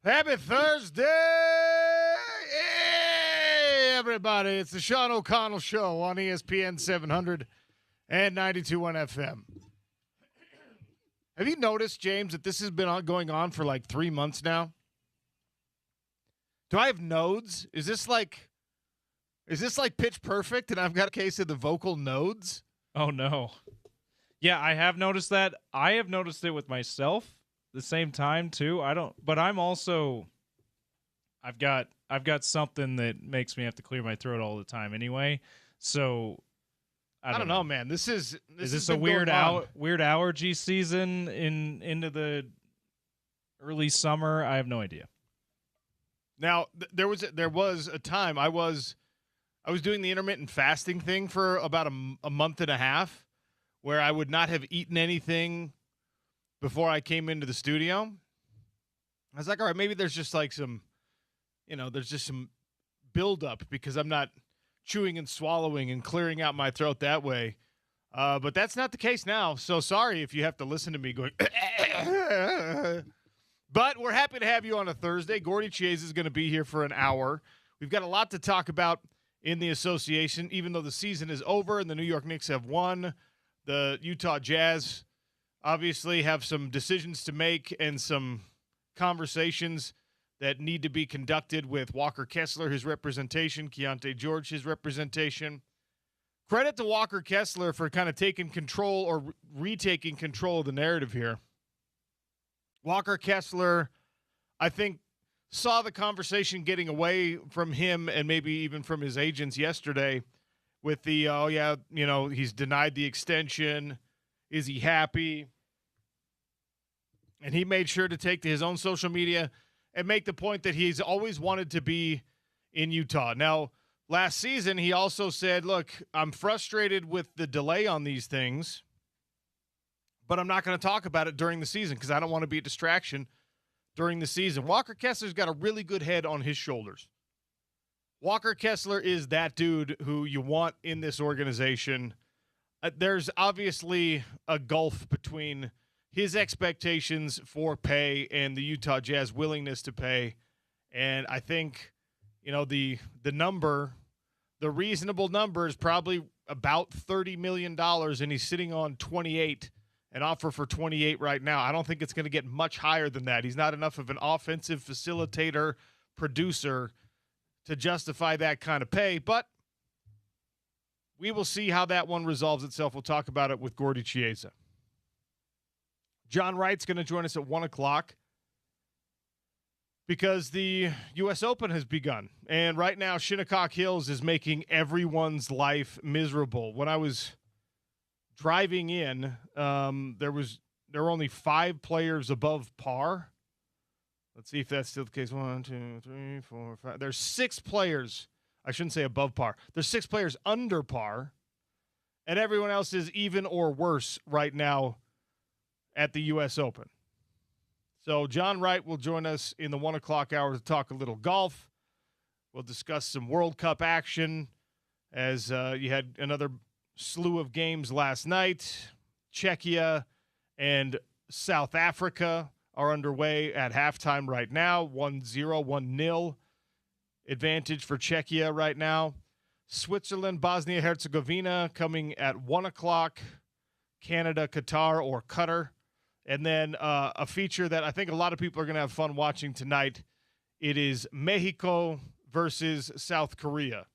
Happy Thursday, hey, everybody. It's the Sean O'Connell Show on ESPN 700 and 92.1 FM. Have you noticed, James, that this has been going on for like 3 months now? Do I have nodes? Is this like Pitch Perfect and I've got a case of the vocal nodes? Oh, no. Yeah, I have noticed that. I have noticed it with myself the same time too. But I'm also, I've got something that makes me have to clear my throat all the time anyway. So I don't know, man. Is this a weird allergy season into the early summer? I have no idea. Now, there was a time I was doing the intermittent fasting thing for about a month and a half, where I would not have eaten anything before I came into the studio. I was like, all right, maybe there's just like some buildup because I'm not chewing and swallowing and clearing out my throat that way. But that's not the case now. So sorry if you have to listen to me going. But we're happy to have you on a Thursday. Gordy Chiesa is going to be here for an hour. We've got a lot to talk about in the association, even though the season is over and the New York Knicks have won. The Utah Jazz obviously have some decisions to make and some conversations that need to be conducted with Walker Kessler, his representation, Keontae George, his representation. Credit to Walker Kessler for kind of taking control or retaking control of the narrative here. Walker Kessler, I think, saw the conversation getting away from him and maybe even from his agents yesterday with the, he's denied the extension. Is he happy? And he made sure to take to his own social media and make the point that he's always wanted to be in Utah. Now, last season, he also said, look, I'm frustrated with the delay on these things, but I'm not going to talk about it during the season because I don't want to be a distraction during the season. Walker Kessler's got a really good head on his shoulders. Walker Kessler is that dude who you want in this organization. There's obviously a gulf between his expectations for pay and the Utah Jazz willingness to pay. And I think, the reasonable number is probably about $30 million, and he's sitting on 28, an offer for 28 right now. I don't think it's going to get much higher than that. He's not enough of an offensive facilitator, producer to justify that kind of pay, but we will see how that one resolves itself. We'll talk about it with Gordy Chiesa. John Wright's going to join us at 1 o'clock because the U.S. Open has begun. And right now, Shinnecock Hills is making everyone's life miserable. When I was driving in, there were only 5 players above par. Let's see if that's still the case. 1, 2, 3, 4, 5. There's 6 players. I shouldn't say above par. There's 6 players under par, and everyone else is even or worse right now at the U.S. Open. So John Wright will join us in the 1 o'clock hour to talk a little golf. We'll discuss some World Cup action as you had another slew of games last night. Czechia and South Africa are underway at halftime right now. 1-0, 1-0. Advantage for Czechia right now. Switzerland, Bosnia-Herzegovina coming at 1 o'clock. Canada, Qatar, or Qatar. And then a feature that I think a lot of people are going to have fun watching tonight. It is Mexico versus South Korea.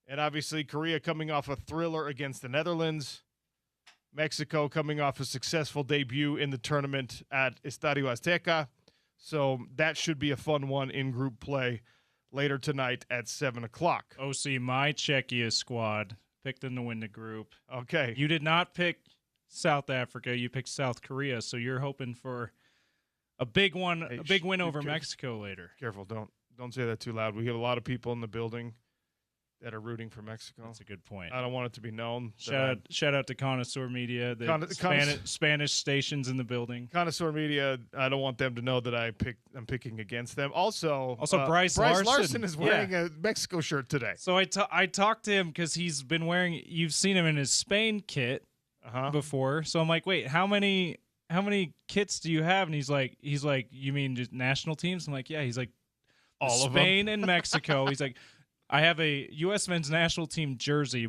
And obviously Korea coming off a thriller against the Netherlands. Mexico coming off a successful debut in the tournament at Estadio Azteca. So that should be a fun one in group play later tonight at 7 o'clock. OC, my Czechia squad picked them to win the group. Okay. You did not pick South Africa. You picked South Korea, so you're hoping for a big one, a big win over Mexico later. Careful, don't say that too loud. We have a lot of people in the building that are rooting for Mexico. That's a good point. I don't want it to be known. Shout out to Connoisseur Media, Spanish stations in the building. Connoisseur Media, I don't want them to know that I'm picking against them. Also Bryce Larson is wearing a Mexico shirt today. So I talked to him because he's been wearing. You've seen him in his Spain kit before. So I'm like, wait, how many kits do you have? And he's like, you mean just national teams? I'm like, yeah. He's like, All of them. Spain and Mexico. He's like, I have a U.S. men's national team jersey,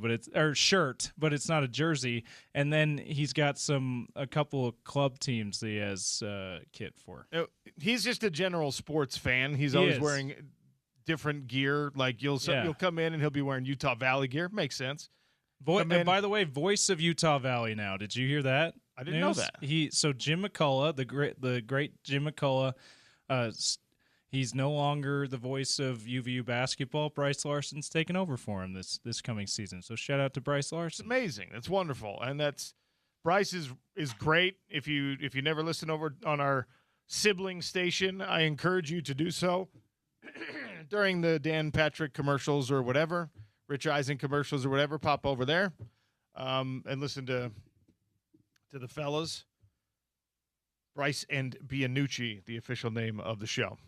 shirt, but it's not a jersey. And then he's got a couple of club teams that he has kit for. He's just a general sports fan. He's always wearing different gear. Like you'll come in and he'll be wearing Utah Valley gear. Makes sense. And by the way, voice of Utah Valley now. Did you hear that? I didn't know that. So Jim McCullough, the great Jim McCullough, he's no longer the voice of UVU basketball. Bryce Larson's taken over for him this coming season. So shout out to Bryce Larson. It's amazing. That's wonderful. And Bryce is great. If you never listen over on our sibling station, I encourage you to do so during the Dan Patrick commercials or whatever, Rich Eisen commercials or whatever. Pop over there and listen to the fellas. Bryce and Bianucci, the official name of the show.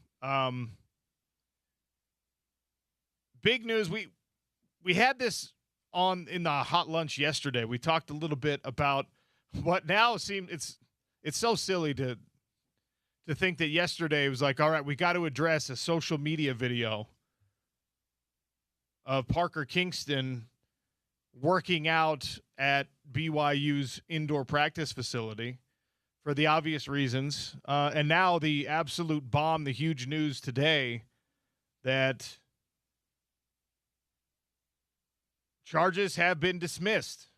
Big news. We had this in the hot lunch yesterday. We talked a little bit about what now it's so silly to think that yesterday was like, all right, we got to address a social media video of Parker Kingston working out at BYU's indoor practice facility for the obvious reasons. And now the absolute bomb, the huge news today that charges have been dismissed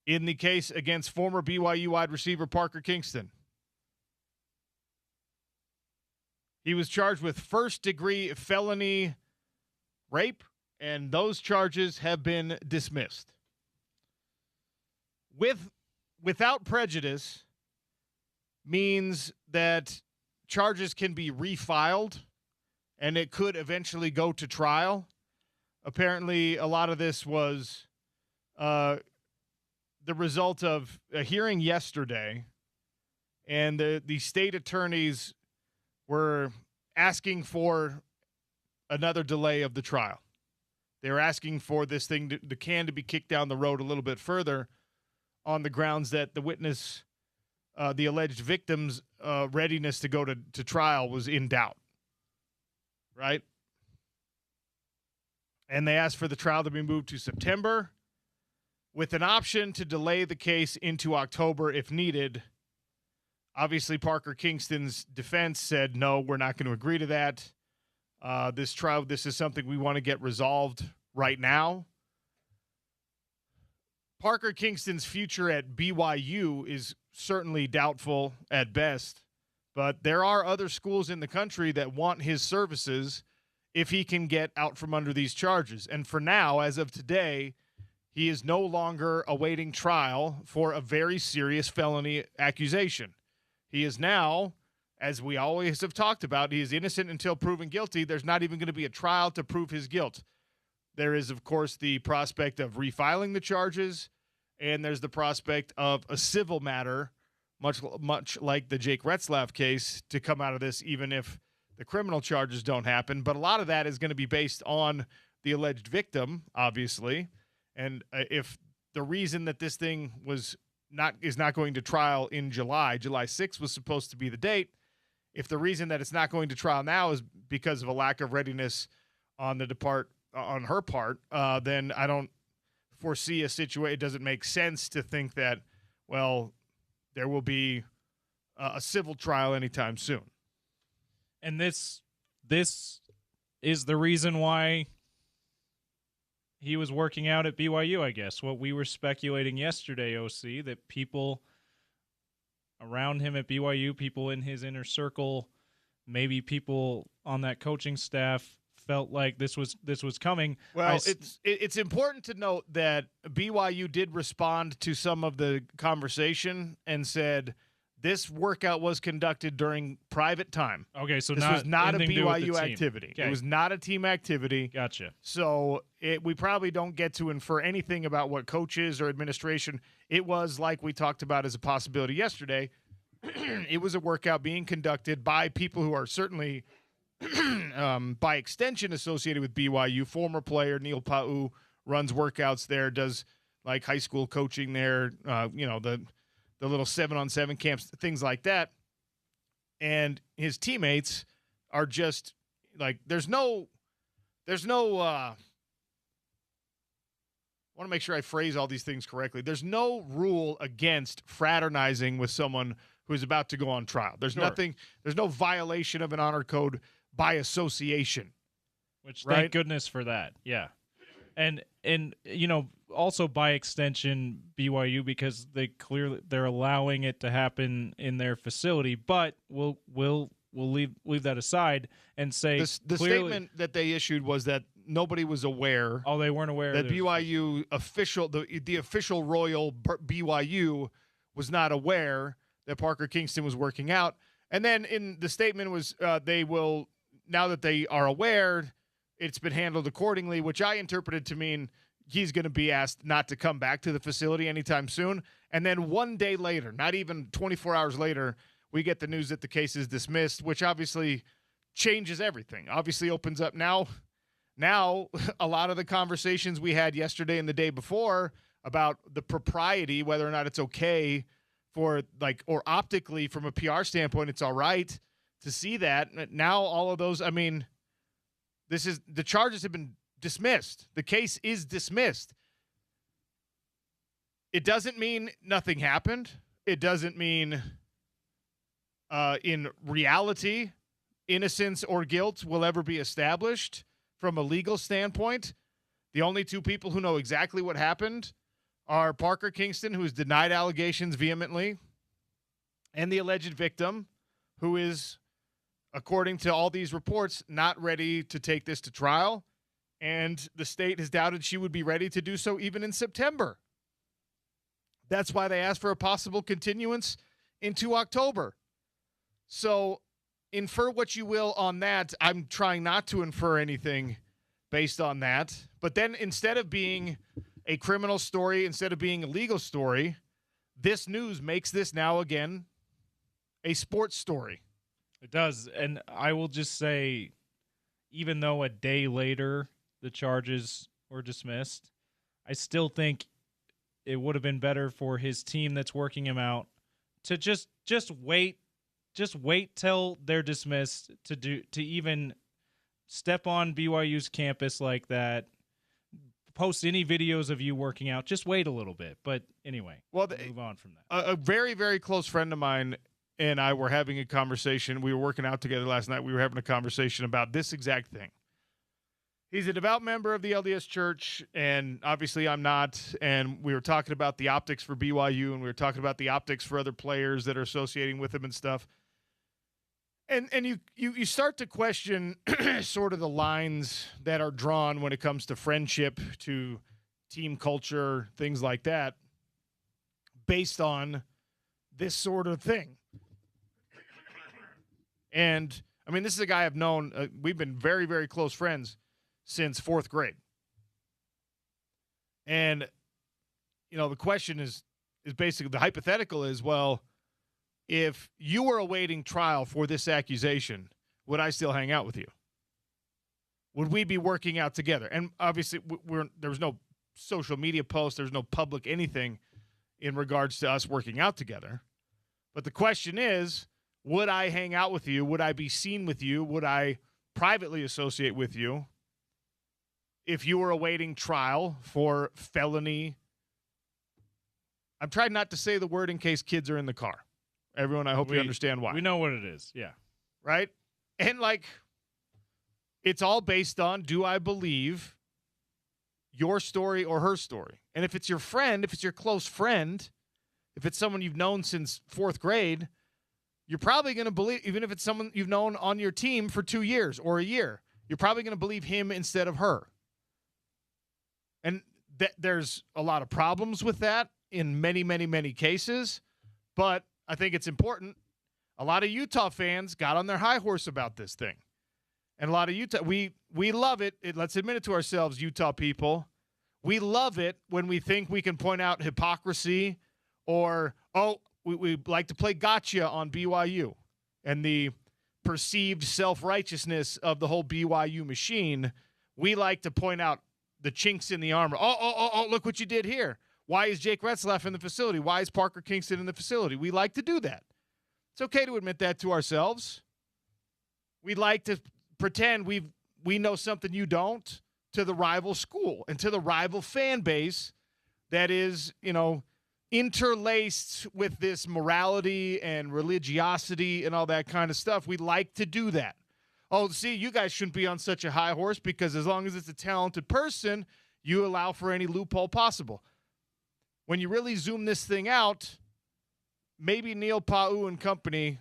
in the case against former BYU wide receiver Parker Kingston. He was charged with first-degree felony rape, and those charges have been dismissed. Without prejudice means that charges can be refiled, and it could eventually go to trial. Apparently, a lot of this was the result of a hearing yesterday, and the state attorneys were asking for another delay of the trial. They were asking for this thing, the can to be kicked down the road a little bit further on the grounds that the witness, the alleged victim's readiness to go to trial was in doubt. Right? And they asked for the trial to be moved to September with an option to delay the case into October if needed. Obviously, Parker Kingston's defense said, no, we're not going to agree to that. This is something we want to get resolved right now. Parker Kingston's future at BYU is certainly doubtful at best, but there are other schools in the country that want his services if he can get out from under these charges. And for now, as of today, he is no longer awaiting trial for a very serious felony accusation. He is now, as we always have talked about, he is innocent until proven guilty. There's not even going to be a trial to prove his guilt. There is, of course, the prospect of refiling the charges, and there's the prospect of a civil matter, much like the Jake Retzlaff case, to come out of this, even if the criminal charges don't happen. But a lot of that is going to be based on the alleged victim, obviously. And if the reason that this thing is not going to trial in July 6th was supposed to be the date, if the reason that it's not going to trial now is because of a lack of readiness on her part, then I don't foresee a situation. It doesn't make sense to think that, well, there will be a civil trial anytime soon. And this is the reason why he was working out at BYU, I guess. What we were speculating yesterday, OC, that people around him at BYU, people in his inner circle, maybe people on that coaching staff felt like this was coming. Well, it's important to note that BYU did respond to some of the conversation and said this workout was conducted during private time. Okay, so this was not a BYU activity. Okay. It was not a team activity. Gotcha. So we probably don't get to infer anything about what coaches or administration. It was, like we talked about as a possibility yesterday, it was a workout being conducted by people who are certainly, by extension, associated with BYU. Former player Neil Pa'u runs workouts there, does like high school coaching there. the little 7-on-7 camps, things like that. And his teammates are just like, there's no, I want to make sure I phrase all these things correctly. There's no rule against fraternizing with someone who is about to go on trial. There's nothing, there's no violation of an honor code by association. Which, thank goodness for that. Yeah. And also by extension BYU, because they're allowing it to happen in their facility, but we'll leave that aside and say the statement that they issued was that nobody was aware. Oh, they weren't aware that BYU official, the official Royal BYU was not aware that Parker Kingston was working out. And then in the statement was they will, now that they are aware, it's been handled accordingly, which I interpreted to mean he's going to be asked not to come back to the facility anytime soon. And then one day later, not even 24 hours later, we get the news that the case is dismissed, which obviously changes everything. Obviously opens up now a lot of the conversations we had yesterday and the day before about the propriety, whether or not it's okay for or optically from a PR standpoint, it's all right to see that. Now all of those, I mean, the charges have been dismissed. The case is dismissed. It doesn't mean nothing happened. It doesn't mean in reality, innocence or guilt will ever be established from a legal standpoint. The only two people who know exactly what happened are Parker Kingston, who has denied allegations vehemently, and the alleged victim, who is, according to all these reports, not ready to take this to trial. And the state has doubted she would be ready to do so even in September. That's why they asked for a possible continuance into October. So infer what you will on that. I'm trying not to infer anything based on that. But then instead of being a criminal story, instead of being a legal story, this news makes this now again a sports story. It does. And I will just say, even though a day later the charges were dismissed, I still think it would have been better for his team that's working him out to just wait till they're dismissed to even step on BYU's campus like that, post any videos of you working out. Just wait a little bit. But anyway, move on from that. A very, very close friend of mine and I were having a conversation. We were working out together last night. We were having a conversation about this exact thing. He's a devout member of the LDS Church, and obviously I'm not. And we were talking about the optics for BYU, and we were talking about the optics for other players that are associating with him and stuff. And you start to question sort of the lines that are drawn when it comes to friendship, to team culture, things like that, based on this sort of thing. And, I mean, this is a guy I've known. We've been very, very close friends since fourth grade. And, the question is basically, the hypothetical is, well, if you were awaiting trial for this accusation, would I still hang out with you? Would we be working out together? And obviously, there was no social media post. There's no public anything in regards to us working out together. But the question is, would I hang out with you? Would I be seen with you? Would I privately associate with you if you were awaiting trial for felony? I'm trying not to say the word in case kids are in the car. Everyone, I hope you understand why. We know what it is, yeah. Right? And, it's all based on, do I believe your story or her story? And if it's your friend, if it's your close friend, if it's someone you've known since fourth grade, you're probably going to believe, even if it's someone you've known on your team for 2 years or a year, you're probably going to believe him instead of her. And there's a lot of problems with that in many, many, many cases. But I think it's important. A lot of Utah fans got on their high horse about this thing. And a lot of Utah, we love it. Let's admit it to ourselves, Utah people. We love it when we think we can point out hypocrisy or, we like to play gotcha on BYU and the perceived self-righteousness of the whole BYU machine. We like to point out the chinks in the armor. Oh, look what you did here. Why is Jake Retzlaff in the facility? Why is Parker Kingston in the facility? We like to do that. It's okay to admit that to ourselves. We like to pretend we know something you don't to the rival school and to the rival fan base that is, interlaced with this morality and religiosity and all that kind of stuff. We like to do that. Oh, see, you guys shouldn't be on such a high horse because as long as it's a talented person, you allow for any loophole possible. When you really zoom this thing out, maybe Neil Pau and company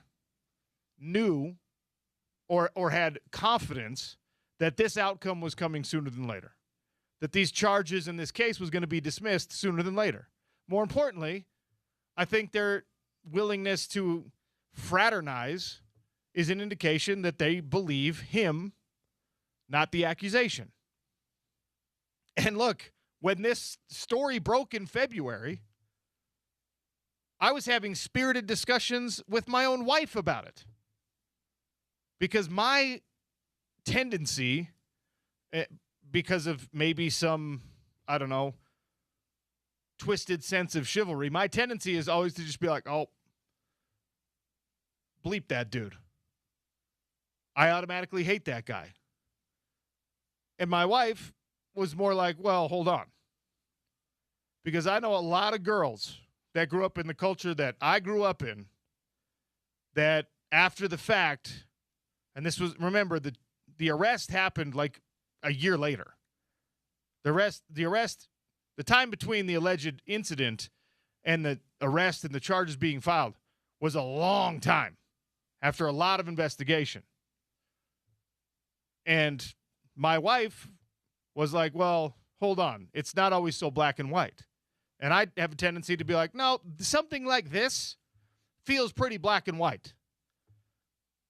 knew or had confidence that this outcome was coming sooner than later, that these charges in this case was going to be dismissed sooner than later. More importantly, I think their willingness to fraternize is an indication that they believe him, not the accusation. And look, when this story broke in February, I was having spirited discussions with my own wife about it. Because my tendency, because of maybe some, I don't know, twisted sense of chivalry, my tendency is always to just be like, oh, bleep that dude. I automatically hate that guy. And my wife was more like, well, hold on. Because I know a lot of girls that grew up in the culture that I grew up in that after the fact, and this was, remember, the arrest happened like a year later. The arrest, the time between the alleged incident and the arrest and the charges being filed was a long time after a lot of investigation. And my wife was like, well, hold on. It's not always so black and white. And I have a tendency to be like, no, something like this feels pretty black and white.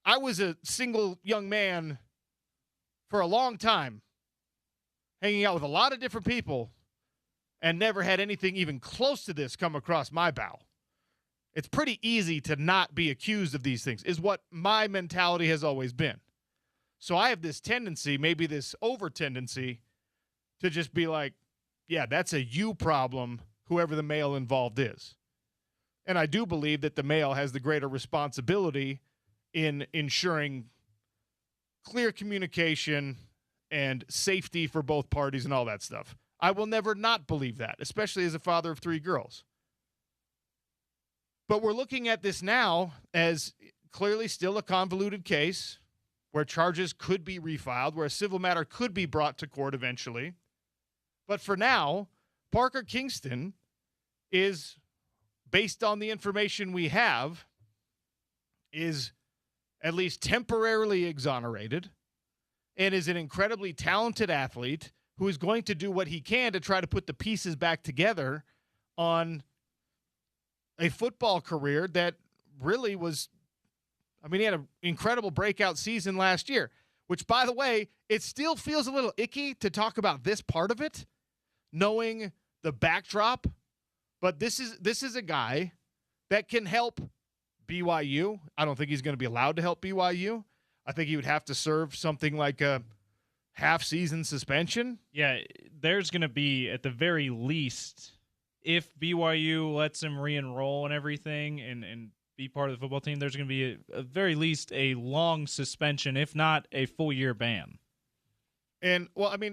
I was a single young man for a long time, hanging out with a lot of different people, and never had anything even close to this come across my bow. It's pretty easy to not be accused of these things, is what my mentality has always been. So I have this tendency, maybe this over tendency, to just be like, yeah, that's a you problem, whoever the male involved is. And I do believe that the male has the greater responsibility in ensuring clear communication and safety for both parties and all that stuff. I will never not believe that, especially as a father of 3 girls. But we're looking at this now as clearly still a convoluted case where charges could be refiled, where a civil matter could be brought to court eventually. But for now, Parker Kingston is, based on the information we have, is at least temporarily exonerated and is an incredibly talented athlete who is going to do what he can to try to put the pieces back together on a football career that really was, he had an incredible breakout season last year, which, by the way, it still feels a little icky to talk about this part of it, knowing the backdrop. But this is a guy that can help BYU. I don't think he's going to be allowed to help BYU. I think he would have to serve something like a half-season suspension. Yeah, there's going to be, at the very least, if BYU lets him re-enroll and everything and be part of the football team, there's going to be, at very least, a long suspension, if not a full-year ban. And,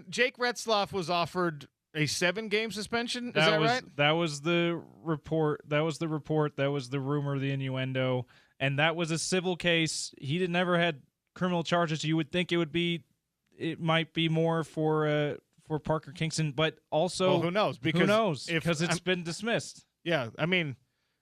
Jake Retzlaff was offered a 7-game suspension. Is that right? That was the report. That was the rumor, the innuendo. And that was a civil case. He never had criminal charges. You would think it might be more for Parker Kingston, but also, well, who knows? Because it's been dismissed. Yeah,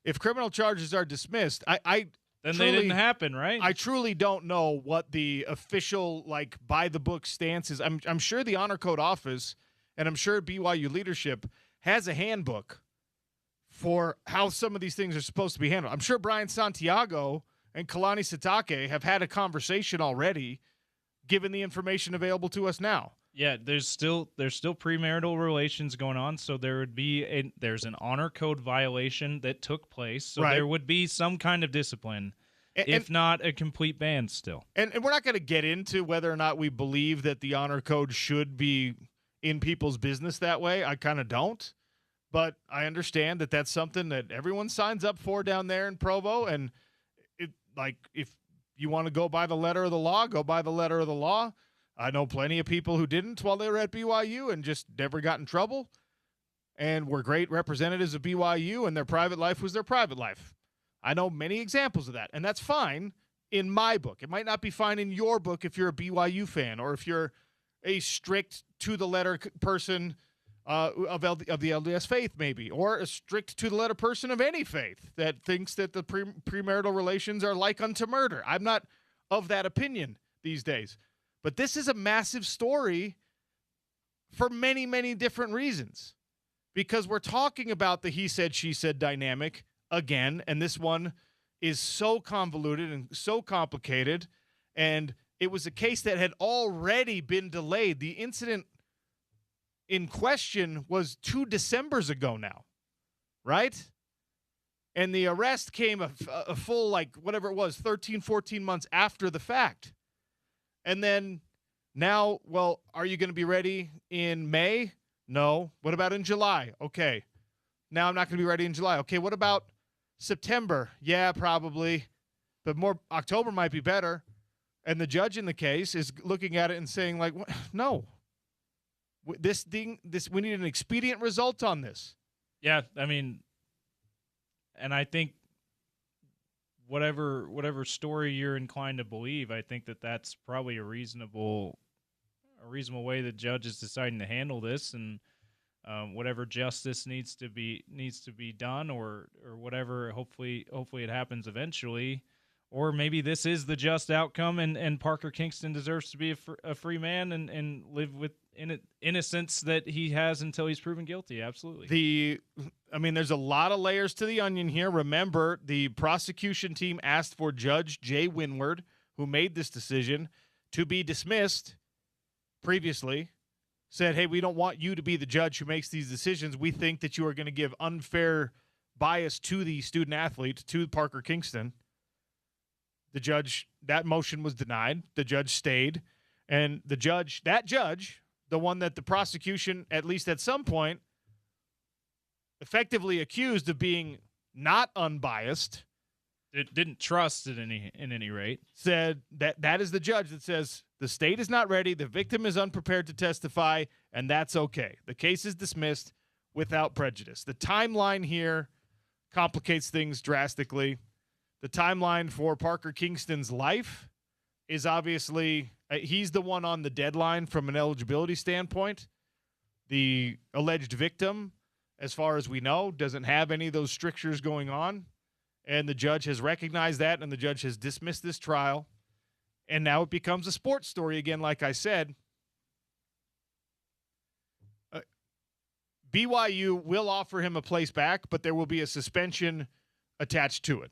if criminal charges are dismissed, then they didn't happen, right? I truly don't know what the official by the book stance is. I'm sure the Honor Code office and I'm sure BYU leadership has a handbook for how some of these things are supposed to be handled. I'm sure Brian Santiago and Kalani Sitake have had a conversation already, given the information available to us now. Yeah, there's still premarital relations going on, so there's an honor code violation that took place, so right. There would be some kind of discipline, if not a complete ban still. And we're not going to get into whether or not we believe that the honor code should be in people's business that way. I kind of don't. But I understand that that's something that everyone signs up for down there in Provo. And if you want to go by the letter of the law, go by the letter of the law. I know plenty of people who didn't while they were at BYU and just never got in trouble and were great representatives of BYU, and their private life was their private life. I know many examples of that, and that's fine in my book. It might not be fine in your book if you're a BYU fan or if you're a strict to-the-letter person of the LDS faith, maybe, or a strict to-the-letter person of any faith that thinks that the premarital relations are like unto murder. I'm not of that opinion these days. But this is a massive story for many, many different reasons, because we're talking about the he said, she said dynamic again, and this one is so convoluted and so complicated, and it was a case that had already been delayed. The incident in question was 2 Decembers ago now, right? And the arrest came a full, 13, 14 months after the fact. And then now, well, are you going to be ready in May? No. What about in July? Okay. Now I'm not going to be ready in July. Okay, what about September? Yeah, probably. But October might be better. And the judge in the case is looking at it and saying, no. We need an expedient result on this. Yeah, I mean, and I think whatever story you're inclined to believe, I think that's probably a reasonable way the judge is deciding to handle this, and whatever justice needs to be done, or whatever. Hopefully it happens eventually, or maybe this is the just outcome, and Parker Kingston deserves to be a free man and live with innocence that he has until he's proven guilty. Absolutely. There's a lot of layers to the onion here. Remember, the prosecution team asked for Judge Jay Winward, who made this decision, to be dismissed previously, said, hey, we don't want you to be the judge who makes these decisions. We think that you are going to give unfair bias to the student athlete, to Parker Kingston. That motion was denied. The judge stayed. And that judge, the one that the prosecution, at least at some point, effectively accused of being not unbiased, it didn't trust it in any rate, said that is the judge that says the state is not ready, the victim is unprepared to testify, and that's okay. The case is dismissed without prejudice. The timeline here complicates things drastically. The timeline for Parker Kingston's life is obviously he's the one on the deadline from an eligibility standpoint. The alleged victim, as far as we know, doesn't have any of those strictures going on. And the judge has recognized that, and the judge has dismissed this trial. And now it becomes a sports story again, like I said. BYU will offer him a place back, but there will be a suspension attached to it.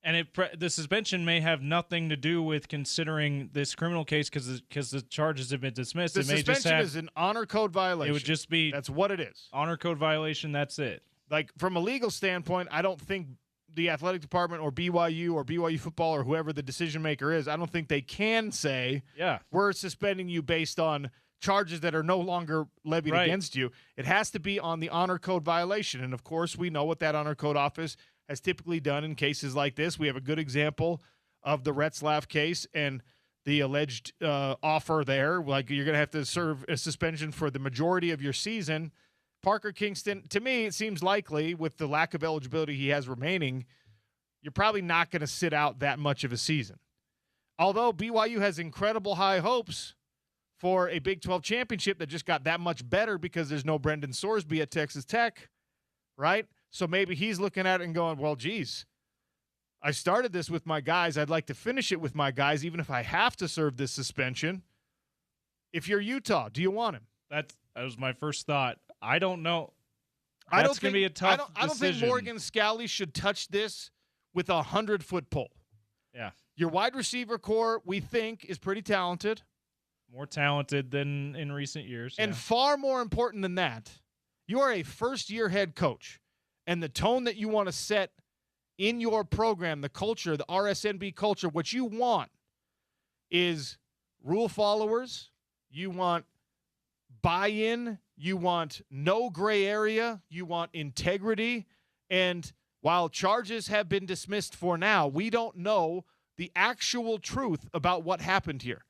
And the suspension may have nothing to do with considering this criminal case because the charges have been dismissed. The suspension is an honor code violation. It would just be that's what it is. Honor code violation. That's it. From a legal standpoint, I don't think the athletic department or BYU football or whoever the decision maker is, I don't think they can say, we're suspending you based on charges that are no longer levied against you. It has to be on the honor code violation. And of course, we know what that honor code office has typically done in cases like this. We have a good example of the Retzlaff case and the alleged offer there. You're going to have to serve a suspension for the majority of your season. Parker Kingston, to me, it seems likely with the lack of eligibility he has remaining, you're probably not going to sit out that much of a season. Although BYU has incredible high hopes for a Big 12 championship that just got that much better because there's no Brendan Sorsby at Texas Tech, right? So maybe he's looking at it and going, well, geez, I started this with my guys. I'd like to finish it with my guys, even if I have to serve this suspension. If you're Utah, do you want him? That was my first thought. I don't know. That's going to be a tough decision. I don't think Morgan Scalley should touch this with a 100-foot pole. Yeah. Your wide receiver core, we think, is pretty talented. More talented than in recent years. And far more important than that, you are a first-year head coach. And the tone that you want to set in your program, the culture, the RSNB culture, what you want is rule followers. You want buy-in. You want no gray area. You want integrity. And while charges have been dismissed for now, we don't know the actual truth about what happened here.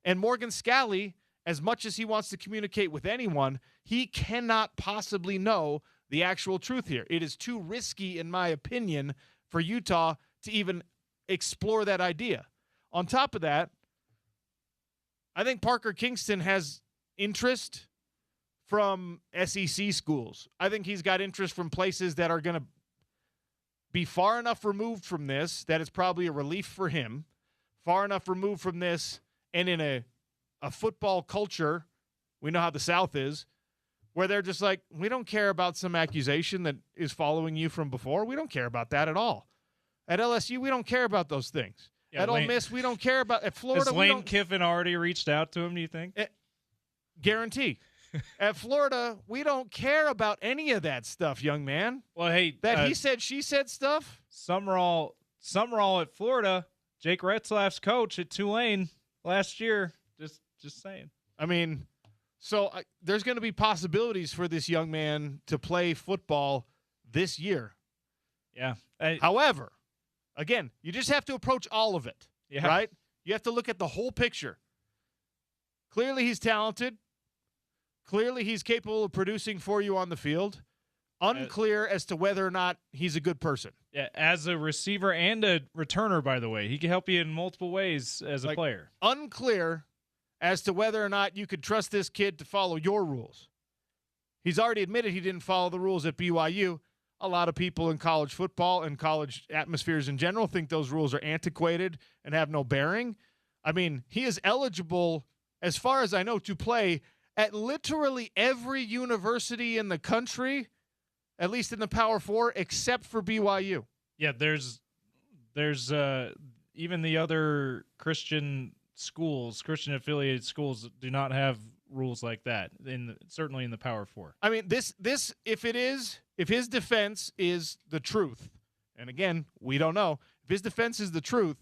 And Morgan Scalley, as much as he wants to communicate with anyone, he cannot possibly know the actual truth here. It is too risky, in my opinion, for Utah to even explore that idea. On top of that, I think Parker Kingston has interest from SEC schools. I think he's got interest from places that are going to be far enough removed from this that it's probably a relief for him, far enough removed from this, and in a football culture, we know how the South is, where they're just like, we don't care about some accusation that is following you from before. We don't care about that at all. At LSU, we don't care about those things. Yeah, at Ole Miss, we don't care about. At Florida, has Lane Kiffin already reached out to him, do you think? Guarantee. At Florida, we don't care about any of that stuff, young man. Well, hey, that he said, she said stuff. Summerall at Florida, Jake Retzlaff's coach at Tulane last year. Just saying. I mean, so there's going to be possibilities for this young man to play football this year. Yeah. However, again, you just have to approach all of it, right? You have to look at the whole picture. Clearly, he's talented. Clearly, he's capable of producing for you on the field. Unclear as to whether or not he's a good person. Yeah, as a receiver and a returner, by the way. He can help you in multiple ways as a player. Unclear as to whether or not you could trust this kid to follow your rules. He's already admitted he didn't follow the rules at BYU. A lot of people in college football and college atmospheres in general think those rules are antiquated and have no bearing. I mean, he is eligible, as far as I know, to play at literally every university in the country, at least in the Power Four, except for BYU. Yeah, there's even the other Christian schools, Christian affiliated schools, do not have rules like that. Certainly in the Power Four. I mean, this if his defense is the truth, and again, we don't know if his defense is the truth,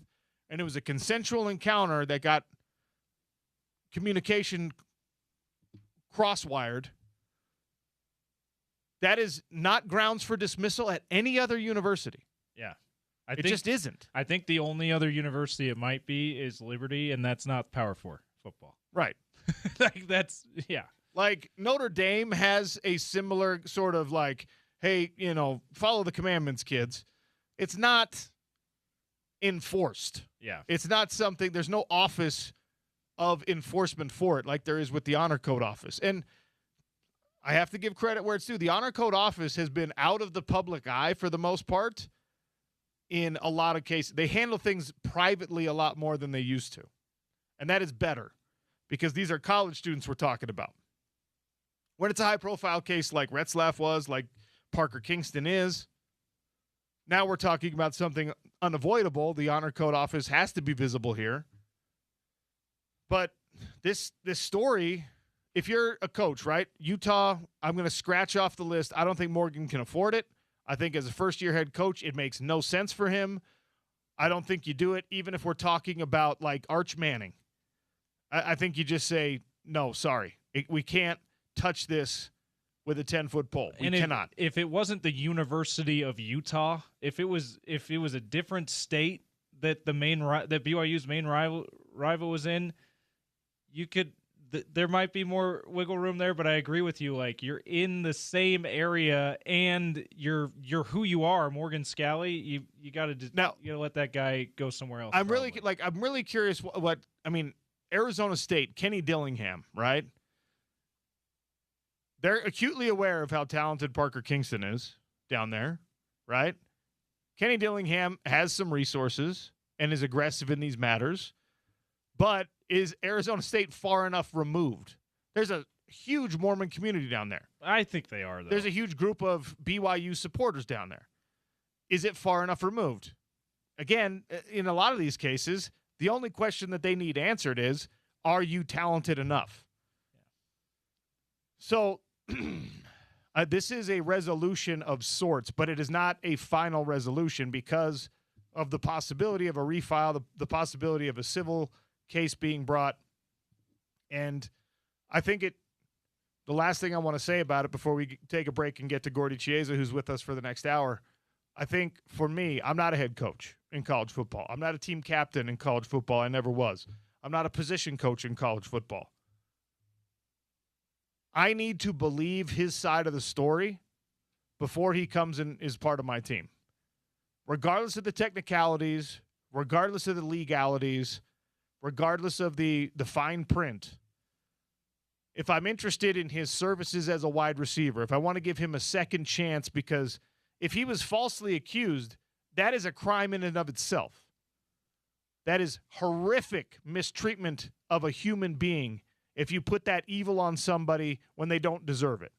and it was a consensual encounter that got communication crosswired, that is not grounds for dismissal at any other university. Yeah. It just isn't. I think the only other university it might be is Liberty, and that's not Power 4 football. Right. Like Notre Dame has a similar sort of like, hey, follow the commandments, kids. It's not enforced. Yeah. It's not something, there's no office of enforcement for it like there is with the Honor Code office. And I have to give credit where it's due. The Honor Code office has been out of the public eye for the most part in a lot of cases. They handle things privately a lot more than they used to. And that is better because these are college students we're talking about. When it's a high-profile case like Retzlaff was, like Parker Kingston is, now we're talking about something unavoidable. The Honor Code office has to be visible here. But this story, if you're a coach, right, Utah, I'm going to scratch off the list. I don't think Morgan can afford it. I think as a first-year head coach, it makes no sense for him. I don't think you do it, even if we're talking about, like, Arch Manning. I think you just say, no, sorry. We can't touch this with a 10-foot pole. We cannot. If it wasn't the University of Utah, if it was a different state that that BYU's main rival was in, there might be more wiggle room there, but I agree with you. Like, you're in the same area and you're who you are, Morgan Scalley. You got to let that guy go somewhere else. I'm really curious what I mean. Arizona State, Kenny Dillingham, right? They're acutely aware of how talented Parker Kingston is down there, right? Kenny Dillingham has some resources and is aggressive in these matters, but is Arizona State far enough removed? There's a huge Mormon community down there. I think they are, though. There's a huge group of BYU supporters down there. Is it far enough removed? Again, in a lot of these cases, the only question that they need answered is, are you talented enough? Yeah. So this is a resolution of sorts, but it is not a final resolution because of the possibility of a refile, the possibility of a civil case being brought. And I think the last thing I want to say about it before we take a break and get to Gordy Chiesa, who's with us for the next hour, I think for me, I'm not a head coach in college football. I'm not a team captain in college football. I never was. I'm not a position coach in college football. I need to believe his side of the story before he comes and is part of my team. Regardless of the technicalities, regardless of the legalities, regardless of the fine print, if I'm interested in his services as a wide receiver, if I want to give him a second chance, because if he was falsely accused, that is a crime in and of itself. That is horrific mistreatment of a human being if you put that evil on somebody when they don't deserve it.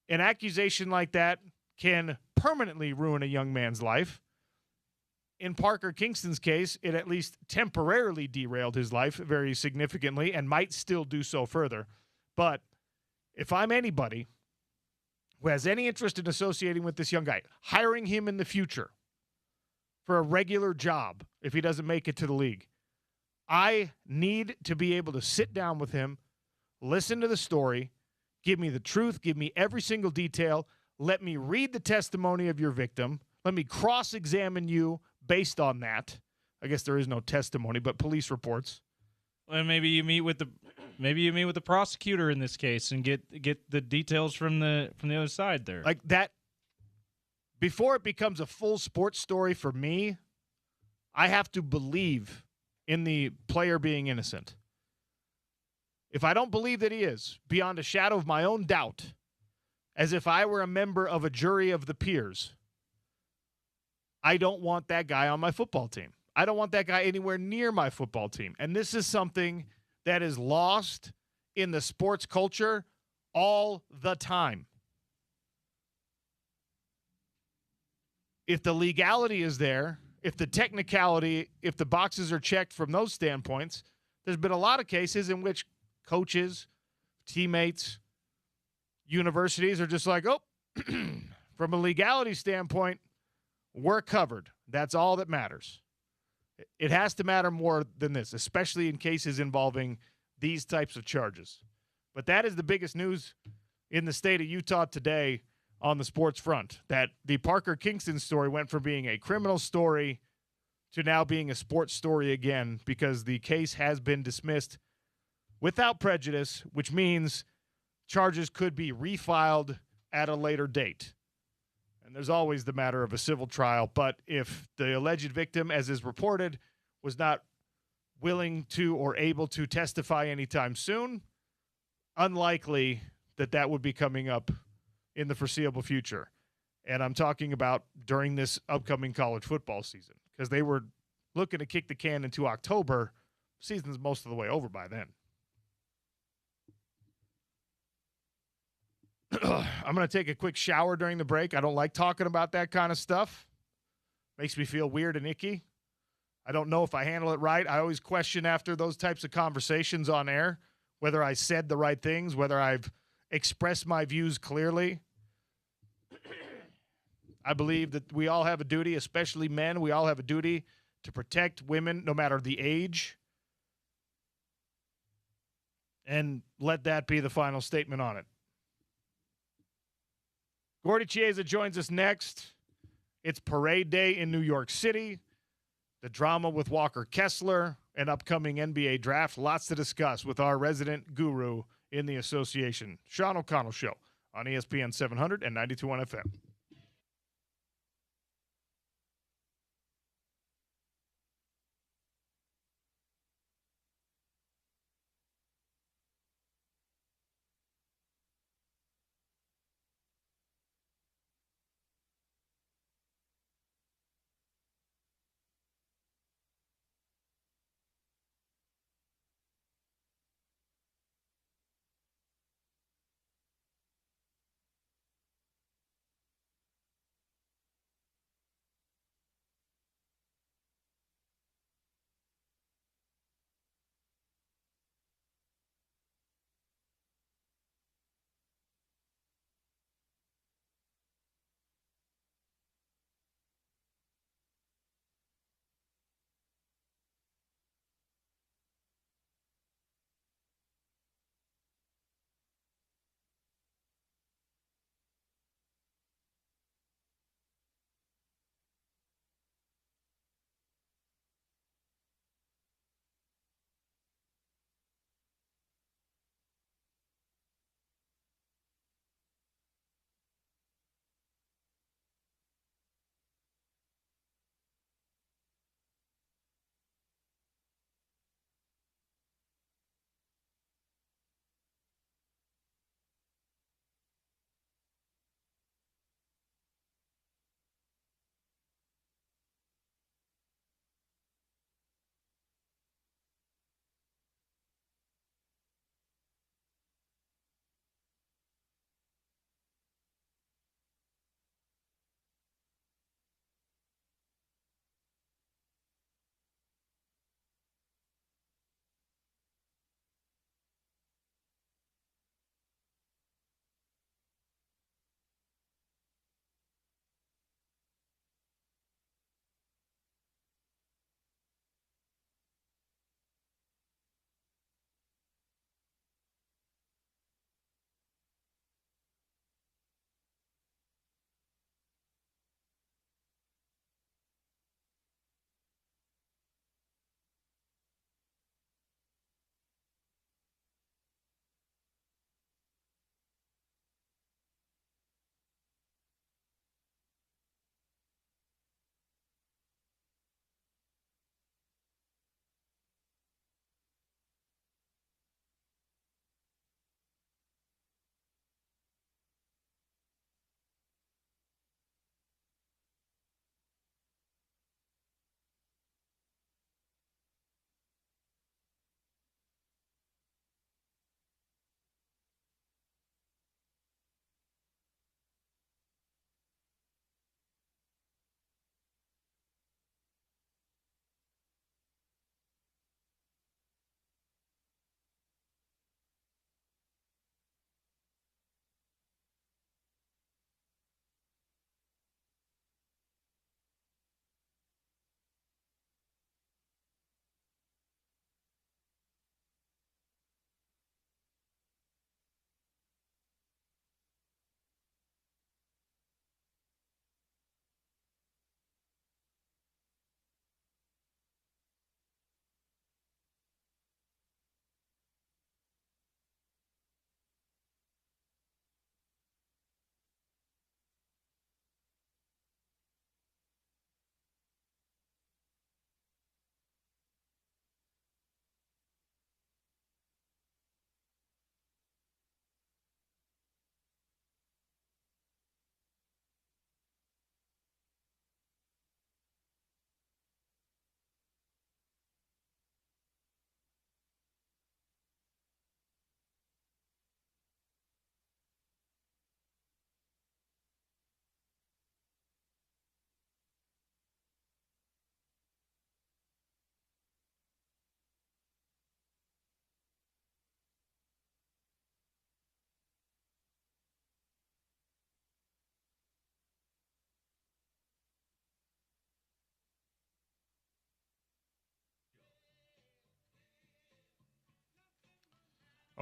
An accusation like that can permanently ruin a young man's life. In Parker Kingston's case, it at least temporarily derailed his life very significantly and might still do so further. But if I'm anybody who has any interest in associating with this young guy, hiring him in the future for a regular job if he doesn't make it to the league, I need to be able to sit down with him, listen to the story, give me the truth, give me every single detail, let me read the testimony of your victim, let me cross-examine you based on that. I guess there is no testimony, but police reports. And maybe you meet with the prosecutor in this case and get the details from the other side there. Like that, before it becomes a full sports story for me, I have to believe in the player being innocent. If I don't believe that he is, beyond a shadow of my own doubt, as if I were a member of a jury of the peers, I don't want that guy on my football team. I don't want that guy anywhere near my football team. And this is something that is lost in the sports culture all the time. If the legality is there, if the technicality, if the boxes are checked from those standpoints, there's been a lot of cases in which coaches, teammates, universities are just like, oh, from a legality standpoint, we're covered. That's all that matters. It has to matter more than this, especially in cases involving these types of charges. But that is the biggest news in the state of Utah today on the sports front, that the Parker Kingston story went from being a criminal story to now being a sports story again, because the case has been dismissed without prejudice, which means charges could be refiled at a later date. And there's always the matter of a civil trial. But if the alleged victim, as is reported, was not willing to or able to testify anytime soon, unlikely that that would be coming up in the foreseeable future. And I'm talking about during this upcoming college football season, because they were looking to kick the can into October. Season's most of the way over by then. I'm going to take a quick shower during the break. I don't like talking about that kind of stuff. Makes me feel weird and icky. I don't know if I handle it right. I always question after those types of conversations on air whether I said the right things, whether I've expressed my views clearly. I believe that we all have a duty, especially men. We all have a duty to protect women no matter the age. And let that be the final statement on it. Gordy Chiesa joins us next. It's parade day in New York City. The drama with Walker Kessler, an upcoming NBA draft. Lots to discuss with our resident guru in the association. Sean O'Connell Show on ESPN 700 and 92.1 FM.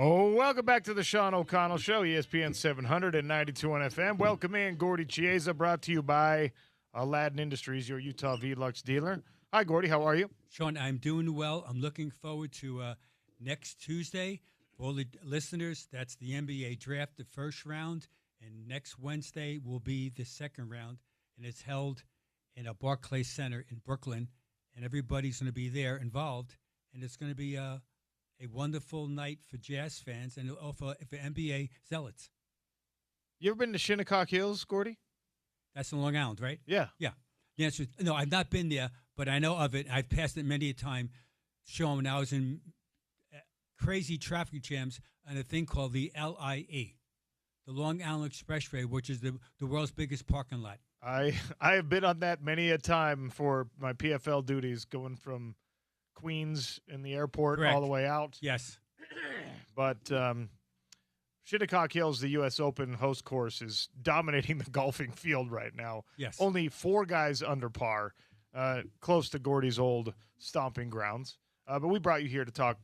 Oh, welcome back to the Sean O'Connell Show, ESPN 700 and 92 on FM. Welcome in, Gordy Chiesa, brought to you by Aladdin Industries, your Utah Velux dealer. Hi, Gordy. How are you? Sean, I'm doing well. I'm looking forward to next Tuesday. For all the listeners, that's the NBA draft, the first round. And next Wednesday will be the second round. And it's held in a Barclays Center in Brooklyn. And everybody's going to be there involved. And it's going to be a wonderful night for Jazz fans and for NBA zealots. You ever been to Shinnecock Hills, Gordy? That's in Long Island, right? Yeah. Yeah. The answer is no, I've not been there, but I know of it. I've passed it many a time, Sean, when I was in crazy traffic jams on a thing called the LIE, the Long Island Expressway, which is the world's biggest parking lot. I have been on that many a time for my PFL duties, going from Queens in the airport Correct. all the way out. Yes. But Shinnecock Hills, the U.S. Open host course, is dominating the golfing field right now. Yes. Only 4 guys under par, close to Gordy's old stomping grounds. But we brought you here to talk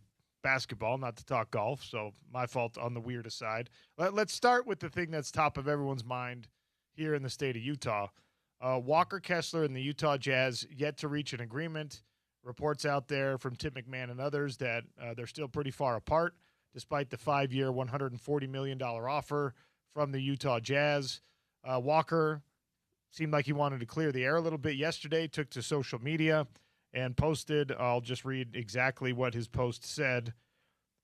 basketball, not to talk golf, so my fault on the weirdest side. Let's start with the thing that's top of everyone's mind here in the state of Utah. Walker Kessler and the Utah Jazz yet to reach an agreement. Reports out there from Tim McMahon and others that they're still pretty far apart, despite the 5-year, $140 million offer from the Utah Jazz. Walker seemed like he wanted to clear the air a little bit yesterday, took to social media and posted. I'll just read exactly what his post said.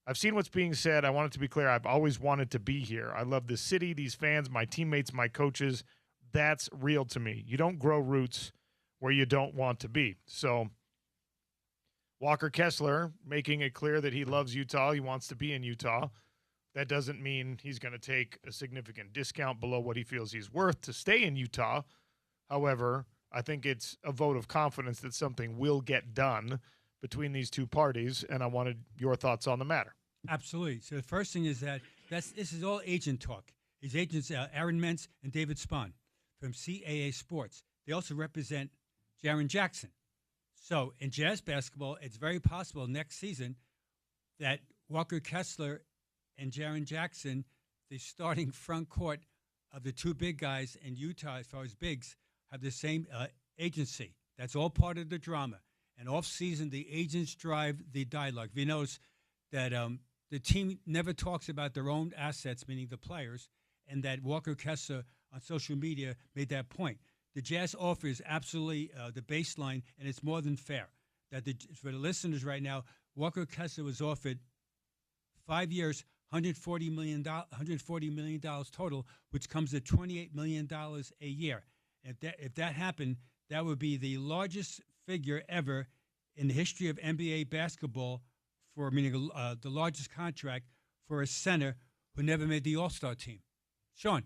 I've seen what's being said. I want it to be clear. I've always wanted to be here. I love this city, these fans, my teammates, my coaches. That's real to me. You don't grow roots where you don't want to be. So Walker Kessler making it clear that he loves Utah. He wants to be in Utah. That doesn't mean he's going to take a significant discount below what he feels he's worth to stay in Utah. However, I think it's a vote of confidence that something will get done between these two parties, and I wanted your thoughts on the matter. Absolutely. So the first thing is that this is all agent talk. His agents, Aaron Mentz and David Spahn from CAA Sports. They also represent Jaren Jackson. So in Jazz basketball, it's very possible next season that Walker Kessler and Jaren Jackson, the starting front court of the two big guys in Utah as far as bigs, have the same agency. That's all part of the drama. And off-season, the agents drive the dialogue. We notice that the team never talks about their own assets, meaning the players, and that Walker Kessler on social media made that point. The Jazz offer is absolutely the baseline, and it's more than fair. For the listeners right now, Walker Kessler was offered 5 years, $140 million total, which comes to $28 million a year. If that happened, that would be the largest figure ever in the history of NBA basketball, meaning the largest contract for a center who never made the All-Star team. Sean,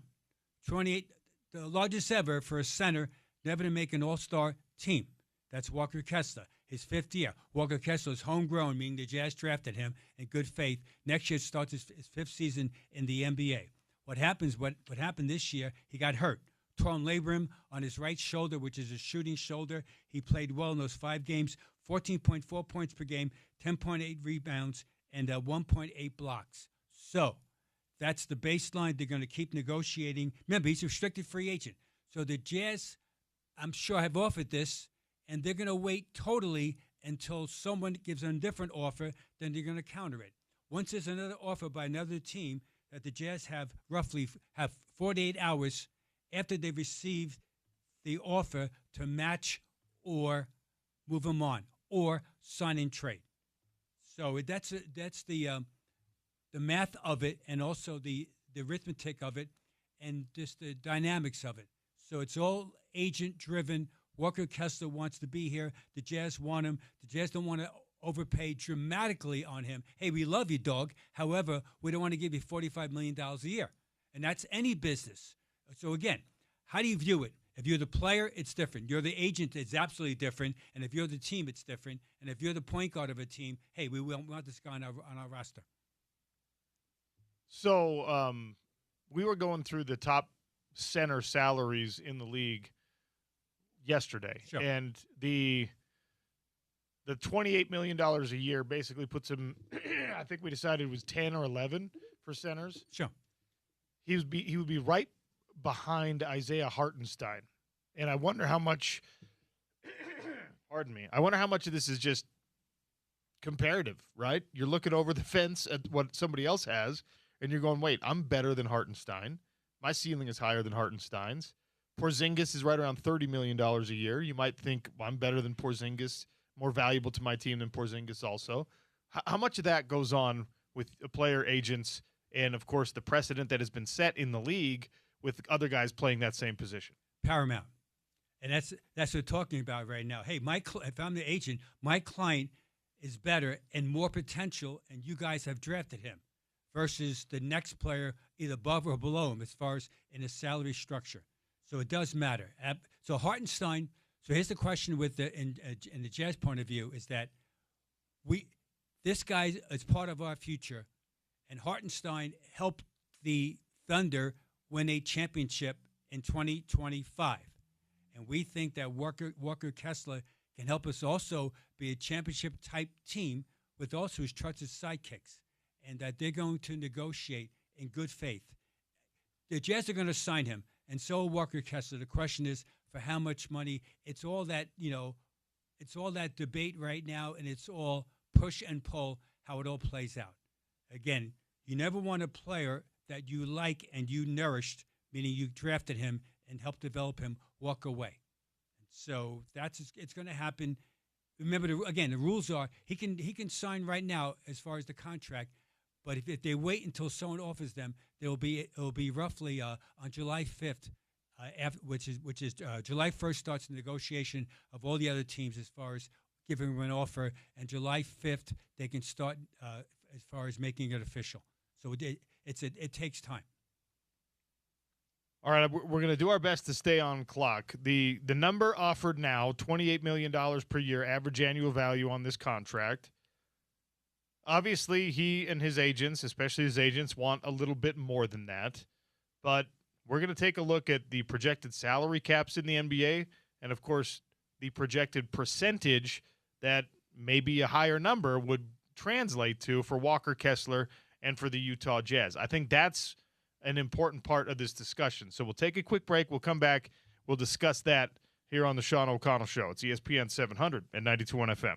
28. The largest ever for a center never to make an all-star team. That's Walker Kessler, his 5th year. Walker Kessler is homegrown, meaning the Jazz drafted him in good faith. Next year starts his 5th season in the NBA. What happened this year, he got hurt. Torn labrum on his right shoulder, which is a shooting shoulder. He played well in those 5 games, 14.4 points per game, 10.8 rebounds, and 1.8 blocks. So that's the baseline. They're going to keep negotiating. Remember, he's a restricted free agent. So the Jazz, I'm sure, have offered this, and they're going to wait totally until someone gives them a different offer, then they're going to counter it. Once there's another offer by another team that the Jazz have 48 hours after they've received the offer to match or move them on or sign and trade. So that's the math of it, and also the arithmetic of it, and just the dynamics of it. So it's all agent-driven. Walker Kessler wants to be here. The Jazz want him. The Jazz don't want to overpay dramatically on him. Hey, we love you, dog. However, we don't want to give you $45 million a year. And that's any business. So, again, how do you view it? If you're the player, it's different. You're the agent, it's absolutely different. And if you're the team, it's different. And if you're the point guard of a team, hey, we want this guy on our roster. So we were going through the top center salaries in the league yesterday. Sure. And the $28 million a year basically puts him I think we decided it was 10 or 11 for centers. Sure. He would be right behind Isaiah Hartenstein. And I wonder how much pardon me. I wonder how much of this is just comparative, right? You're looking over the fence at what somebody else has, and you're going, wait, I'm better than Hartenstein. My ceiling is higher than Hartenstein's. Porzingis is right around $30 million a year. You might think, well, I'm better than Porzingis, more valuable to my team than Porzingis also. How much of that goes on with player agents and, of course, the precedent that has been set in the league with other guys playing that same position? Paramount. And that's what we're talking about right now. Hey, if I'm the agent, my client is better and more potential, and you guys have drafted him versus the next player either above or below him as far as in a salary structure. So it does matter. So Hartenstein, so here's the question with in the Jazz point of view is that this guy is part of our future, and Hartenstein helped the Thunder win a championship in 2025. And we think that Walker Kessler can help us also be a championship-type team with also his trusted sidekicks, and that they're going to negotiate in good faith. The Jazz are going to sign him, and so will Walker Kessler. The question is for how much money. It's all that, it's all that debate right now, and it's all push and pull how it all plays out. Again, you never want a player that you like and you nourished, meaning you drafted him and helped develop him, walk away. So it's going to happen. Remember, the rules are he can sign right now as far as the contract, but if they wait until someone offers them, it'll be roughly on July 5th, which is July 1st starts the negotiation of all the other teams as far as giving them an offer, and July 5th they can start as far as making it official. So it takes time. All right, we're going to do our best to stay on clock. The number offered now, $28 million per year, average annual value on this contract. Obviously, he and his agents, especially his agents, want a little bit more than that. But we're going to take a look at the projected salary caps in the NBA and, of course, the projected percentage that maybe a higher number would translate to for Walker Kessler and for the Utah Jazz. I think that's an important part of this discussion. So we'll take a quick break. We'll come back. We'll discuss that here on the Sean O'Connell Show. It's ESPN 700 and 92.1 FM.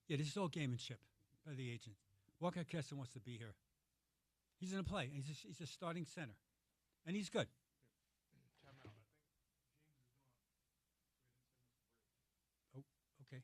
Yeah, this is all gamemanship by the agent. Walker Kessler wants to be here. He's going to play. He's a starting center, and he's good. Oh, okay.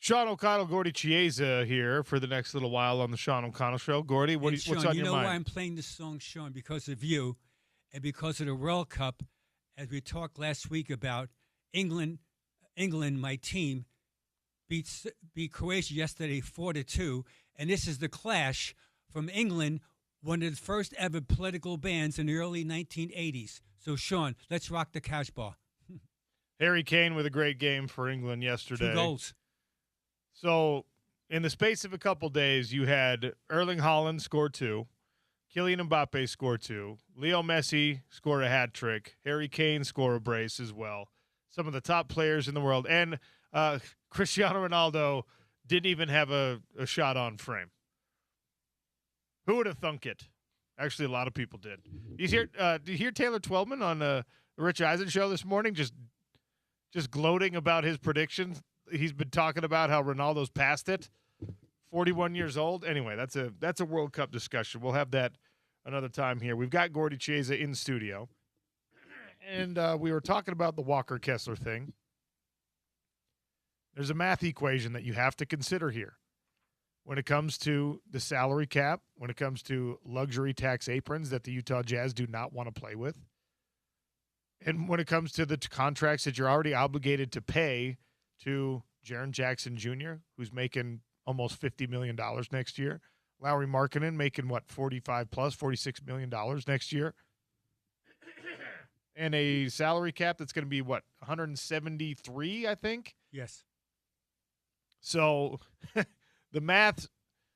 Sean O'Connell, Gordy Chiesa here for the next little while on the Sean O'Connell Show. Gordy, what's Sean, on your mind? You know why I'm playing this song, Sean? Because of you and because of the World Cup. As we talked last week about England, my team, beat Croatia yesterday 4-2. And this is the clash from England, one of the first ever political bands in the early 1980s. So, Sean, let's rock the cash bar. Harry Kane with a great game for England yesterday. 2 goals. So, in the space of a couple days, you had Erling Haaland score 2, Kylian Mbappe score 2, Leo Messi score a hat trick, Harry Kane score a brace as well. Some of the top players in the world, and Cristiano Ronaldo didn't even have a shot on frame. Who would have thunk it? Actually, a lot of people did. Did you hear Taylor Twellman on the Rich Eisen show this morning? Just gloating about his predictions. He's been talking about how Ronaldo's past it. 41 years old. Anyway, that's a World Cup discussion. We'll have that another time here. We've got Gordy Chiesa in studio, and we were talking about the Walker Kessler thing. There's a math equation that you have to consider here when it comes to the salary cap, when it comes to luxury tax aprons that the Utah Jazz do not want to play with, and when it comes to the contracts that you're already obligated to pay to Jaren Jackson Jr., who's making almost $50 million next year. Lauri Markkanen making, $46 million next year. And a salary cap that's going to be, 173, I think? Yes. So the math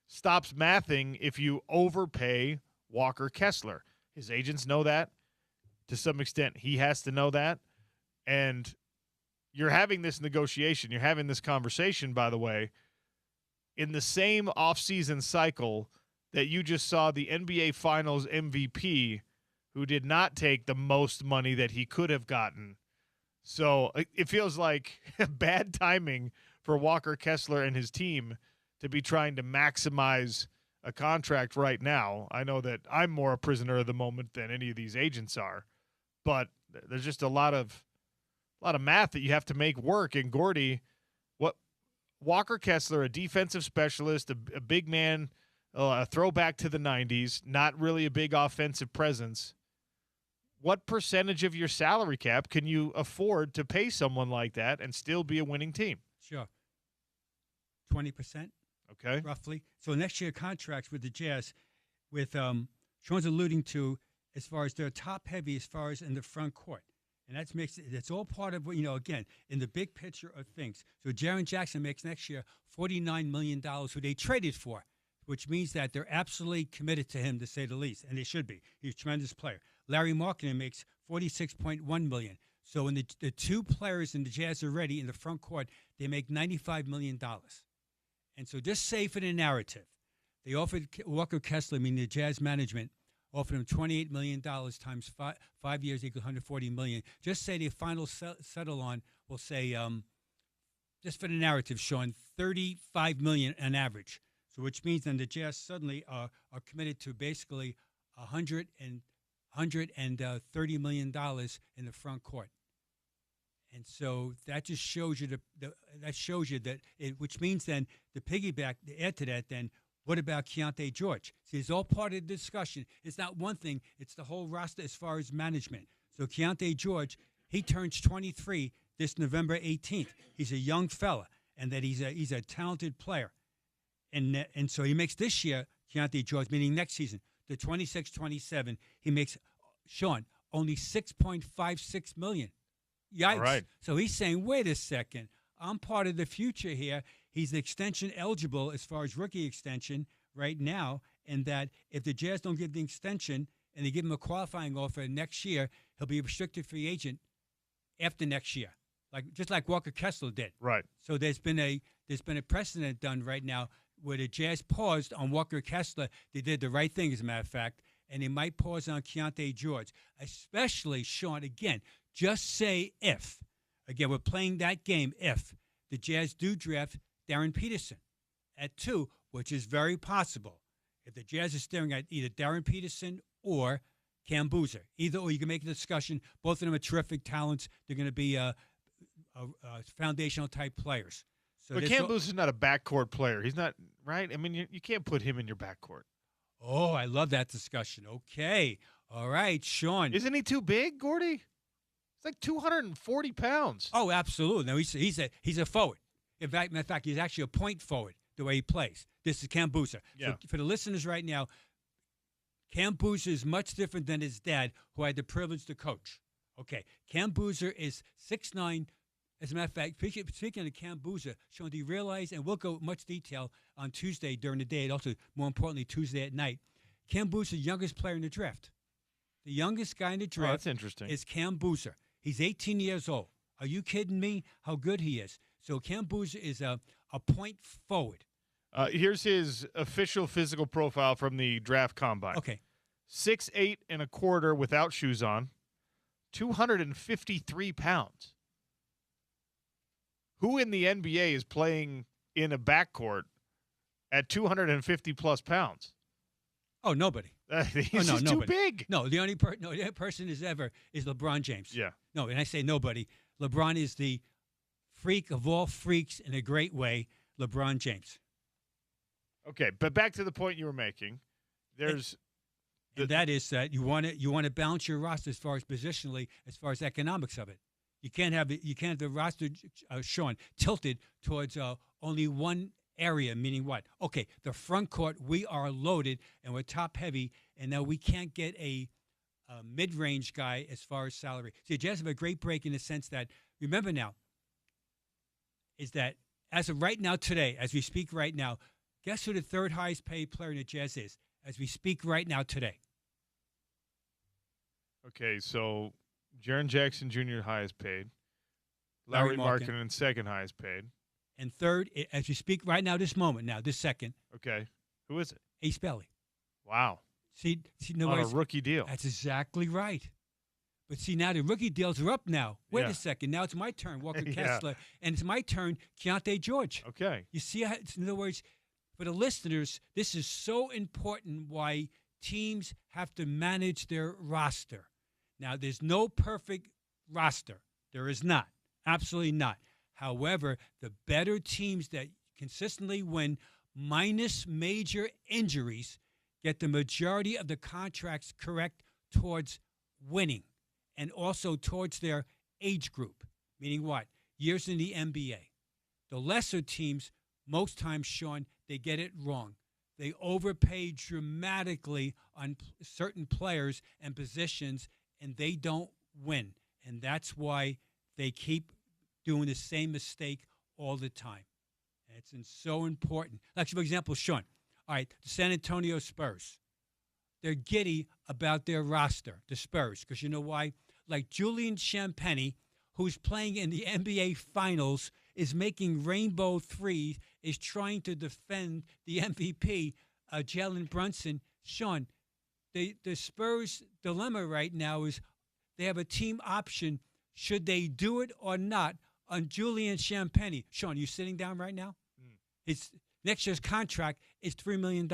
stops mathing if you overpay Walker Kessler. His agents know that. To some extent, he has to know that. And you're having this negotiation. You're having this conversation, by the way, in the same offseason cycle that you just saw the NBA Finals MVP, who did not take the most money that he could have gotten. So it feels like bad timing for Walker Kessler and his team to be trying to maximize a contract right now. I know that I'm more a prisoner of the moment than any of these agents are, but there's just a lot of math that you have to make work. And Gordy, Walker Kessler, a defensive specialist, a big man, a throwback to the 90s, not really a big offensive presence. What percentage of your salary cap can you afford to pay someone like that and still be a winning team? Sure. 20%. Okay. Roughly. So next year contracts with the Jazz, with Sean's alluding to, as far as they're top heavy as far as in the front court. And that's all part of what, again, in the big picture of things. So Jaren Jackson makes next year $49 million, who they traded for, which means that they're absolutely committed to him, to say the least, and they should be. He's a tremendous player. Larry Markkanen makes $46.1 million. So when the two players in the Jazz are ready in the front court, they make $95 million. And so just say for the narrative, they offered Walker Kessler, meaning the Jazz management, offered him $28 million times 5 years equals $140 million. Just say the final settle on, we'll say, just for the narrative, Sean, $35 million on average. So which means then the Jazz suddenly are committed to basically $130 million in the front court. And so that just shows you which means then the piggyback, to add to that, then what about Keontae George? See, it's all part of the discussion. It's not one thing. It's the whole roster as far as management. So Keontae George, he turns 23 this November 18th. He's a young fella, and that he's a talented player. And so he makes this year, Keontae George, meaning next season, the 26-27, he makes, Sean, only $6.56 million. Yikes. Right. So he's saying, wait a second, I'm part of the future here. He's extension eligible as far as rookie extension right now, and that if the Jazz don't give the extension and they give him a qualifying offer next year, he'll be a restricted free agent after next year, just like Walker Kessler did. Right. So there's been a precedent done right now where the Jazz paused on Walker Kessler. They did the right thing, as a matter of fact, and they might pause on Keontae George, especially, Sean, again, just say if. Again, we're playing that game if the Jazz do draft Darren Peterson at 2, which is very possible. If the Jazz is staring at either Darren Peterson or Cam Boozer, either or, you can make a discussion. Both of them are terrific talents. They're going to be foundational type players. So But Cam Booth is not a backcourt player. He's not, right? I mean, you can't put him in your backcourt. Oh, I love that discussion. Okay. All right, Sean. Isn't he too big, Gordy? He's like 240 pounds. Oh, absolutely. No, he's a forward. In fact, he's actually a point forward the way he plays. This is Cam Boozer. Yeah. So for the listeners right now, Cam Boozer is much different than his dad, who I had the privilege to coach. Okay, Cam Boozer is 6'9". As a matter of fact, speaking of Cam Boozer, Sean, do you realize, and we'll go much detail on Tuesday during the day, and also, more importantly, Tuesday at night, Cam Boozer, the youngest player in the draft. The youngest guy in the draft that's interesting. is Cam Boozer. He's 18 years old. Are you kidding me? How good he is. So Cam Boozer is a point forward. Here's his official physical profile from the draft combine. Okay. 6'8" and a quarter without shoes on, 253 pounds. Who in the NBA is playing in a backcourt at 250-plus pounds? Oh, nobody. He's just too big. No, the only person is LeBron James. Yeah. No, and I say nobody. LeBron is the freak of all freaks in a great way, LeBron James. Okay, but back to the point you were making. And that is that you want to balance your roster as far as positionally, as far as economics of it. You can't have the roster, Sean, tilted towards only one area, meaning what? Okay, the front court, we are loaded and we're top heavy, and now we can't get a mid-range guy as far as salary. See, the Jazz have a great break in the sense that, remember now, is that as of right now today, as we speak right now, guess who the third highest paid player in the Jazz is as we speak right now today? Okay, so Jaren Jackson Jr. highest paid. Larry Markkinen second highest paid. And third, as we speak right now, this moment, this second. Okay. Who is it? Ace Belly. Wow. See no, on a rookie deal. That's exactly right. But see, now the rookie deals are up now. Wait a second. Now it's my turn, Walker Kessler. And it's my turn, Keontae George. Okay. You see how, in other words, for the listeners, this is so important why teams have to manage their roster. Now, there's no perfect roster. There is not. Absolutely not. However, the better teams that consistently win, minus major injuries, get the majority of the contracts correct towards winning and also towards their age group, meaning what? Years in the NBA. The lesser teams, most times, Sean, they get it wrong. They overpay dramatically on certain players and positions, and they don't win. And that's why they keep doing the same mistake all the time. And it's so important. Like, for example, Sean, all right, the San Antonio Spurs. They're giddy about their roster, the Spurs, because you know why? Like Julian Champagnie, who's playing in the NBA Finals, is making rainbow threes, is trying to defend the MVP, Jalen Brunson. Sean, the Spurs' dilemma right now is they have a team option. Should they do it or not on Julian Champagnie? Sean, you sitting down right now? His next year's contract is $3 million.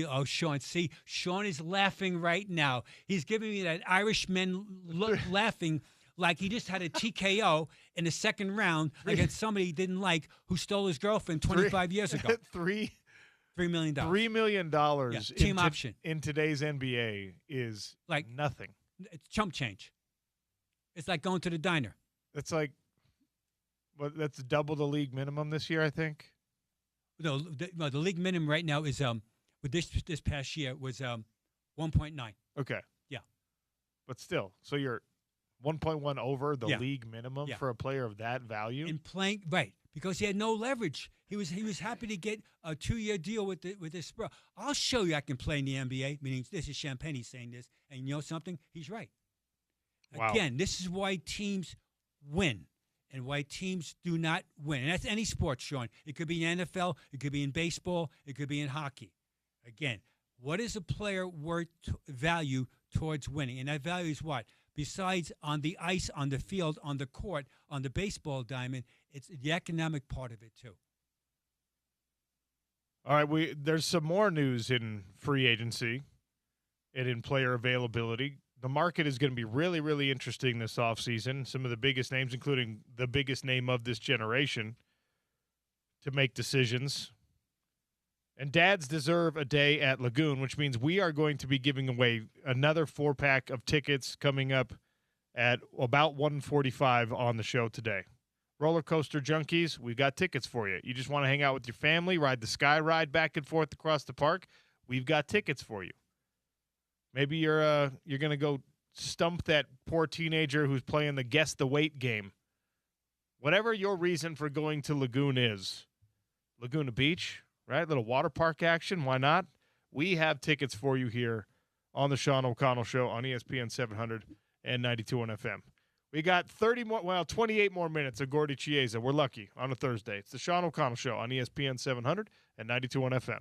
Oh, Sean, see, Sean is laughing right now. He's giving me that Irishman look, laughing like he just had a TKO in the second round against somebody he didn't like who stole his girlfriend 25 years ago. $3 million. $3 million team option in today's NBA is like nothing. It's chump change. It's like going to the diner. It's like, well, that's double the league minimum this year, I think. No, the league minimum right now is with this past year was 1.9. Okay. Yeah. But still, so you're 1.1 over the Yeah. league minimum Yeah. for a player of that value? And playing right, because he had no leverage. He was happy to get a 2-year deal with the Spurs. I'll show you I can play in the NBA, meaning this is Champagnie saying this, and you know something? He's right. Wow. Again, this is why teams win and why teams do not win. And that's any sport, Sean. It could be in NFL, it could be in baseball, it could be in hockey. Again, what is a player worth value towards winning? And that value is what? Besides on the ice, on the field, on the court, on the baseball diamond, it's the economic part of it too. All right, there's some more news in free agency and in player availability. the market is going to be really, really interesting this offseason. Some of the biggest names, including the biggest name of this generation, to make decisions. And dads deserve a day at Lagoon, which means we are going to be giving away another 4-pack of tickets coming up at about 1:45 on the show today. Roller Coaster Junkies, we've got tickets for you. You just want to hang out with your family, ride the Sky Ride back and forth across the park, we've got tickets for you. Maybe you're going to go stump that poor teenager who's playing the guess the weight game. Whatever your reason for going to Lagoon is, Laguna Beach, right? Little water park action. Why not? We have tickets for you here on the Sean O'Connell Show on ESPN 700 and 92.1 FM. We got 28 more minutes of Gordy Chiesa. We're lucky on a Thursday. It's the Sean O'Connell Show on ESPN 700 and 92.1 FM.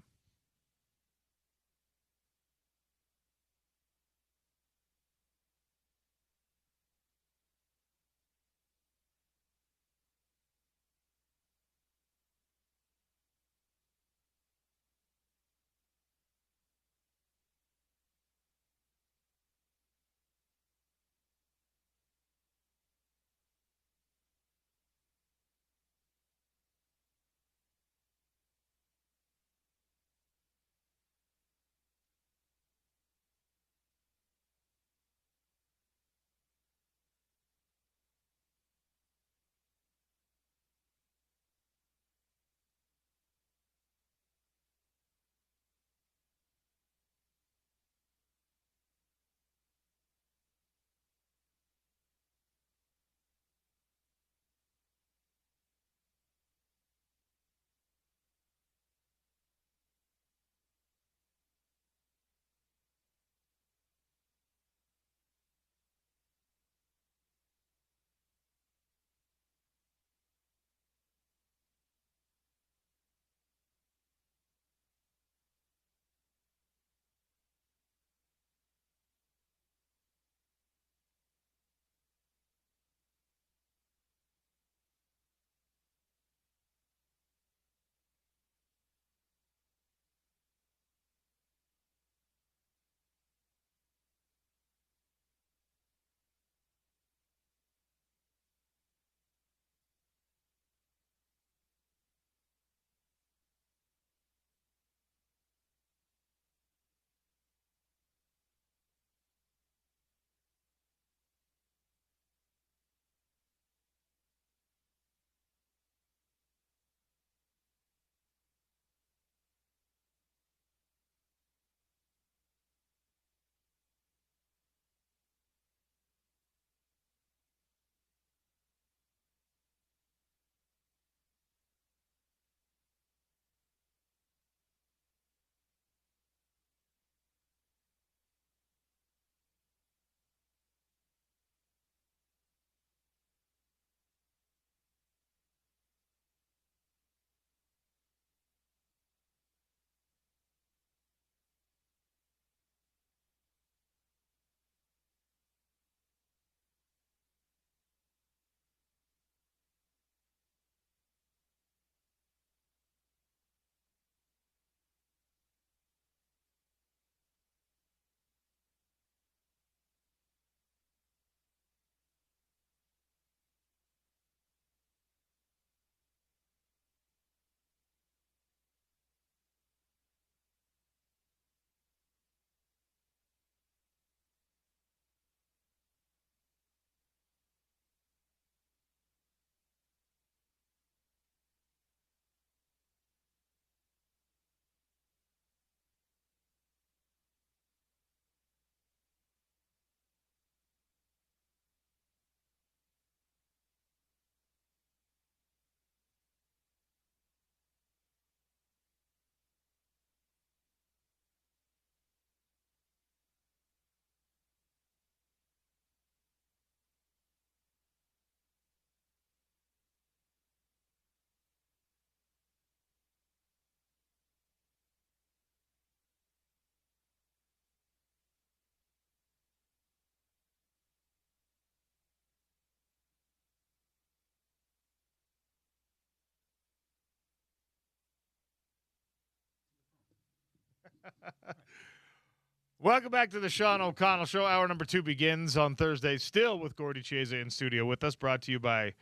Welcome back to the Sean O'Connell Show. Hour number 2 begins on Thursday, still with Gordy Chiesa in studio with us, brought to you by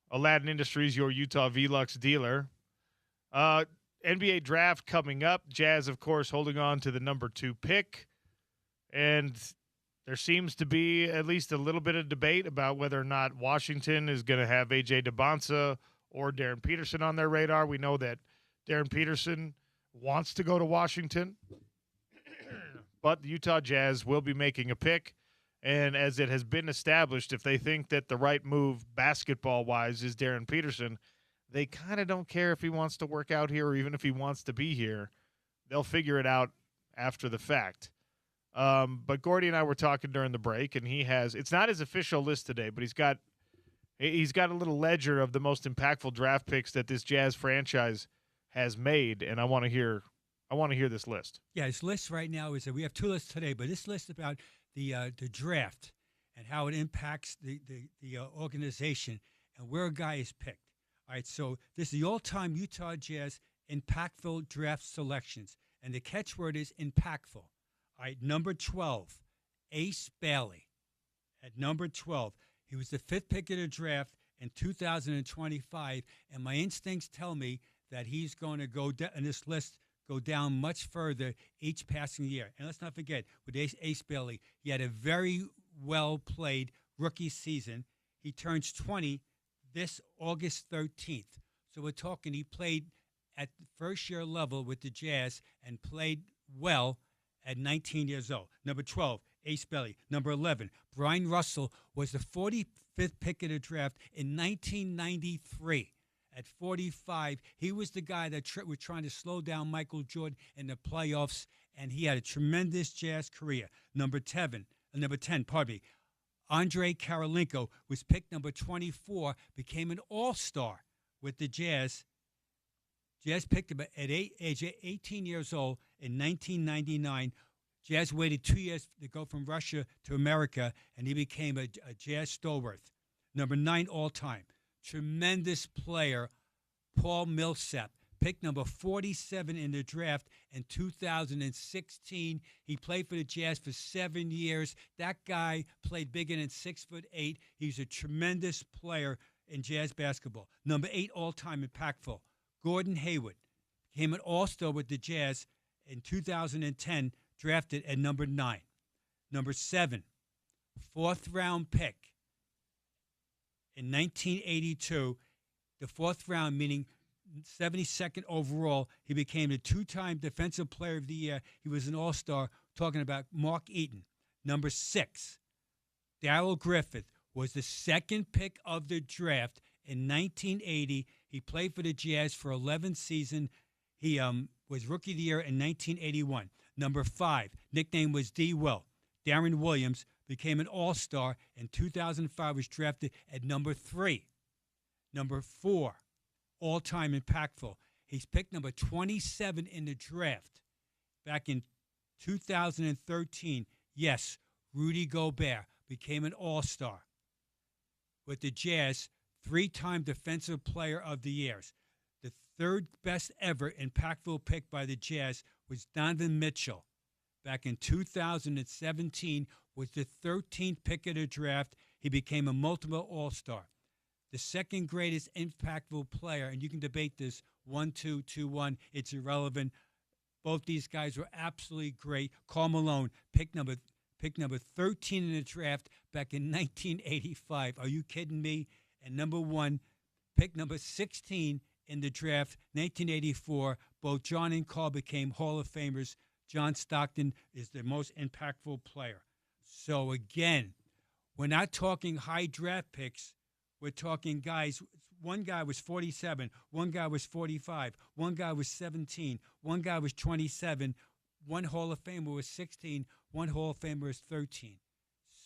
Aladdin Industries, your Utah Velux dealer. NBA draft coming up. Jazz, of course, holding on to the number 2 pick. And there seems to be at least a little bit of debate about whether or not Washington is going to have A.J. DeBonsa or Darren Peterson on their radar. We know that Darren Peterson wants to go to Washington. But the Utah Jazz will be making a pick, and as it has been established, if they think that the right move basketball-wise is Darren Peterson, they kind of don't care if he wants to work out here or even if he wants to be here. They'll figure it out after the fact. But Gordy and I were talking during the break, and he has – it's not his official list today, but he's got a little ledger of the most impactful draft picks that this Jazz franchise has made, and I want to hear this list. Yeah, his list right now is that we have 2 lists today, but this list about the draft and how it impacts the organization and where a guy is picked. All right, so this is the all-time Utah Jazz impactful draft selections, and the catchword is impactful. All right, number 12, Ace Bailey. At number 12, he was the 5th pick of the draft in 2025, and my instincts tell me that he's going to go in this list go down much further each passing year. And let's not forget, with Ace Bailey, he had a very well-played rookie season. He turns 20 this August 13th. So we're talking he played at the first-year level with the Jazz and played well at 19 years old. Number 12, Ace Bailey. Number 11, Brian Russell was the 45th pick of the draft in 1993. At 45, he was the guy that was trying to slow down Michael Jordan in the playoffs, and he had a tremendous Jazz career. Number 10, Andre Karolinko was picked number 24, became an all-star with the Jazz. Jazz picked him at age 18 years old in 1999. Jazz waited 2 years to go from Russia to America, and he became a Jazz stalwart. Number 9 all-time. Tremendous player, Paul Millsap, picked number 47 in the draft in 2016. He played for the Jazz for 7 years. That guy played bigger than 6'8". He's a tremendous player in Jazz basketball. Number 8 all-time impactful, Gordon Hayward, became an all-star with the Jazz in 2010, drafted at number 9. Number 7, 4th-round pick. In 1982, the 4th round, meaning 72nd overall, he became the 2-time Defensive Player of the Year. He was an all-star, talking about Mark Eaton. Number 6, Darrell Griffith was the 2nd pick of the draft in 1980. He played for the Jazz for 11 seasons. He was Rookie of the Year in 1981. Number 5, nickname was D. Will. Darren Williams became an all-star in 2005, was drafted at number 3. Number 4, all-time impactful. He's picked number 27 in the draft. Back in 2013, yes, Rudy Gobert became an all-star. With the Jazz, 3-time Defensive Player of the Year. The 3rd best ever impactful pick by the Jazz was Donovan Mitchell. Back in 2017, was the 13th pick of the draft. He became a multiple all-star. The 2nd greatest impactful player, and you can debate this, 1-2, 2-1, it's irrelevant. Both these guys were absolutely great. Karl Malone, pick number 13 in the draft back in 1985. Are you kidding me? And number 1, pick number 16 in the draft, 1984. Both John and Karl became Hall of Famers. John Stockton is the most impactful player. So again, we're not talking high draft picks. We're talking guys. One guy was 47. One guy was 45. One guy was 17. One guy was 27. One Hall of Famer was 16. One Hall of Famer was 13.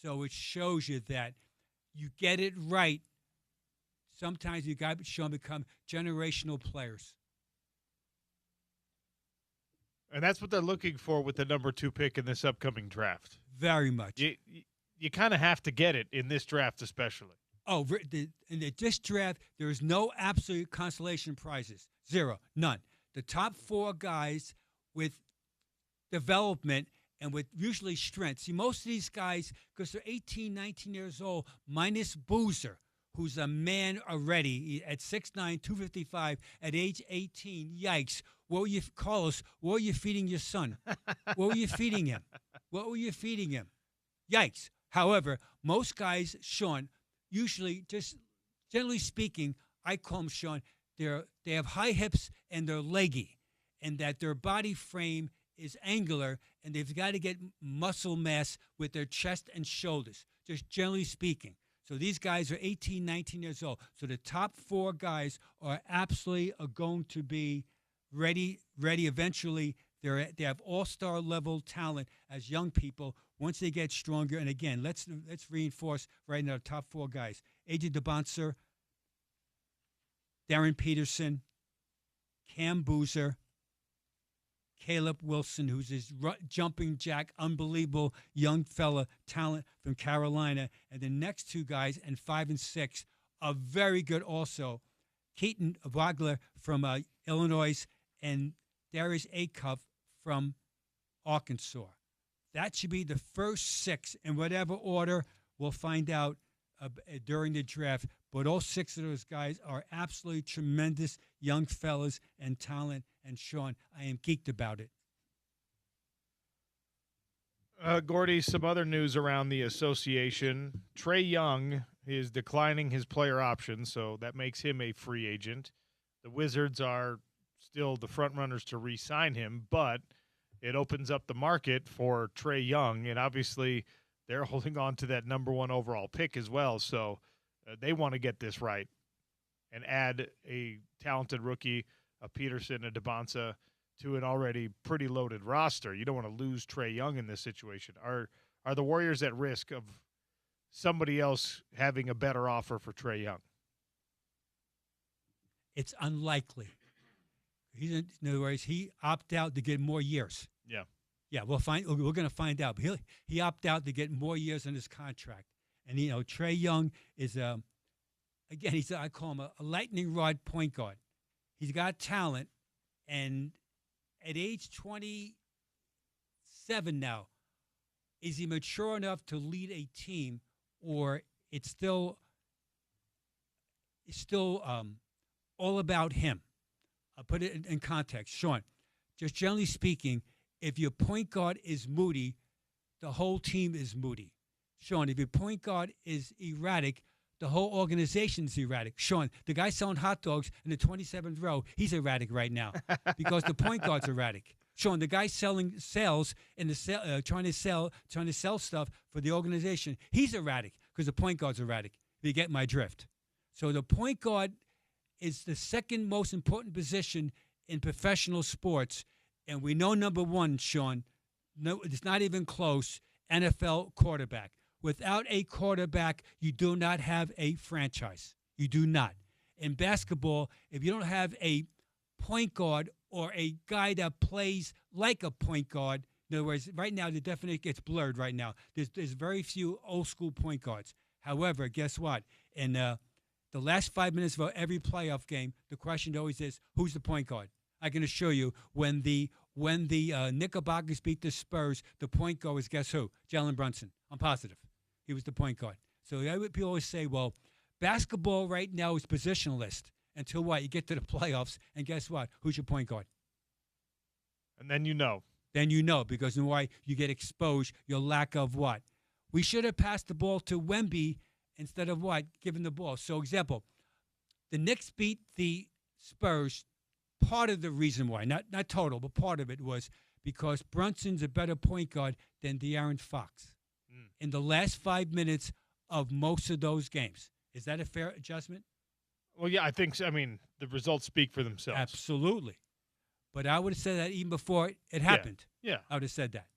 So it shows you that you get it right. Sometimes you got to become generational players. And that's what they're looking for with the number 2 pick in this upcoming draft. Very much. You kind of have to get it in this draft especially. Oh, in this draft, there is no absolute consolation prizes. 0, none. The top 4 guys with development and with usually strength. See, most of these guys, because they're 18, 19 years old, minus Boozer, who's a man already at 6'9", 255 at age 18. Yikes. What were you, Carlos, what were you feeding your son? What were you feeding him? What were you feeding him? Yikes. However, most guys, Sean, usually, just generally speaking, I call them, Sean, they have high hips and they're leggy, and that their body frame is angular, and they've got to get muscle mass with their chest and shoulders, just generally speaking. So these guys are 18, 19 years old. So the top 4 guys are absolutely going to be ready eventually. They have all-star level talent as young people once they get stronger. And again, let's reinforce right now the top 4 guys: AJ DeBoncer, Darren Peterson, Cam Boozer, Caleb Wilson, who's this jumping jack, unbelievable young fella, talent from Carolina. And the next 2 guys, and 5 and 6, are very good also. Keaton Vogler from Illinois and Darius Acuff from Arkansas. That should be the first 6 in whatever order. We'll find out during the draft. But all 6 of those guys are absolutely tremendous young fellas and talent. And Sean, I am geeked about it. Gordy, some other news around the association. Trae Young is declining his player option, so that makes him a free agent. The Wizards are still the front runners to re-sign him, but it opens up the market for Trae Young, and obviously they're holding on to that number 1 overall pick as well, so they want to get this right and add a talented rookie, a Peterson, a DeBonza, to an already pretty loaded roster. You don't want to lose Trae Young in this situation. Are the Warriors at risk of somebody else having a better offer for Trae Young? It's unlikely. In other words, he opted out to get more years. Yeah. Yeah, we're going to find out. But he opted out to get more years on his contract. And, Trae Young is, again, I call him a lightning rod point guard. He's got talent, and at age 27 now, is he mature enough to lead a team, or it's still all about him? I'll put it in context. Sean, just generally speaking, if your point guard is moody, the whole team is moody. Sean, if your point guard is erratic, the whole organization is erratic. Sean, the guy selling hot dogs in the 27th row, he's erratic right now because the point guard's erratic. Sean, the guy selling sales in the trying to sell stuff for the organization, he's erratic because the point guard's erratic. If you get my drift. So the point guard is the second most important position in professional sports, and we know number 1, Sean. No, it's not even close. NFL quarterback. Without a quarterback, you do not have a franchise. You do not. In basketball, if you don't have a point guard or a guy that plays like a point guard, in other words, right now the definition gets blurred right now. There's very few old school point guards. However, guess what? In the last 5 minutes of every playoff game, the question always is, who's the point guard? I can assure you, when the Knickerbockers beat the Spurs, the point guard was, guess who? Jalen Brunson. I'm positive. He was the point guard. So people always say, well, basketball right now is positionless until what? You get to the playoffs, and guess what? Who's your point guard? And then you know. Then you know, because then why? You get exposed, your lack of what? We should have passed the ball to Wemby instead of what? Giving the ball. So, example, the Knicks beat the Spurs. Part of the reason why, not total, but part of it was because Brunson's a better point guard than De'Aaron Fox in the last 5 minutes of most of those games. Is that a fair adjustment? Well, yeah, I think so. I mean, the results speak for themselves. Absolutely. But I would have said that even before it happened. Yeah. I would have said that.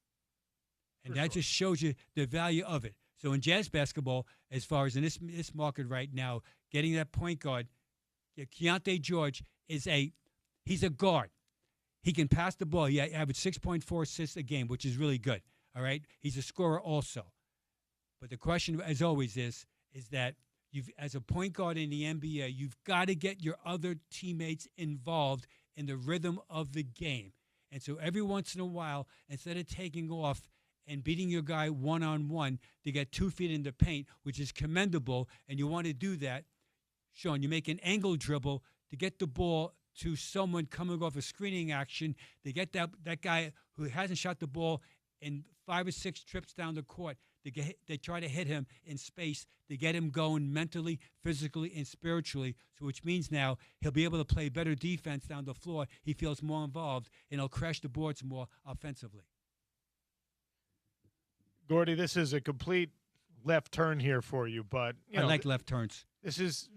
And For that sure. just shows you the value of it. So in jazz basketball, as far as in this market right now, getting that point guard, Keontae George he's a guard. He can pass the ball. He averaged 6.4 assists a game, which is really good. All right? He's a scorer also. But the question, as always, is that as a point guard in the NBA, you've got to get your other teammates involved in the rhythm of the game. And so every once in a while, instead of taking off and beating your guy one-on-one to get 2 feet in the paint, which is commendable, and you want to do that, Sean, you make an angle dribble to get the ball to someone coming off a screening action, to get that guy who hasn't shot the ball in 5 or 6 trips down the court. They try to hit him in space to get him going mentally, physically, and spiritually, so which means now he'll be able to play better defense down the floor. He feels more involved, and he'll crash the boards more offensively. Gordy, this is a complete left turn here for you, but I like left turns. This is.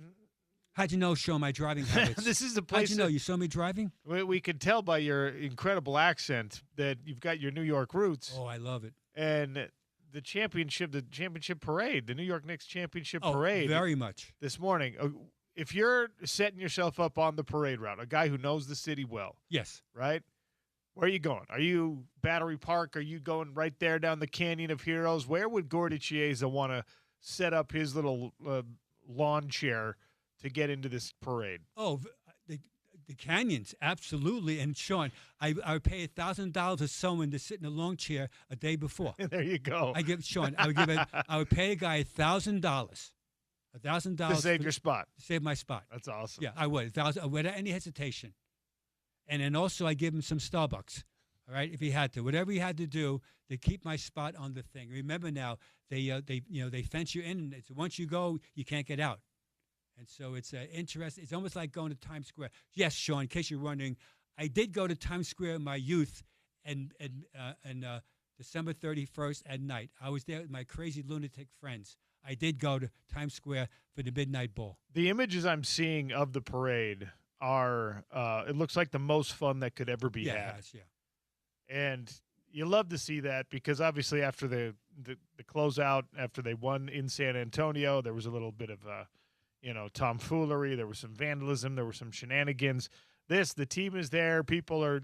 How'd you know, Sean, my driving habits? This is the place. How'd you know? You saw me driving? We could tell by your incredible accent that you've got your New York roots. Oh, I love it. And the championship parade, the New York Knicks championship parade. Very much. This morning. If you're setting yourself up on the parade route, a guy who knows the city well. Yes. Right? Where are you going? Are you Battery Park? Are you going right there down the Canyon of Heroes? Where would Gordy Chiesa want to set up his little lawn chair to get into this parade? Oh, the canyons, absolutely. And Sean, I would pay $1,000 to someone to sit in a lawn chair a day before. There you go. I would pay a guy $1,000. $1,000 to save your spot. To save my spot. That's awesome. Yeah, I would. Without any hesitation. And then also I give him some Starbucks. All right, if he had to, whatever he had to do to keep my spot on the thing. Remember now, they fence you in, and once you go, you can't get out. And so it's interesting. It's almost like going to Times Square. Yes, Sean, in case you're wondering, I did go to Times Square in my youth and December 31st at night. I was there with my crazy lunatic friends. I did go to Times Square for the Midnight Ball. The images I'm seeing of the parade are, it looks like the most fun that could ever be had. It has, yeah. And you love to see that because obviously after the closeout, after they won in San Antonio, there was a little bit of tomfoolery. There was some vandalism. There were some shenanigans. The team is there. People are,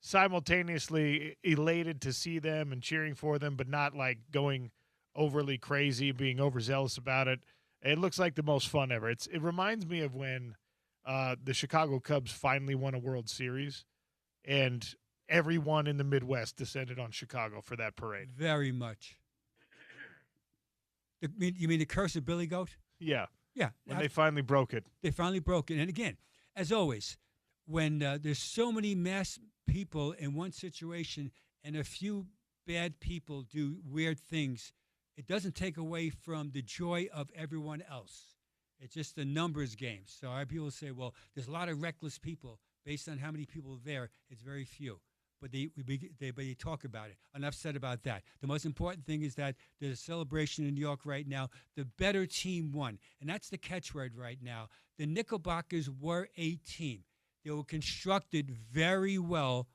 simultaneously elated to see them and cheering for them, but not like going overly crazy, being overzealous about it. It looks like the most fun ever. It reminds me of when the Chicago Cubs finally won a World Series, and everyone in the Midwest descended on Chicago for that parade. Very much. You mean the curse of Billy Goat? Yeah. Yeah. When they finally broke it. They finally broke it. And again, as always, when there's so many mass people in one situation and a few bad people do weird things, it doesn't take away from the joy of everyone else. It's just a numbers game. So our people say, well, there's a lot of reckless people. Based on how many people are there, it's very few. But they talk about it. Enough said about that. The most important thing is that there's a celebration in New York right now. The better team won. And that's the catchword right now. The Knickerbockers were a team. They were constructed very well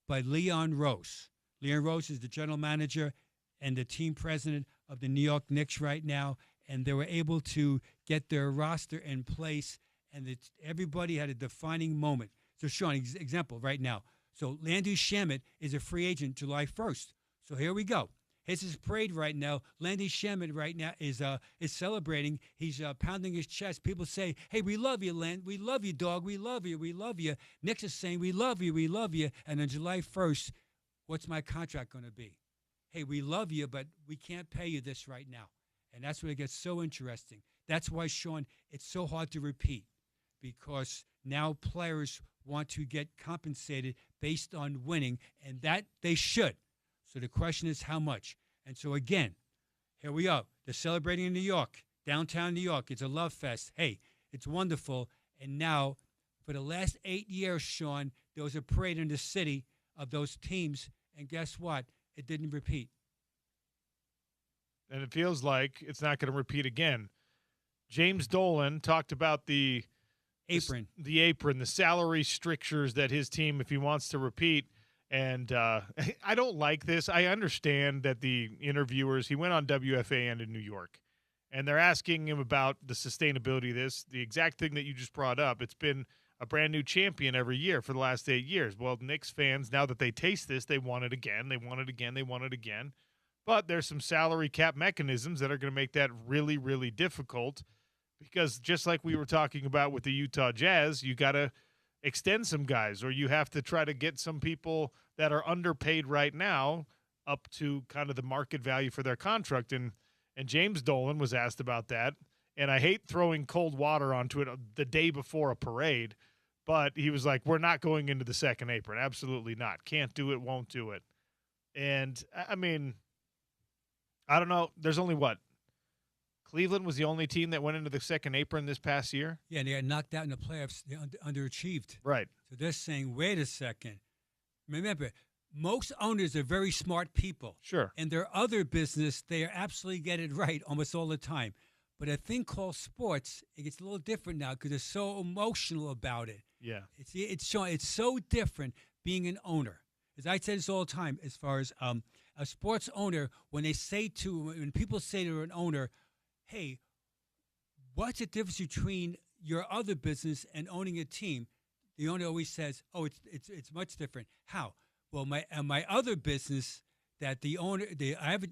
by Leon Rose. Leon Rose is the general manager and the team president of the New York Knicks right now. And they were able to get their roster in place. And everybody had a defining moment. So, Sean, example right now. So Landry Shamet is a free agent July 1st. So here we go. Here's his parade right now. Landry Shamet right now is celebrating. He's pounding his chest. People say, hey, we love you, Land. We love you, dog. We love you. We love you. Knicks is saying, we love you. We love you. And on July 1st, what's my contract going to be? Hey, we love you, but we can't pay you this right now. And that's where it gets so interesting. That's why, Sean, it's so hard to repeat, because now players want to get compensated based on winning, and that they should. So the question is how much. And so again, here we are. They're celebrating in New York, downtown New York. It's a love fest. Hey, it's wonderful. And now, for the last 8 years, Sean, there was a parade in the city of those teams, and guess what? It didn't repeat. And it feels like it's not going to repeat again. James Dolan talked about the apron, the salary strictures that his team, if he wants to repeat. And I don't like this. I understand that the interviewers, he went on WFAN in New York, and they're asking him about the sustainability of this, the exact thing that you just brought up. It's been a brand new champion every year for the last 8 years. Well, Knicks fans, now that they taste this, they want it again. They want it again. They want it again. But there's some salary cap mechanisms that are going to make that really, really difficult. Because just like we were talking about with the Utah Jazz, you got to extend some guys, or you have to try to get some people that are underpaid right now up to kind of the market value for their contract. And James Dolan was asked about that. And I hate throwing cold water onto it the day before a parade, but he was like, we're not going into the second apron. Absolutely not. Can't do it, won't do it. And, I mean, I don't know. There's only what? Cleveland was the only team that went into the second apron this past year? Yeah, and they got knocked out in the playoffs. They underachieved. Right. So they're saying, wait a second. Remember, most owners are very smart people. Sure. And their other business, they absolutely get it right almost all the time. But a thing called sports, it gets a little different now because they're so emotional about it. Yeah. It's so different being an owner. As I say this all the time, as far as a sports owner, when people say to an owner, hey, what's the difference between your other business and owning a team? The owner always says, oh, it's much different. How? Well, my other business that the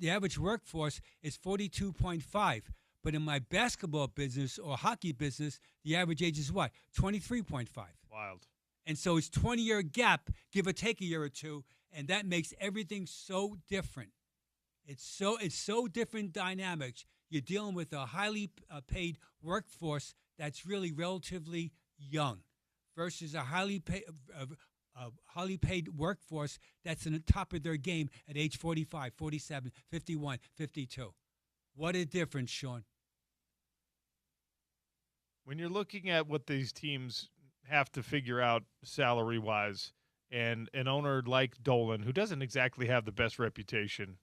average workforce is 42.5. But in my basketball business or hockey business, the average age is what? 23.5. Wild. And so it's 20-year gap, give or take a year or two, and that makes everything so different. It's so different dynamics. You're dealing with a highly paid workforce that's really relatively young versus a highly paid workforce that's in the top of their game at age 45, 47, 51, 52. What a difference, Sean. When you're looking at what these teams have to figure out salary-wise, and an owner like Dolan, who doesn't exactly have the best reputation,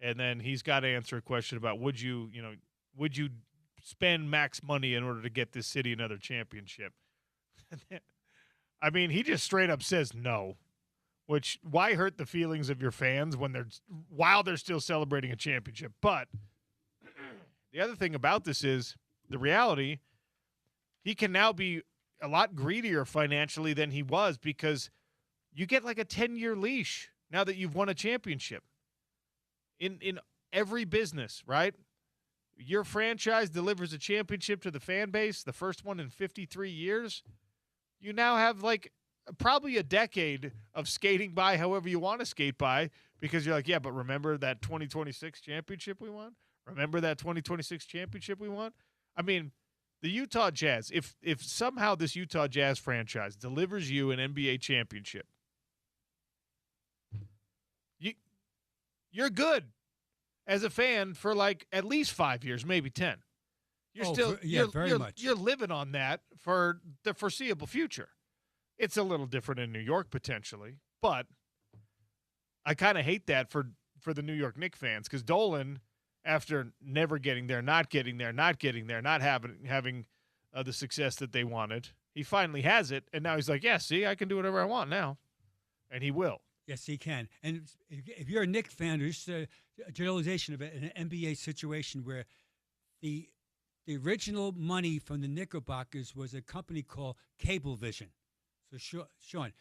and then he's got to answer a question about would you spend max money in order to get this city another championship? I mean, he just straight up says no. Which, why hurt the feelings of your fans while they're still celebrating a championship? But the other thing about this is the reality. He can now be a lot greedier financially than he was because you get like a 10-year leash now that you've won a championship. In every business, right? Your franchise delivers a championship to the fan base, the first one in 53 years. You now have like probably a decade of skating by however you want to skate by because you're like, yeah, but remember that 2026 championship we won? Remember that 2026 championship we won? I mean, the Utah Jazz, if somehow this Utah Jazz franchise delivers you an NBA championship, you're good as a fan for like at least 5 years, maybe 10. You're living on that for the foreseeable future. It's a little different in New York potentially, but I kind of hate that for the New York Knicks fans because Dolan, after never getting there, not having the success that they wanted, he finally has it, and now he's like, yeah, see, I can do whatever I want now, and he will. Yes, he can. And if you're a Knicks fan, there's a generalization of an NBA situation where the original money from the Knickerbockers was a company called Cablevision. So, Sean,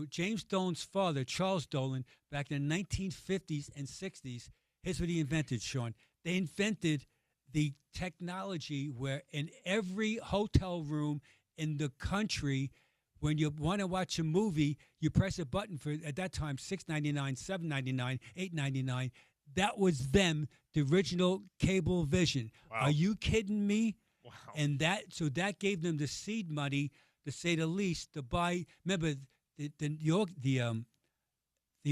James Dolan's father, Charles Dolan, back in the 1950s and 60s, here's what he invented, Sean. They invented the technology where in every hotel room in the country, when you want to watch a movie, you press a button for, at that time, $6.99, $7.99, $8.99. That was them, the original Cablevision. Wow. Are you kidding me? Wow. And that gave them the seed money, to say the least, to buy. Remember, the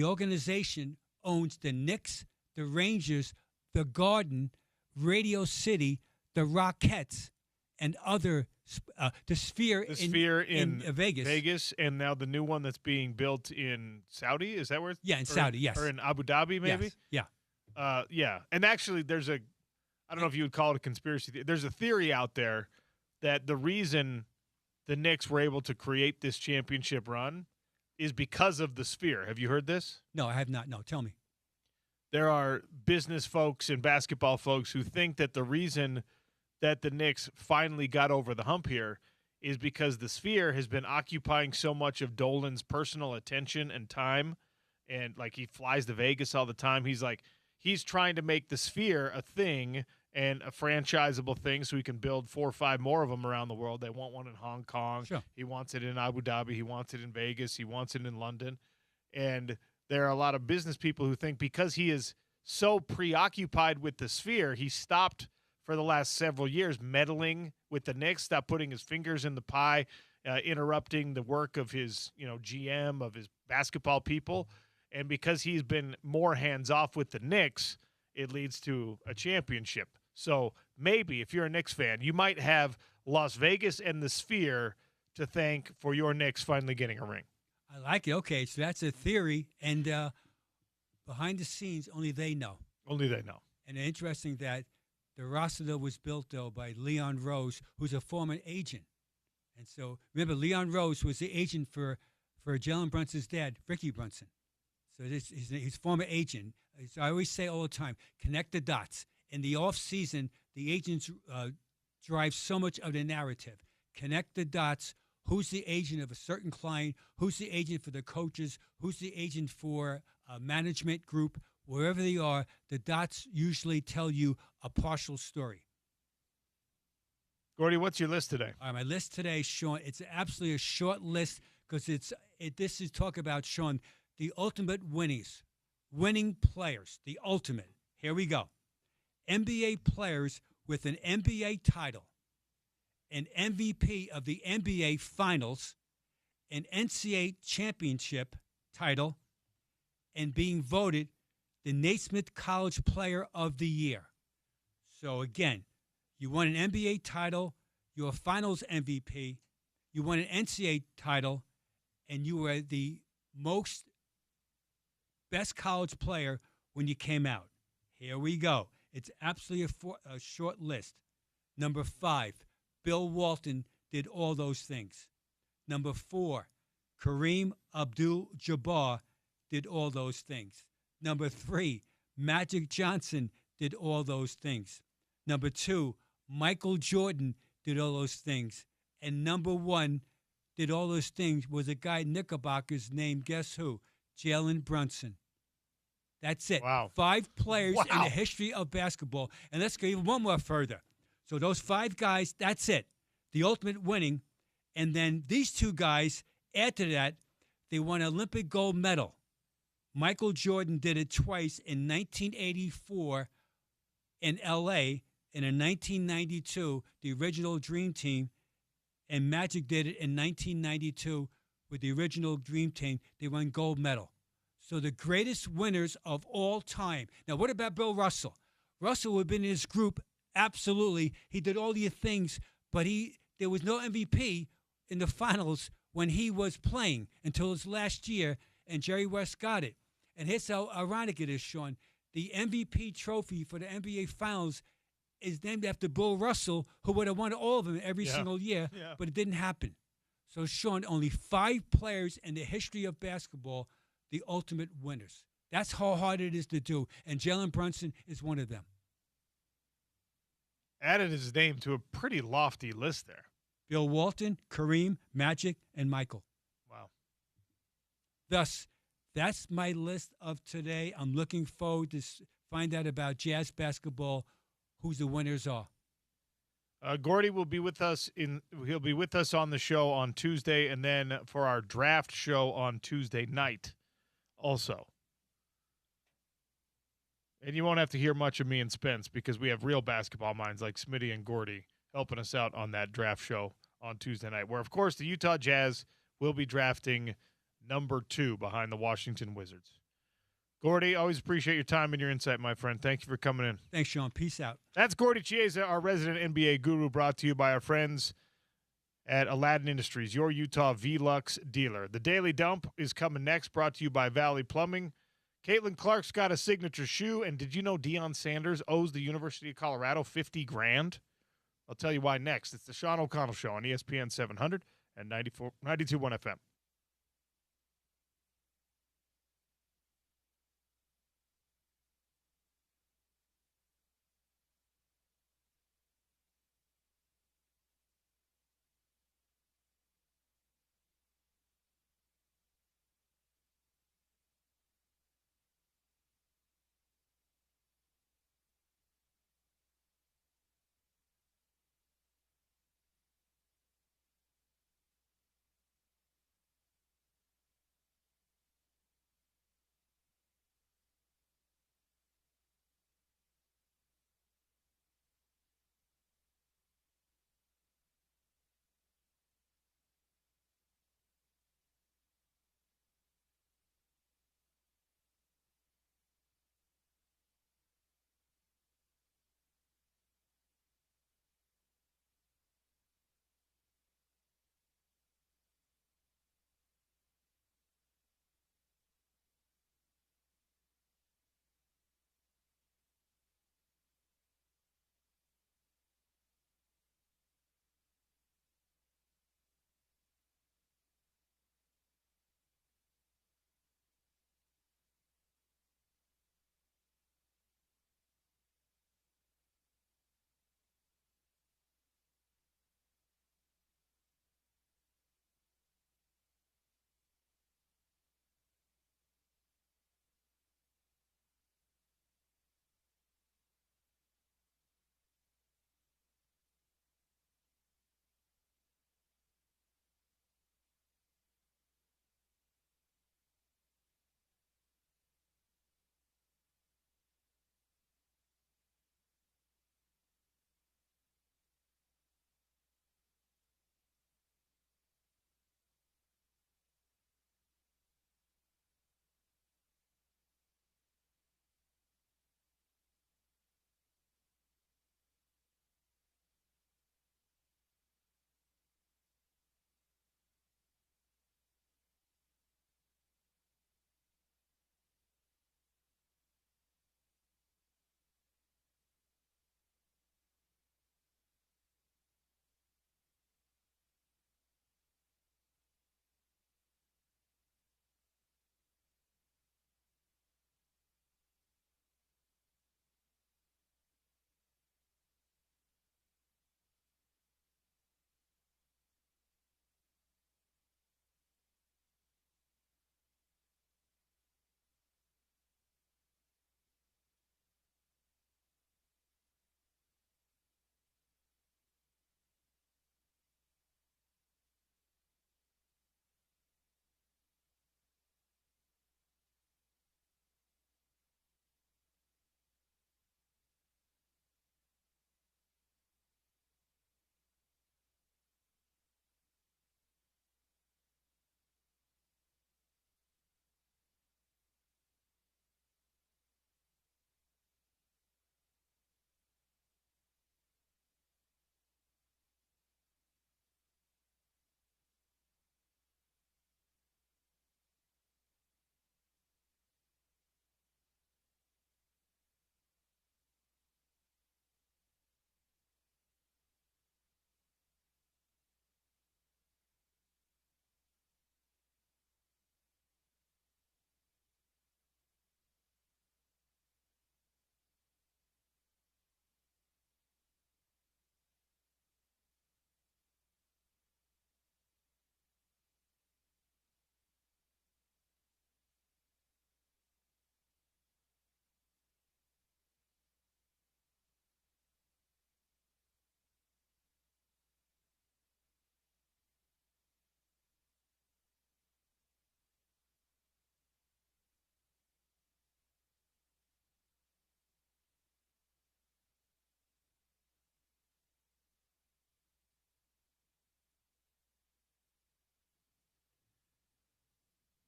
organization owns the Knicks, the Rangers, the Garden, Radio City, the Rockettes, and other the Sphere in Vegas. Vegas, and now the new one that's being built in Saudi. Is that where? In Saudi, yes. Or in Abu Dhabi, maybe. Yes. Yeah. Yeah. And actually, I don't know if you would call it a conspiracy. There's a theory out there that the reason the Knicks were able to create this championship run is because of the Sphere. Have you heard this? No, I have not. No, tell me. There are business folks and basketball folks who think that the reason that the Knicks finally got over the hump here is because the Sphere has been occupying so much of Dolan's personal attention and time. And like he flies to Vegas all the time. He's trying to make the Sphere a thing and a franchisable thing so he can build 4 or 5 more of them around the world. They want one in Hong Kong. Sure. He wants it in Abu Dhabi. He wants it in Vegas. He wants it in London. And there are a lot of business people who think because he is so preoccupied with the Sphere, he stopped for the last several years meddling with the Knicks, stopped putting his fingers in the pie, interrupting the work of his, GM, of his basketball people. And because he's been more hands-off with the Knicks, it leads to a championship. So maybe if you're a Knicks fan, you might have Las Vegas and the Sphere to thank for your Knicks finally getting a ring. I like it. Okay, so that's a theory, and behind the scenes, only they know. Only they know. And interesting that the roster though was built though by Leon Rose, who's a former agent. And so remember, Leon Rose was the agent for Jalen Brunson's dad, Ricky Brunson. So he's former agent. So I always say all the time, connect the dots. In the off season, the agents drive so much of the narrative. Connect the dots. Who's the agent of a certain client? Who's the agent for the coaches? Who's the agent for a management group? Wherever they are, the dots usually tell you a partial story. Gordy, what's your list today? All right, my list today, Sean, it's absolutely a short list because this is talk about, Sean, the ultimate winning players, the ultimate. Here we go. NBA players with an NBA title, an MVP of the NBA Finals, an NCAA championship title, and being voted the Naismith College Player of the Year. So again, you won an NBA title, you're a Finals MVP, you won an NCAA title, and you were the best college player when you came out. Here we go. It's absolutely a short list. Number 5, Bill Walton did all those things. Number 4, Kareem Abdul-Jabbar did all those things. Number 3, Magic Johnson did all those things. Number 2, Michael Jordan did all those things. And number 1 did all those things was a guy in Knickerbockers named, guess who? Jalen Brunson. That's it. Wow. 5 players in the history of basketball. And let's go even one more further. So those 5 guys, that's it. The ultimate winning. And then these 2 guys, add to that, they won an Olympic gold medal. Michael Jordan did it twice in 1984 in L.A., and in 1992, the original Dream Team, and Magic did it in 1992 with the original Dream Team. They won gold medal. So the greatest winners of all time. Now, what about Bill Russell? Russell would have been in his group, absolutely. He did all these things, but there was no MVP in the finals when he was playing until his last year, and Jerry West got it. And here's how ironic it is, Sean. The MVP trophy for the NBA Finals is named after Bill Russell, who would have won all of them every single year, but it didn't happen. So, Sean, only 5 players in the history of basketball, the ultimate winners. That's how hard it is to do, and Jalen Brunson is one of them. Added his name to a pretty lofty list there. Bill Walton, Kareem, Magic, and Michael. Wow. Thus, that's my list of today. I'm looking forward to find out about Jazz basketball, who the winners are. Gordy will be with us he'll be with us on the show on Tuesday, and then for our draft show on Tuesday night also. And you won't have to hear much of me and Spence because we have real basketball minds like Smitty and Gordy helping us out on that draft show on Tuesday night, where, of course, the Utah Jazz will be drafting number 2 behind the Washington Wizards. Gordy, always appreciate your time and your insight, my friend. Thank you for coming in. Thanks, Sean. Peace out. That's Gordy Chiesa, our resident NBA guru, brought to you by our friends at Aladdin Industries, your Utah Velux dealer. The Daily Dump is coming next, brought to you by Valley Plumbing. Caitlin Clark's got a signature shoe, and did you know Deion Sanders owes the University of Colorado $50,000? I'll tell you why next. It's the Sean O'Connell Show on ESPN 700 and 92.1 FM.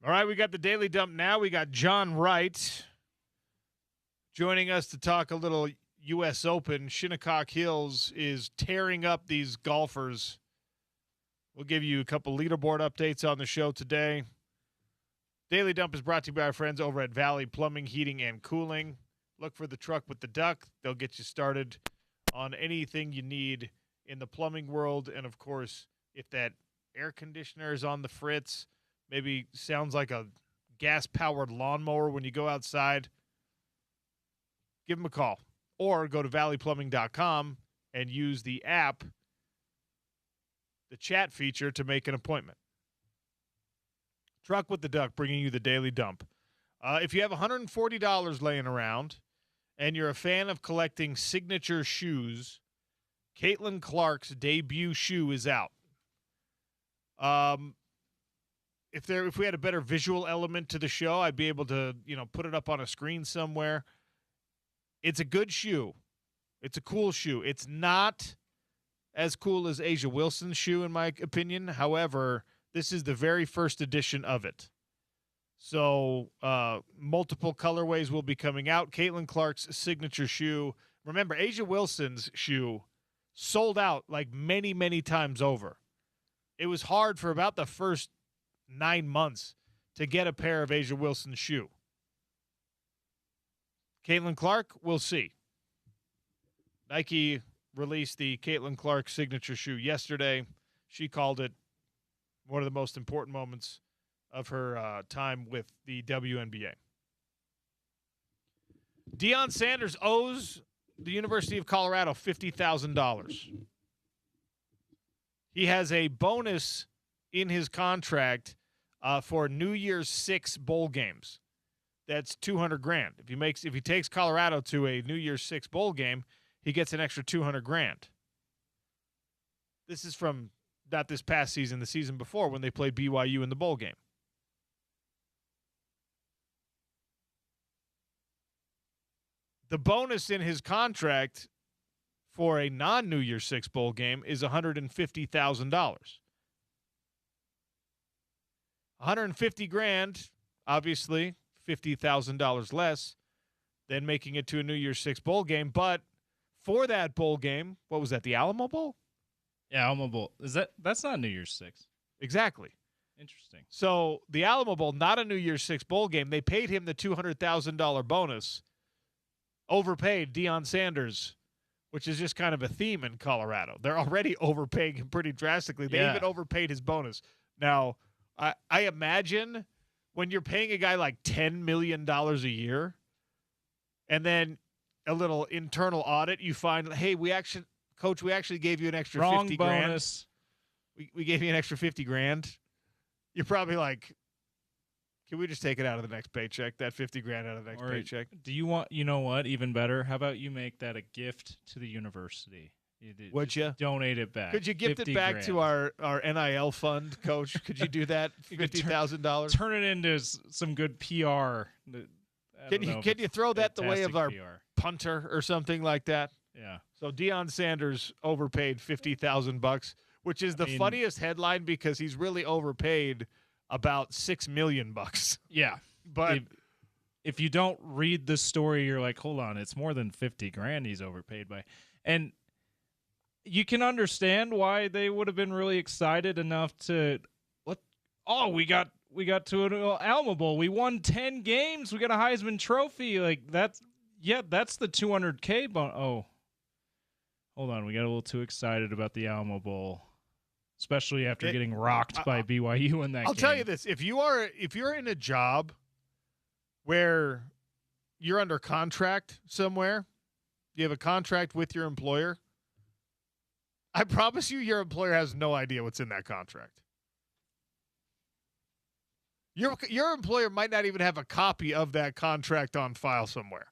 All right, we got the Daily Dump now. We got John Wright joining us to talk a little U.S. Open. Shinnecock Hills is tearing up these golfers. We'll give you a couple leaderboard updates on the show today. Daily Dump is brought to you by our friends over at Valley Plumbing, Heating, and Cooling. Look for the truck with the duck. They'll get you started on anything you need in the plumbing world. And, of course, if that air conditioner is on the fritz, maybe sounds like a gas-powered lawnmower when you go outside, give them a call. Or go to valleyplumbing.com and use the app, the chat feature, to make an appointment. Truck with the Duck bringing you the Daily Dump. If you have $140 laying around and you're a fan of collecting signature shoes, Caitlin Clark's debut shoe is out. If we had a better visual element to the show, I'd be able to, put it up on a screen somewhere. It's a good shoe. It's a cool shoe. It's not as cool as A'ja Wilson's shoe, in my opinion. However, this is the very first edition of it. So multiple colorways will be coming out. Caitlin Clark's signature shoe. Remember, A'ja Wilson's shoe sold out like many, many times over. It was hard for about the first 9 months to get a pair of A'ja Wilson's shoe. Caitlin Clark, we'll see. Nike released the Caitlin Clark signature shoe yesterday. She called it one of the most important moments of her time with the WNBA. Deion Sanders owes the University of Colorado $50,000. He has a bonus in his contract for New Year's 6 bowl games. That's $200,000. If he takes Colorado to a New Year's 6 bowl game, he gets an extra $200,000. This is from not this past season, the season before when they played BYU in the bowl game. The bonus in his contract for a non-New Year's 6 bowl game is $150,000. $150,000, obviously, $50,000 less than making it to a New Year's 6 bowl game. But for that bowl game, what was that, the Alamo Bowl? Yeah, Alamo Bowl. That's not New Year's 6. Exactly. Interesting. So the Alamo Bowl, not a New Year's 6 bowl game. They paid him the $200,000 bonus. Overpaid Deion Sanders, which is just kind of a theme in Colorado. They're already overpaying him pretty drastically. They even overpaid his bonus. Now, I imagine when you're paying a guy like $10 million a year and then a little internal audit, you find, hey, Coach, we actually gave you an extra $50,000. Bonus. We gave you an extra $50,000. You're probably like, can we just take it out of the next paycheck? That $50,000 out of the next paycheck. Do you want? You know what? Even better. How about you make that a gift to the university? Would you donate it back? Could you gift it back to our NIL fund, Coach? Could you do that? $50,000. Turn it into some good PR. Can you throw that the way of our PR. punter or something like that? Yeah. So Deion Sanders overpaid $50,000, which is the funniest headline because he's really overpaid about $6 million. Yeah, but if you don't read the story, you're like, hold on, it's more than $50,000 he's overpaid by, and you can understand why they would have been really excited enough to we got to an Alamo Bowl, we won 10 games, we got a Heisman Trophy, like that's the $200,000 bonus. Hold on, we got a little too excited about the Alamo Bowl, especially after getting rocked by BYU in that game. I'll tell you this: if you're in a job where you're under contract somewhere, you have a contract with your employer, I promise you your employer has no idea what's in that contract. Your employer might not even have a copy of that contract on file somewhere.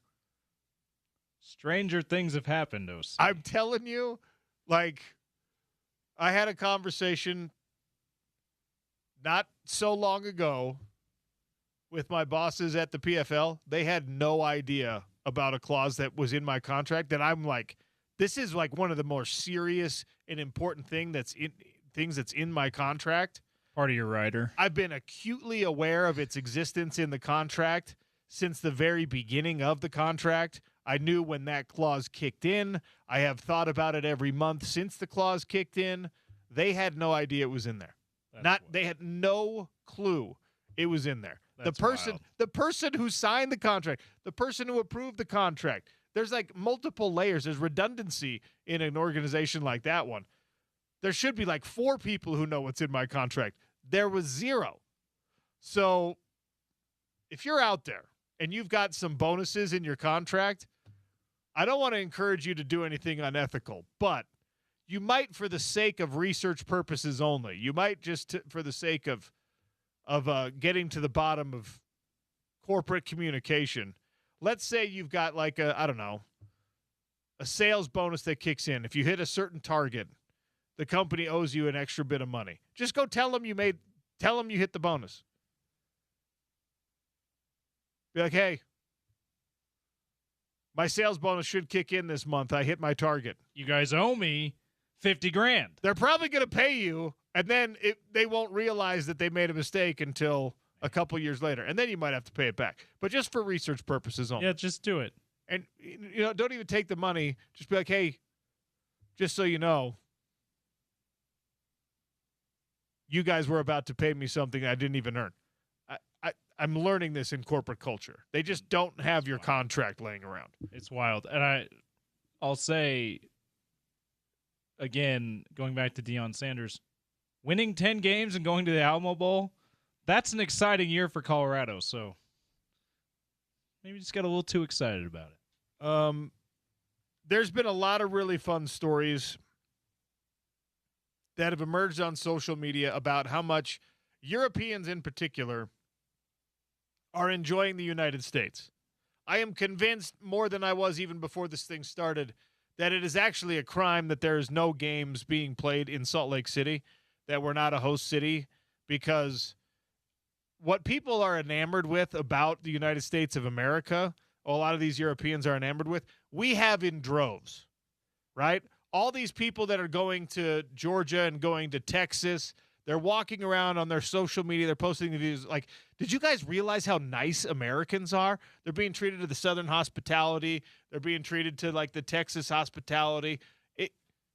Stranger things have happened, OC. I'm telling you, like, I had a conversation not so long ago with my bosses at the PFL. They had no idea about a clause that was in my contract that I'm like, this is like one of the more serious and important things that's in my contract. Part of your rider. I've been acutely aware of its existence in the contract since the very beginning of the contract. I knew when that clause kicked in. I have thought about it every month since the clause kicked in. They had no idea it was in there. They had no clue it was in there. That's The person who signed the contract, the person who approved the contract. There's like multiple layers. There's redundancy in an organization like that one. There should be like 4 people who know what's in my contract. There was 0. So if you're out there and you've got some bonuses in your contract, I don't want to encourage you to do anything unethical, but you might, for the sake of research purposes only, you might just for the sake of getting to the bottom of corporate communication. Let's say you've got like a sales bonus that kicks in. If you hit a certain target, the company owes you an extra bit of money. Just go tell them you hit the bonus. Be like, hey, my sales bonus should kick in this month. I hit my target. You guys owe me $50,000. They're probably going to pay you, and then they won't realize that they made a mistake until a couple years later, and then you might have to pay it back. But just for research purposes only. Yeah, just do it. And don't even take the money. Just be like, hey, just so you know, you guys were about to pay me something I didn't even earn. I'm learning this in corporate culture. They just don't have your contract laying around. It's wild. And I'll say, again, going back to Deion Sanders, winning 10 games and going to the Alamo Bowl, that's an exciting year for Colorado. So maybe just got a little too excited about it. There's been a lot of really fun stories that have emerged on social media about how much Europeans in particular are enjoying the United States. I am convinced, more than I was even before this thing started, that it is actually a crime that there is no games being played in Salt Lake City, that we're not a host city, because what people are enamored with about the United States of America, a lot of these Europeans are enamored with, we have in droves, right? All these people that are going to Georgia and going to Texas, they're walking around on their social media. They're posting the videos like, did you guys realize how nice Americans are? They're being treated to the Southern hospitality. They're being treated to like the Texas hospitality.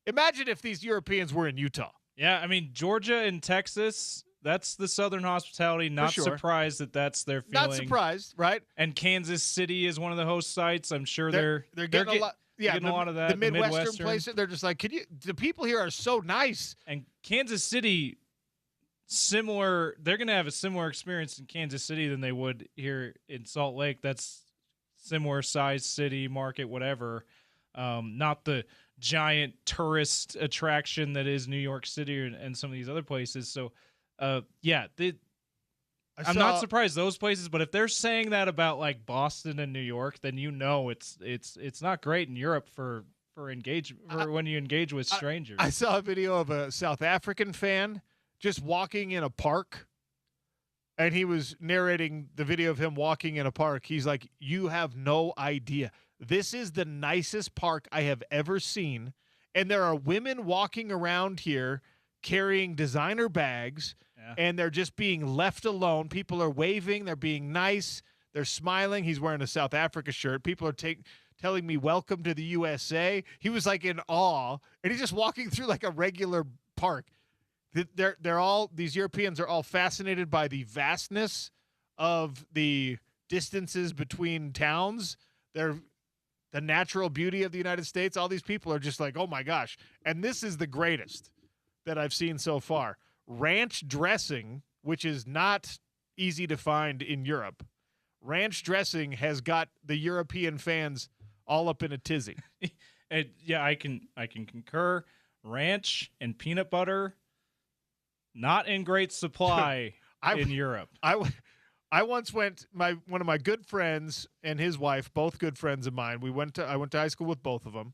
Imagine if these Europeans were in Utah. Yeah, I mean, Georgia and Texas, that's the Southern hospitality. Not surprised that that's their feeling. Not surprised, right? And Kansas City is one of the host sites. I'm sure they're getting a lot. Yeah, getting a lot of that. The Midwestern places, they're just like, the people here are so nice. And Kansas City, similar, they're going to have a similar experience in Kansas City than they would here in Salt Lake. That's similar size city, market, whatever. Not the giant tourist attraction that is New York City and some of these other places. So, I'm not surprised those places, but if they're saying that about like Boston and New York, then it's not great in Europe for engagement for when you engage with strangers. I saw a video of a South African fan just walking in a park, and he was narrating the video of him walking in a park. He's like, "You have no idea. This is the nicest park I have ever seen, and there are women walking around here carrying designer bags." And they're just being left alone. People are waving. They're being nice. They're smiling. He's wearing a South Africa shirt. People are telling me, welcome to the USA. He was like in awe. And he's just walking through like a regular park. These Europeans are all fascinated by the vastness of the distances between towns. The natural beauty of the United States. All these people are just like, oh my gosh. And this is the greatest that I've seen so far. Ranch dressing, which is not easy to find in Europe, ranch dressing has got the European fans all up in a tizzy. Yeah, I can concur. Ranch and peanut butter, not in great supply in Europe. I once went. One of my good friends and his wife, both good friends of mine. I went to high school with both of them.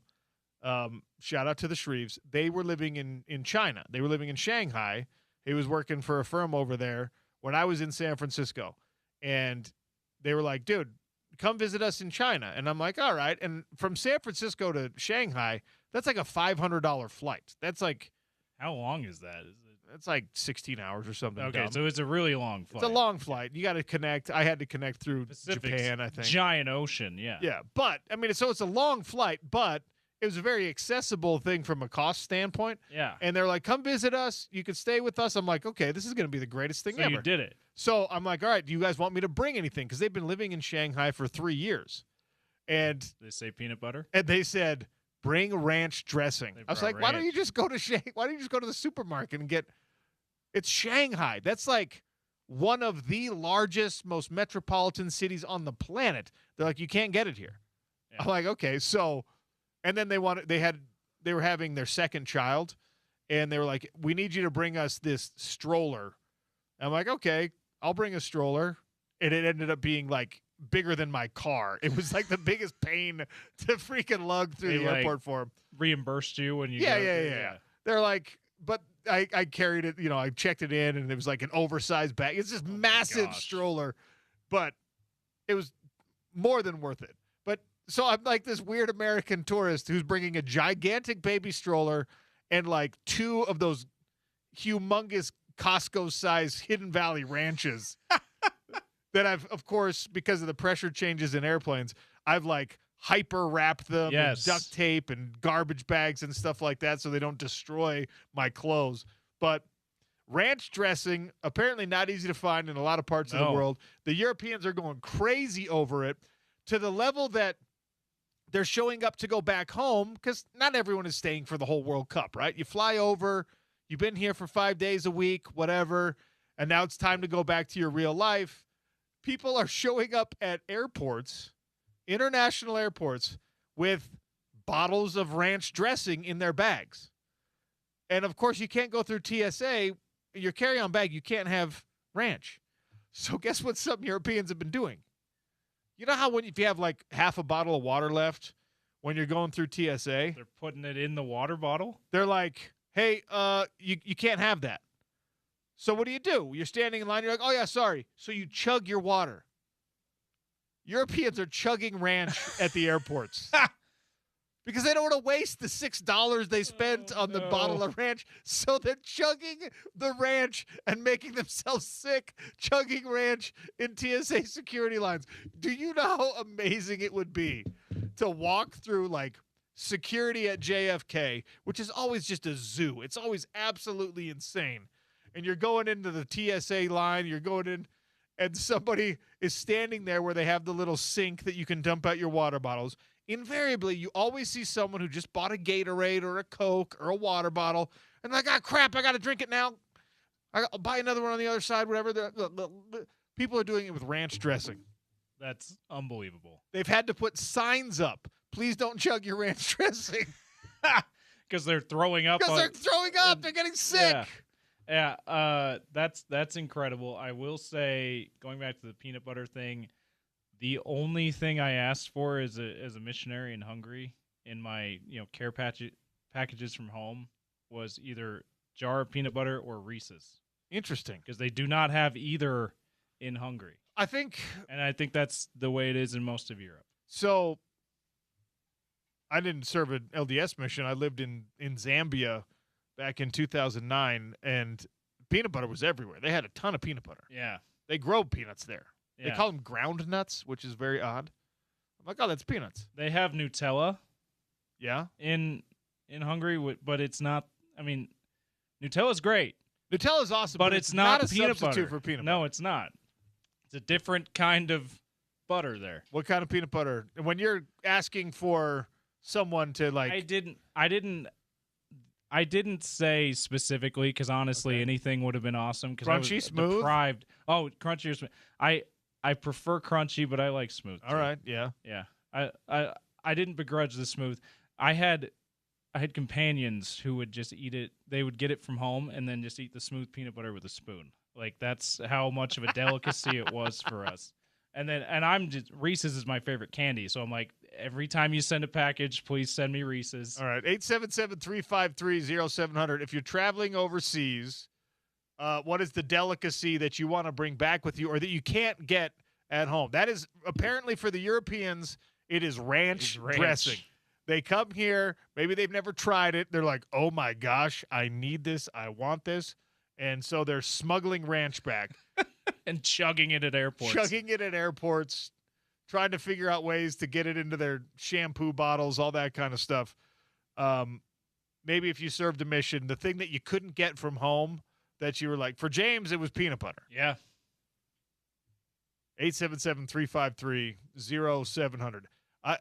Shout out to the Shreves. They were living in China. They were living in Shanghai. He was working for a firm over there when I was in San Francisco. And they were like, dude, come visit us in China. And I'm like, all right. And from San Francisco to Shanghai, that's like a $500 flight. That's like, how long is that? Is it It's like 16 hours or something. Okay, dumb. so it's a really long flight. It's a long flight. You got to connect. I had to connect through Pacific's Japan, I think. Giant ocean, yeah. Yeah, but I mean, so it's a long flight, but it was a very accessible thing from a cost standpoint. Yeah. And they're like, "Come visit us. You could stay with us." I'm like, "Okay, this is going to be the greatest thing So ever." you did it. So I'm like, "All right, do you guys want me to bring anything?" Because they've been living in Shanghai for 3 years, and They say peanut butter. they said, "Bring ranch dressing." They I was brought like, "Why don't you ranch. just go to Why don't you just go to the supermarket and get?" It's Shanghai. That's like one of the largest, most metropolitan cities on the planet. They're like, "You can't get it here." Yeah. I'm like, "Okay." So, and then they were having their second child, and they were like, "We need you to bring us this stroller." I'm like, "Okay, I'll bring a stroller," and it ended up being like bigger than my car. It was like the biggest pain to freaking lug through They, the like, airport for them. Reimbursed you when you Yeah, got yeah. They're like, but I carried it, I checked it in, and it was like an oversized bag. It's this Oh my massive gosh. stroller, but it was more than worth it. But so I'm like this weird American tourist who's bringing a gigantic baby stroller and like 2 of those humongous Costco-sized Hidden Valley ranches that I've, of course, because of the pressure changes in airplanes, I've like hyper wrapped them Yes. in duct tape and garbage bags and stuff like that so they don't destroy my clothes. But ranch dressing, apparently not easy to find in a lot of parts of the No. world. The Europeans are going crazy over it to the level that they're showing up to go back home because not everyone is staying for the whole World Cup, right? You fly over, you've been here for 5 days a week, whatever, and now it's time to go back to your real life. People are showing up at airports, international airports, with bottles of ranch dressing in their bags. And, of course, you can't go through TSA. Your carry-on bag, you can't have ranch. So guess what some Europeans have been doing? You know how if you have like half a bottle of water left when you're going through TSA, They're putting it in the water bottle. they're like, "Hey, you can't have that." So what do? You're standing in line. You're like, "Oh, yeah, sorry." So you chug your water. Europeans are chugging ranch at the airports because they don't want to waste the $6 they spent on the bottle of ranch. So they're chugging the ranch and making themselves sick, chugging ranch in TSA security lines. Do you know how amazing it would be to walk through like security at JFK, which is always just a zoo? It's always absolutely insane. And you're going into the TSA line, you're going in, and somebody is standing there where they have the little sink that you can dump out your water bottles. Invariably, you always see someone who just bought a Gatorade or a Coke or a water bottle, and they're like, "Ah, crap, I got to drink it now. I'll buy another one on the other side," whatever. People are doing it with ranch dressing. That's unbelievable. They've had to put signs up. "Please don't chug your ranch dressing." Because they're throwing up. Because they're throwing up. They're getting sick. Yeah, that's incredible. I will say, going back to the peanut butter thing, the only thing I asked for as a missionary in Hungary in my care packages from home was either jar of peanut butter or Reese's. Interesting. Because they do not have either in Hungary. I think that's the way it is in most of Europe. so. I didn't serve an LDS mission. I lived in Zambia back in 2009, and peanut butter was everywhere. They had a ton of peanut butter. Yeah. They grow peanuts there. Yeah. They call them ground nuts, which is very odd. I'm like, "Oh, that's peanuts." They have Nutella Yeah. in Hungary, but it's not. I mean, Nutella's great, Nutella's awesome, but it's not a peanut substitute butter. for peanut No, butter. it's not. It's a different kind of butter there. What kind of peanut butter? And when you're asking for someone to like, I didn't say specifically because honestly, Okay. anything would have been awesome. Because I was Crunchy, smooth? deprived. Oh, crunchy or smooth. I prefer crunchy, but I like smooth. all too. right, yeah. Yeah. I didn't begrudge the smooth. I had companions who would just eat it. They would get it from home and then just eat the smooth peanut butter with a spoon. Like that's how much of a delicacy it was for us. And I'm just Reese's is my favorite candy. So I'm like, every time you send a package, please send me Reese's. All right, 877-353-0700. If you're traveling overseas, what is the delicacy that you want to bring back with you or that you can't get at home? That is apparently for the Europeans, it is ranch dressing. They come here, maybe they've never tried it. They're like, "Oh my gosh, I need this. I want this." And so they're smuggling ranch back. And chugging it at airports. Chugging it at airports, trying to figure out ways to get it into their shampoo bottles, all that kind of stuff. Maybe if you served a mission, the thing that you couldn't get from home that you were like, for James, it was peanut butter. Yeah. 877-353-0700.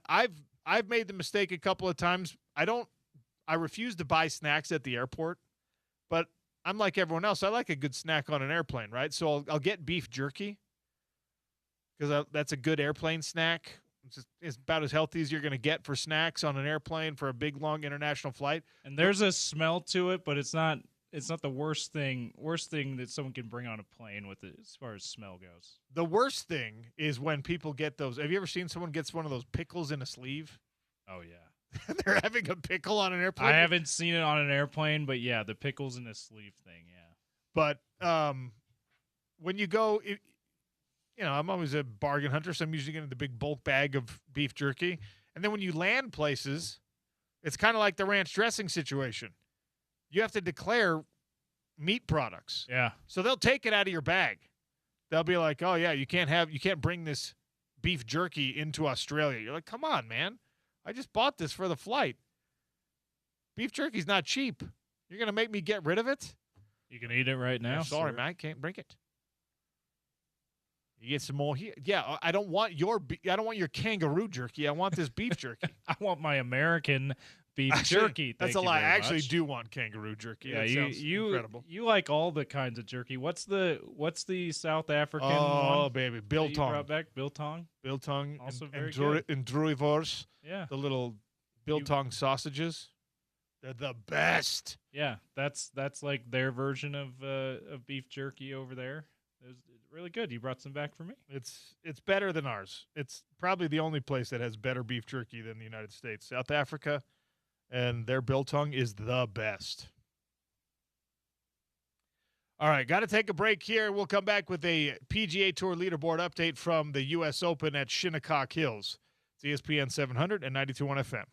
I've made the mistake a couple of times. I refuse to buy snacks at the airport, but I'm like everyone else. I like a good snack on an airplane, right? So I'll get beef jerky because that's a good airplane snack. It's about as healthy as you're going to get for snacks on an airplane for a big, long international flight. And there's a smell to it, but it's not the worst thing that someone can bring on a plane with it as far as smell goes. The worst thing is when people get those. Have you ever seen someone gets one of those pickles in a sleeve? Oh, yeah. They're having a pickle on an airplane. I haven't seen it on an airplane, but yeah, the pickles in a sleeve thing, yeah. But when you go, I'm always a bargain hunter, so I'm usually getting the big bulk bag of beef jerky. And then when you land places, it's kind of like the ranch dressing situation. You have to declare meat products. Yeah. So they'll take it out of your bag. They'll be like, "Oh yeah, you can't bring this beef jerky into Australia." You're like, "Come on, man. I just bought this for the flight. Beef jerky's not cheap. You're going to make me get rid of it?" You can eat it right now. Sorry, man. I can't bring it. You get some more here. Yeah, I don't want your kangaroo jerky. I want this beef jerky. I want my American beef jerky. That's a lie. I actually do want kangaroo jerky. Yeah, that sounds incredible. You like all the kinds of jerky. What's the South African one? Oh, baby. Biltong. Brought back Biltong. Biltong. Also and, very and good. And Druivors. Yeah. The little Biltong sausages. They're the best. Yeah, that's like their version of beef jerky over there. It was really good. You brought some back for me. It's better than ours. It's probably the only place that has better beef jerky than the United States. South Africa, and their biltong is the best. All right, got to take a break here. We'll come back with a PGA Tour leaderboard update from the U.S. Open at Shinnecock Hills. It's ESPN 700 and 92.1 FM.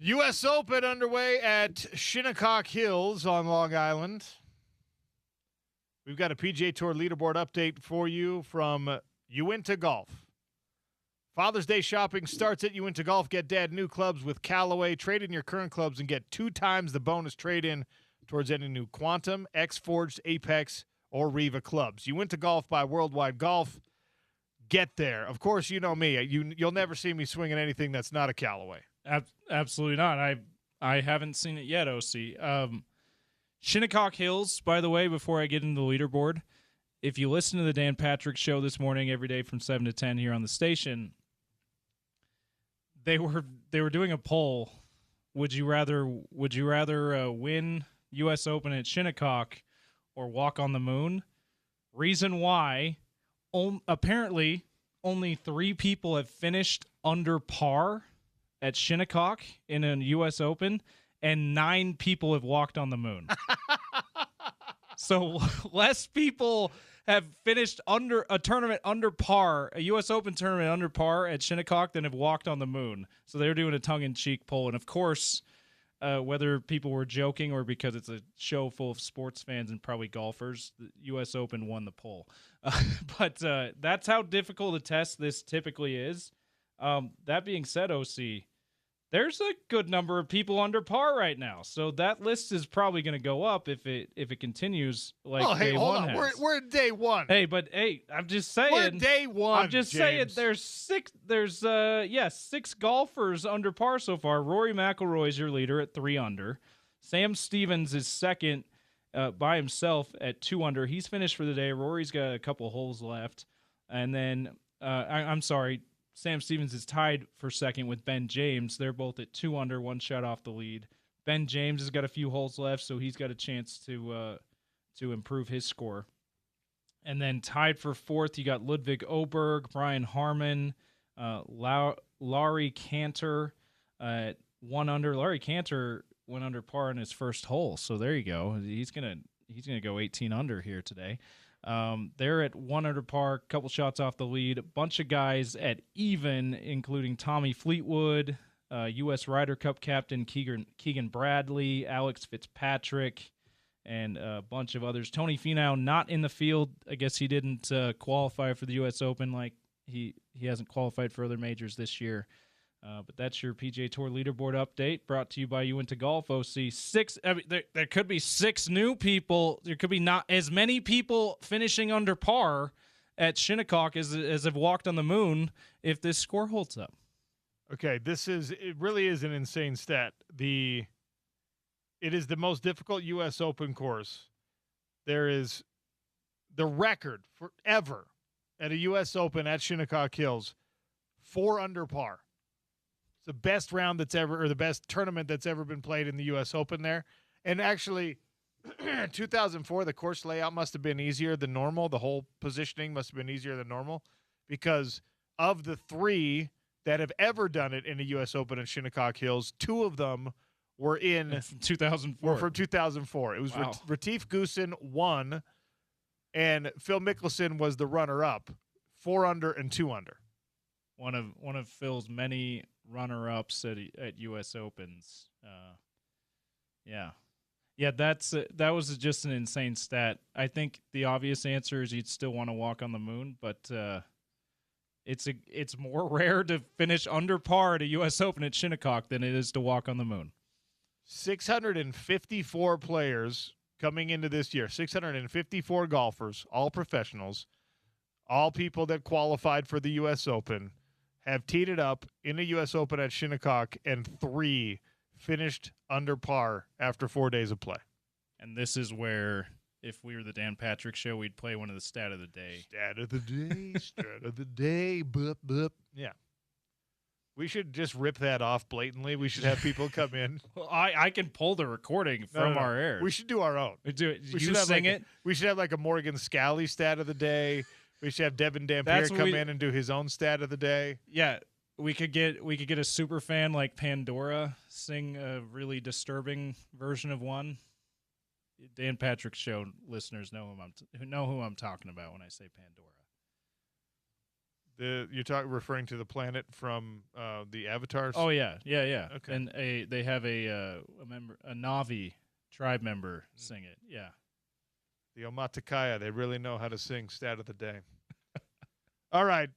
U.S. Open underway at Shinnecock Hills on Long Island. We've got a PGA Tour leaderboard update for you from Uinta Golf. Father's Day shopping starts at Uinta Golf. Get dad new clubs with Callaway. Trade in your current clubs and get 2 times the bonus trade-in towards any new Quantum, X-Forged, Apex, or Riva clubs. Uinta Golf by Worldwide Golf. Get there. Of course, you know me. You'll never see me swinging anything that's not a Callaway. Absolutely not. I haven't seen it yet, OC. Shinnecock Hills, by the way, before I get into the leaderboard, if you listen to the Dan Patrick Show this morning every day from 7 to 10 here on the station, they were doing a poll. Would you rather win U.S. Open at Shinnecock or walk on the moon? Reason why, apparently only 3 people have finished under par at Shinnecock in a U.S. Open, and 9 people have walked on the moon. So less people have finished under a tournament under par, a U.S. Open tournament under par at Shinnecock than have walked on the moon. So they're doing a tongue-in-cheek poll. And, of course, whether people were joking or because it's a show full of sports fans and probably golfers, the U.S. Open won the poll. But that's how difficult a test this typically is. That being said, OC, there's a good number of people under par right now, so that list is probably going to go up if it continues like day hold one on. has. We're at day one. Hey, I'm just saying. We're at day one. I'm just James. saying. There's 6 golfers under par so far. Rory McIlroy is your leader at 3 under. Sam Stevens is second by himself at 2 under. He's finished for the day. Rory's got a couple holes left, and then I'm sorry. Sam Stevens is tied for second with Ben James. They're both at 2 under, 1 shot off the lead. Ben James has got a few holes left, so he's got a chance to improve his score. And then tied for 4th, you got Ludwig Oberg, Brian Harmon, Laurie Cantor at 1 under. Laurie Cantor went under par in his first hole, so there you go. He's gonna go 18 under here today. They're at 1 under par, couple shots off the lead. A bunch of guys at even, including Tommy Fleetwood, U.S. Ryder Cup captain Keegan Bradley, Alex Fitzpatrick, and a bunch of others. Tony Finau not in the field. I guess he didn't qualify for the U.S. Open, like he hasn't qualified for other majors this year. But that's your PGA Tour leaderboard update, brought to you by Uinta Golf. OC 6. There could be 6 new people. There could be not as many people finishing under par at Shinnecock as have walked on the moon if this score holds up. Okay, it really is an insane stat. It is the most difficult U.S. Open course. There is the record forever at a U.S. Open at Shinnecock Hills, 4 under par. The best round that's ever, or the best tournament that's ever been played in the U.S. Open there. And actually, 2004, the course layout must have been easier than normal. The whole positioning must have been easier than normal because of the 3 that have ever done it in a U.S. Open at Shinnecock Hills, 2 of them were in 2004. Were from 2004. It was wow. Retief Goosen won, and Phil Mickelson was the runner-up, 4 under and 2 under. One of Phil's many runner-ups at U.S. Opens. Yeah, that was just an insane stat. I think the obvious answer is you'd still want to walk on the moon, but it's more rare to finish under par at a U.S. Open at Shinnecock than it is to walk on the moon. 654 players coming into this year. 654 golfers, all professionals, all people that qualified for the U.S. Open, have teed it up in the U.S. Open at Shinnecock, and 3 finished under par after 4 days of play. And this is where, if we were the Dan Patrick Show, we'd play one of the stat of the day. Stat of the day, stat of the day, boop, boop. Yeah. We should just rip that off blatantly. We should have people come in. Well, I can pull the recording from our air. We should do our own. We do it. We you sing it? We should have like a Morgan Scally stat of the day. We should have Devin Dampier come in and do his own stat of the day. Yeah, we could get a super fan like Pandora sing a really disturbing version of one. Dan Patrick Show listeners know who I'm talking about when I say Pandora. You're referring to the planet from the Avatars? Oh yeah. Okay. And they have a Na'vi tribe member sing it. Yeah. The Omaticaya, they really know how to sing Stat of the Day. All right.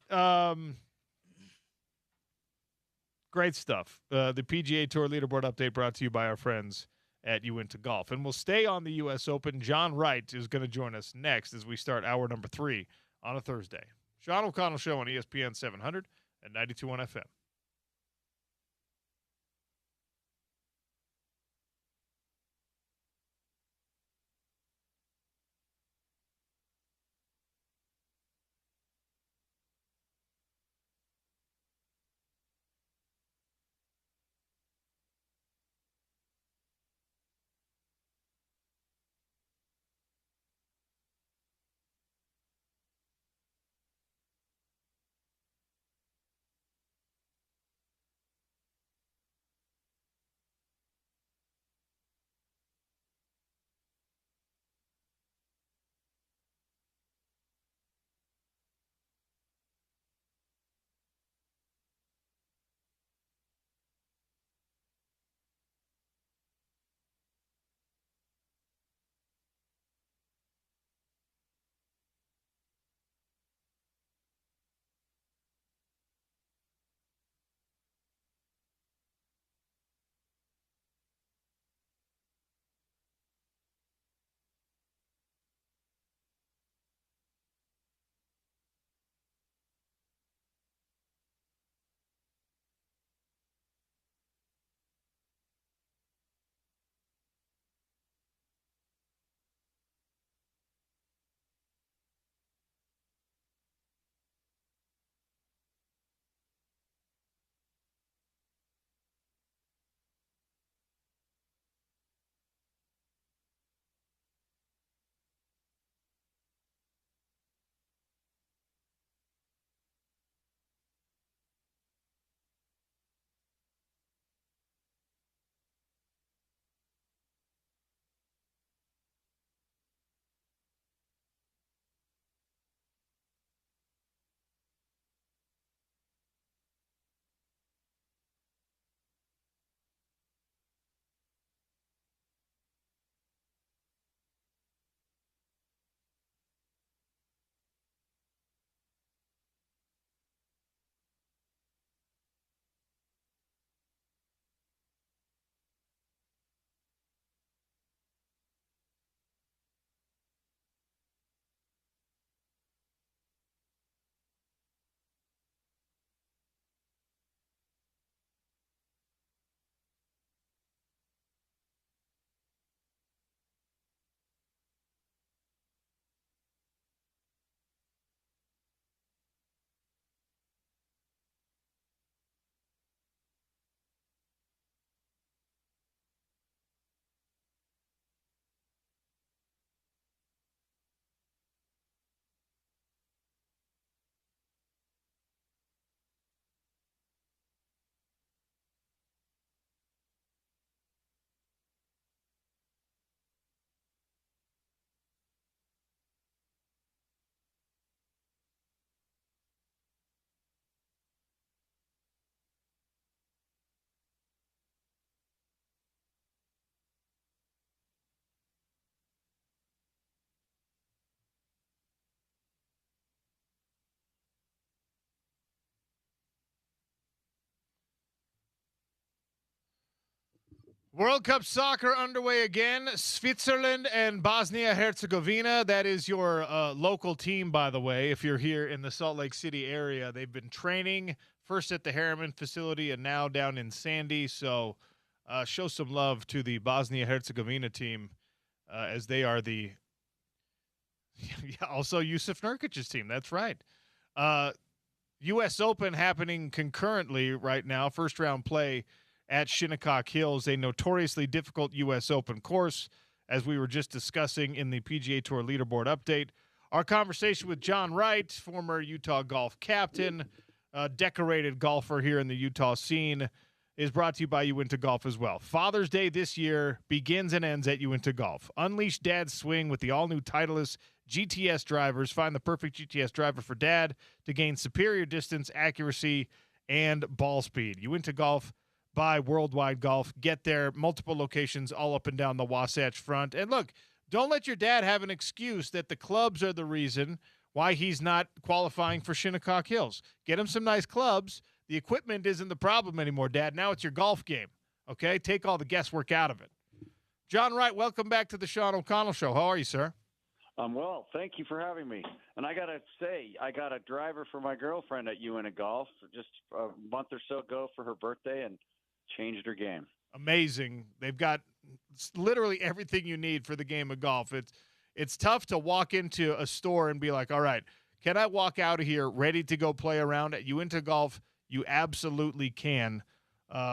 Great stuff. The PGA Tour leaderboard update brought to you by our friends at You Into Golf. And we'll stay on the U.S. Open. John Wright is going to join us next as we start hour number 3 on a Thursday. Sean O'Connell Show on ESPN 700 and 92.1 FM. World Cup soccer underway again. Switzerland and Bosnia-Herzegovina. That is your local team, by the way, if you're here in the Salt Lake City area. They've been training first at the Harriman facility and now down in Sandy. So show some love to the Bosnia-Herzegovina team as they are the also Yusuf Nurkic's team. That's right. U.S. Open happening concurrently right now. First round play at Shinnecock Hills, a notoriously difficult U.S. Open course, as we were just discussing in the PGA Tour leaderboard update. Our conversation with John Wright, former Utah golf captain, decorated golfer here in the Utah scene, is brought to you by Uinta Golf as well. Father's Day this year begins and ends at Uinta Golf. Unleash Dad's swing with the all-new Titleist GTS drivers. Find the perfect GTS driver for Dad to gain superior distance, accuracy, and ball speed. Uinta Golf by Worldwide Golf. Get there. Multiple locations all up and down the Wasatch Front. And look, don't let your dad have an excuse that the clubs are the reason why he's not qualifying for Shinnecock Hills. Get him some nice clubs. The equipment isn't the problem anymore, Dad. Now it's your golf game, okay? Take all the guesswork out of it. John Wright, welcome back to the Sean O'Connell Show. How are you, sir? I'm well. Thank you for having me. And I got to say, I got a driver for my girlfriend at Uinta Golf just a month or so ago for her birthday and changed her game. Amazing. They've got literally everything you need for the game of golf. It's tough to walk into a store and be like, all right, can I walk out of here ready to go play around at Uinta Golf? You absolutely can.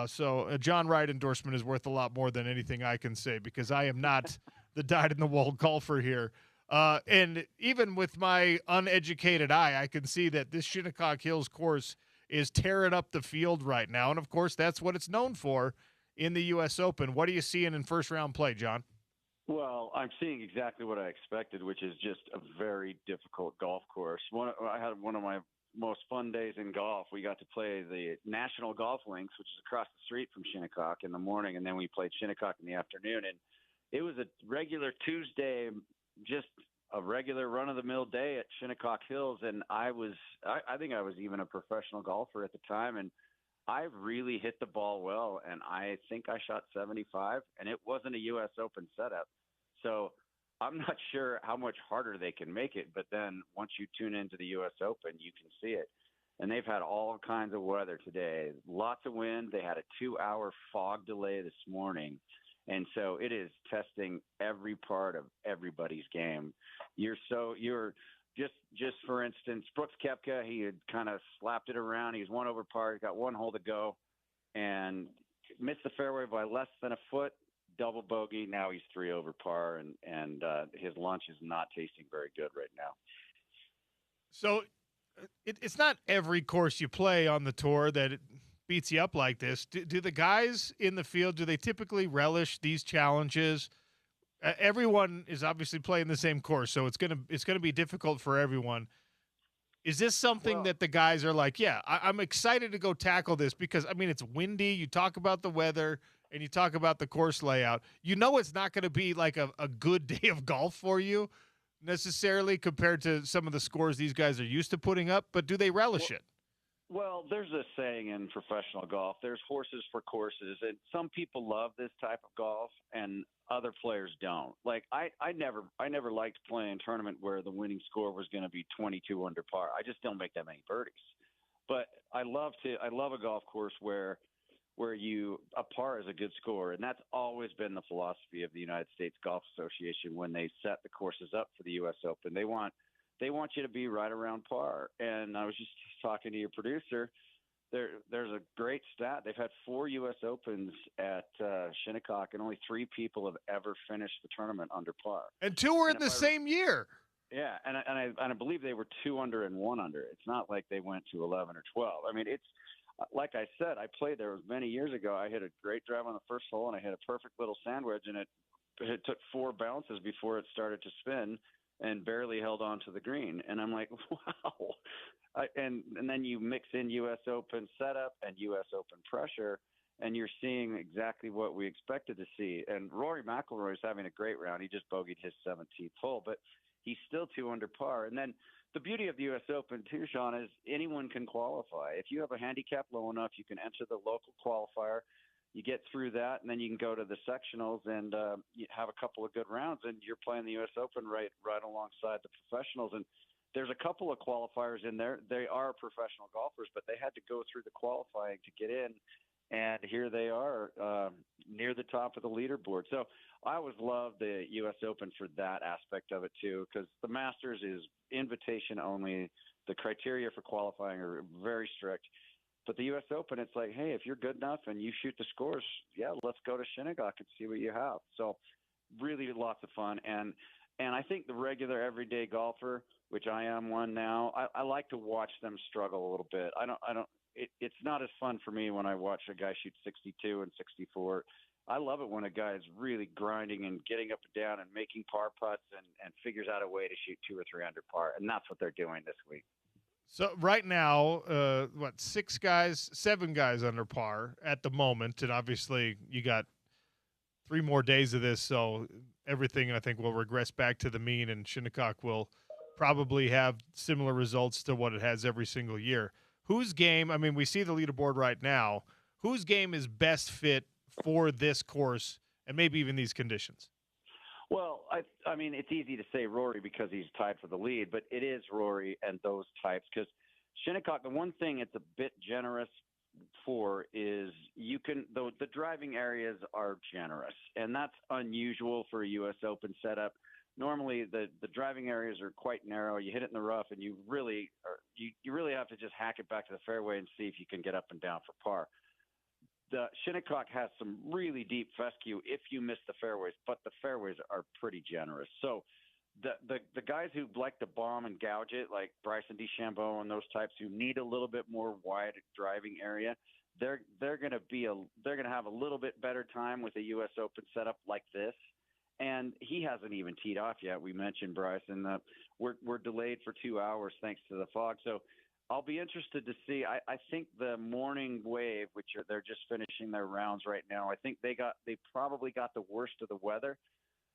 So a John Wright endorsement is worth a lot more than anything I can say because I am not the dyed-in-the-wool golfer here. And even with my uneducated eye, I can see that this Shinnecock Hills course is tearing up the field right now. And, of course, that's what it's known for in the U.S. Open. What are you seeing in first-round play, John? Well, I'm seeing exactly what I expected, which is just a very difficult golf course. I had one of my most fun days in golf. We got to play the National Golf Links, which is across the street from Shinnecock in the morning, and then we played Shinnecock in the afternoon. And it was a regular Tuesday, just a regular run-of-the-mill day at Shinnecock Hills, and I think I was even a professional golfer at the time, and I really hit the ball well, and I think I shot 75, and it wasn't a U.S. Open setup. So I'm not sure how much harder they can make it, but then once you tune into the U.S. Open, you can see it. And they've had all kinds of weather today. Lots of wind. They had a 2-hour fog delay this morning. And so it is testing every part of everybody's game. You're just for instance, Brooks Koepka, he had kind of slapped it around. He was 1 over par. He got 1 hole to go and missed the fairway by less than a foot. Double bogey. Now he's 3 over par, and his lunch is not tasting very good right now. So it's not every course you play on the tour that it beats you up like this. Do the guys in the field, do they typically relish these challenges? Everyone is obviously playing the same course, so it's gonna be difficult for everyone. Is this something that the guys are like, yeah, I'm excited to go tackle this because, I mean, it's windy. You talk about the weather and you talk about the course layout. You know it's not going to be like a good day of golf for you necessarily compared to some of the scores these guys are used to putting up, but do they relish it? Well, there's a saying in professional golf, there's horses for courses, and some people love this type of golf and other players don't. Like I never liked playing a tournament where the winning score was going to be 22 under par. I just don't make that many birdies. But I love a golf course where a par is a good score, and that's always been the philosophy of the United States Golf Association when they set the courses up for the US Open. They want you to be right around par. And I was just talking to your producer. There's a great stat. They've had 4 U.S. Opens at Shinnecock, and only 3 people have ever finished the tournament under par. And 2 were in the same year. Yeah, and I believe they were 2 under and 1 under. It's not like they went to 11 or 12. I mean, it's like I said, I played there many years ago. I hit a great drive on the first hole, and I hit a perfect little sand wedge, and it took 4 bounces before it started to spin and barely held on to the green. And I'm like, wow. And then you mix in U.S. Open setup and U.S. Open pressure, and you're seeing exactly what we expected to see. And Rory McIlroy is having a great round. He just bogeyed his 17th hole, but he's still 2 under par. And then the beauty of the U.S. Open, too, Sean, is anyone can qualify. If you have a handicap low enough, you can enter the local qualifier. You get through that, and then you can go to the sectionals and you have a couple of good rounds, and you're playing the U.S. Open right alongside the professionals. And there's a couple of qualifiers in there. They are professional golfers, but they had to go through the qualifying to get in, and here they are near the top of the leaderboard. So I always love the U.S. Open for that aspect of it, too, because the Masters is invitation only. The criteria for qualifying are very strict. But the U.S. Open, it's like, hey, if you're good enough and you shoot the scores, yeah, let's go to Shinnecock and see what you have. So really lots of fun. And I think the regular everyday golfer, which I am one now, I like to watch them struggle a little bit. I don't it's not as fun for me when I watch a guy shoot 62 and 64. I love it when a guy is really grinding and getting up and down and making par putts and figures out a way to shoot 2 or 3 under par, and that's what they're doing this week. So right now, 7 guys under par at the moment, and obviously you got 3 more days of this, so everything I think will regress back to the mean, and Shinnecock will probably have similar results to what it has every single year. Whose game? I mean, we see the leaderboard right now. Whose game is best fit for this course and maybe even these conditions? Well, I mean, it's easy to say Rory because he's tied for the lead, but it is Rory and those types because Shinnecock, the one thing it's a bit generous for is the driving areas are generous, and that's unusual for a U.S. Open setup. Normally, the driving areas are quite narrow. You hit it in the rough, and you really have to just hack it back to the fairway and see if you can get up and down for par. The Shinnecock has some really deep fescue if you miss the fairways, but the fairways are pretty generous. So the guys who like to bomb and gouge it, like Bryson DeChambeau and those types who need a little bit more wide driving area, they're going to have a little bit better time with a U.S. Open setup like this. And he hasn't even teed off yet. We mentioned Bryson. We're delayed for 2 hours thanks to the fog. So I'll be interested to see. I think the morning wave, they're just finishing their rounds right now. I think they probably got the worst of the weather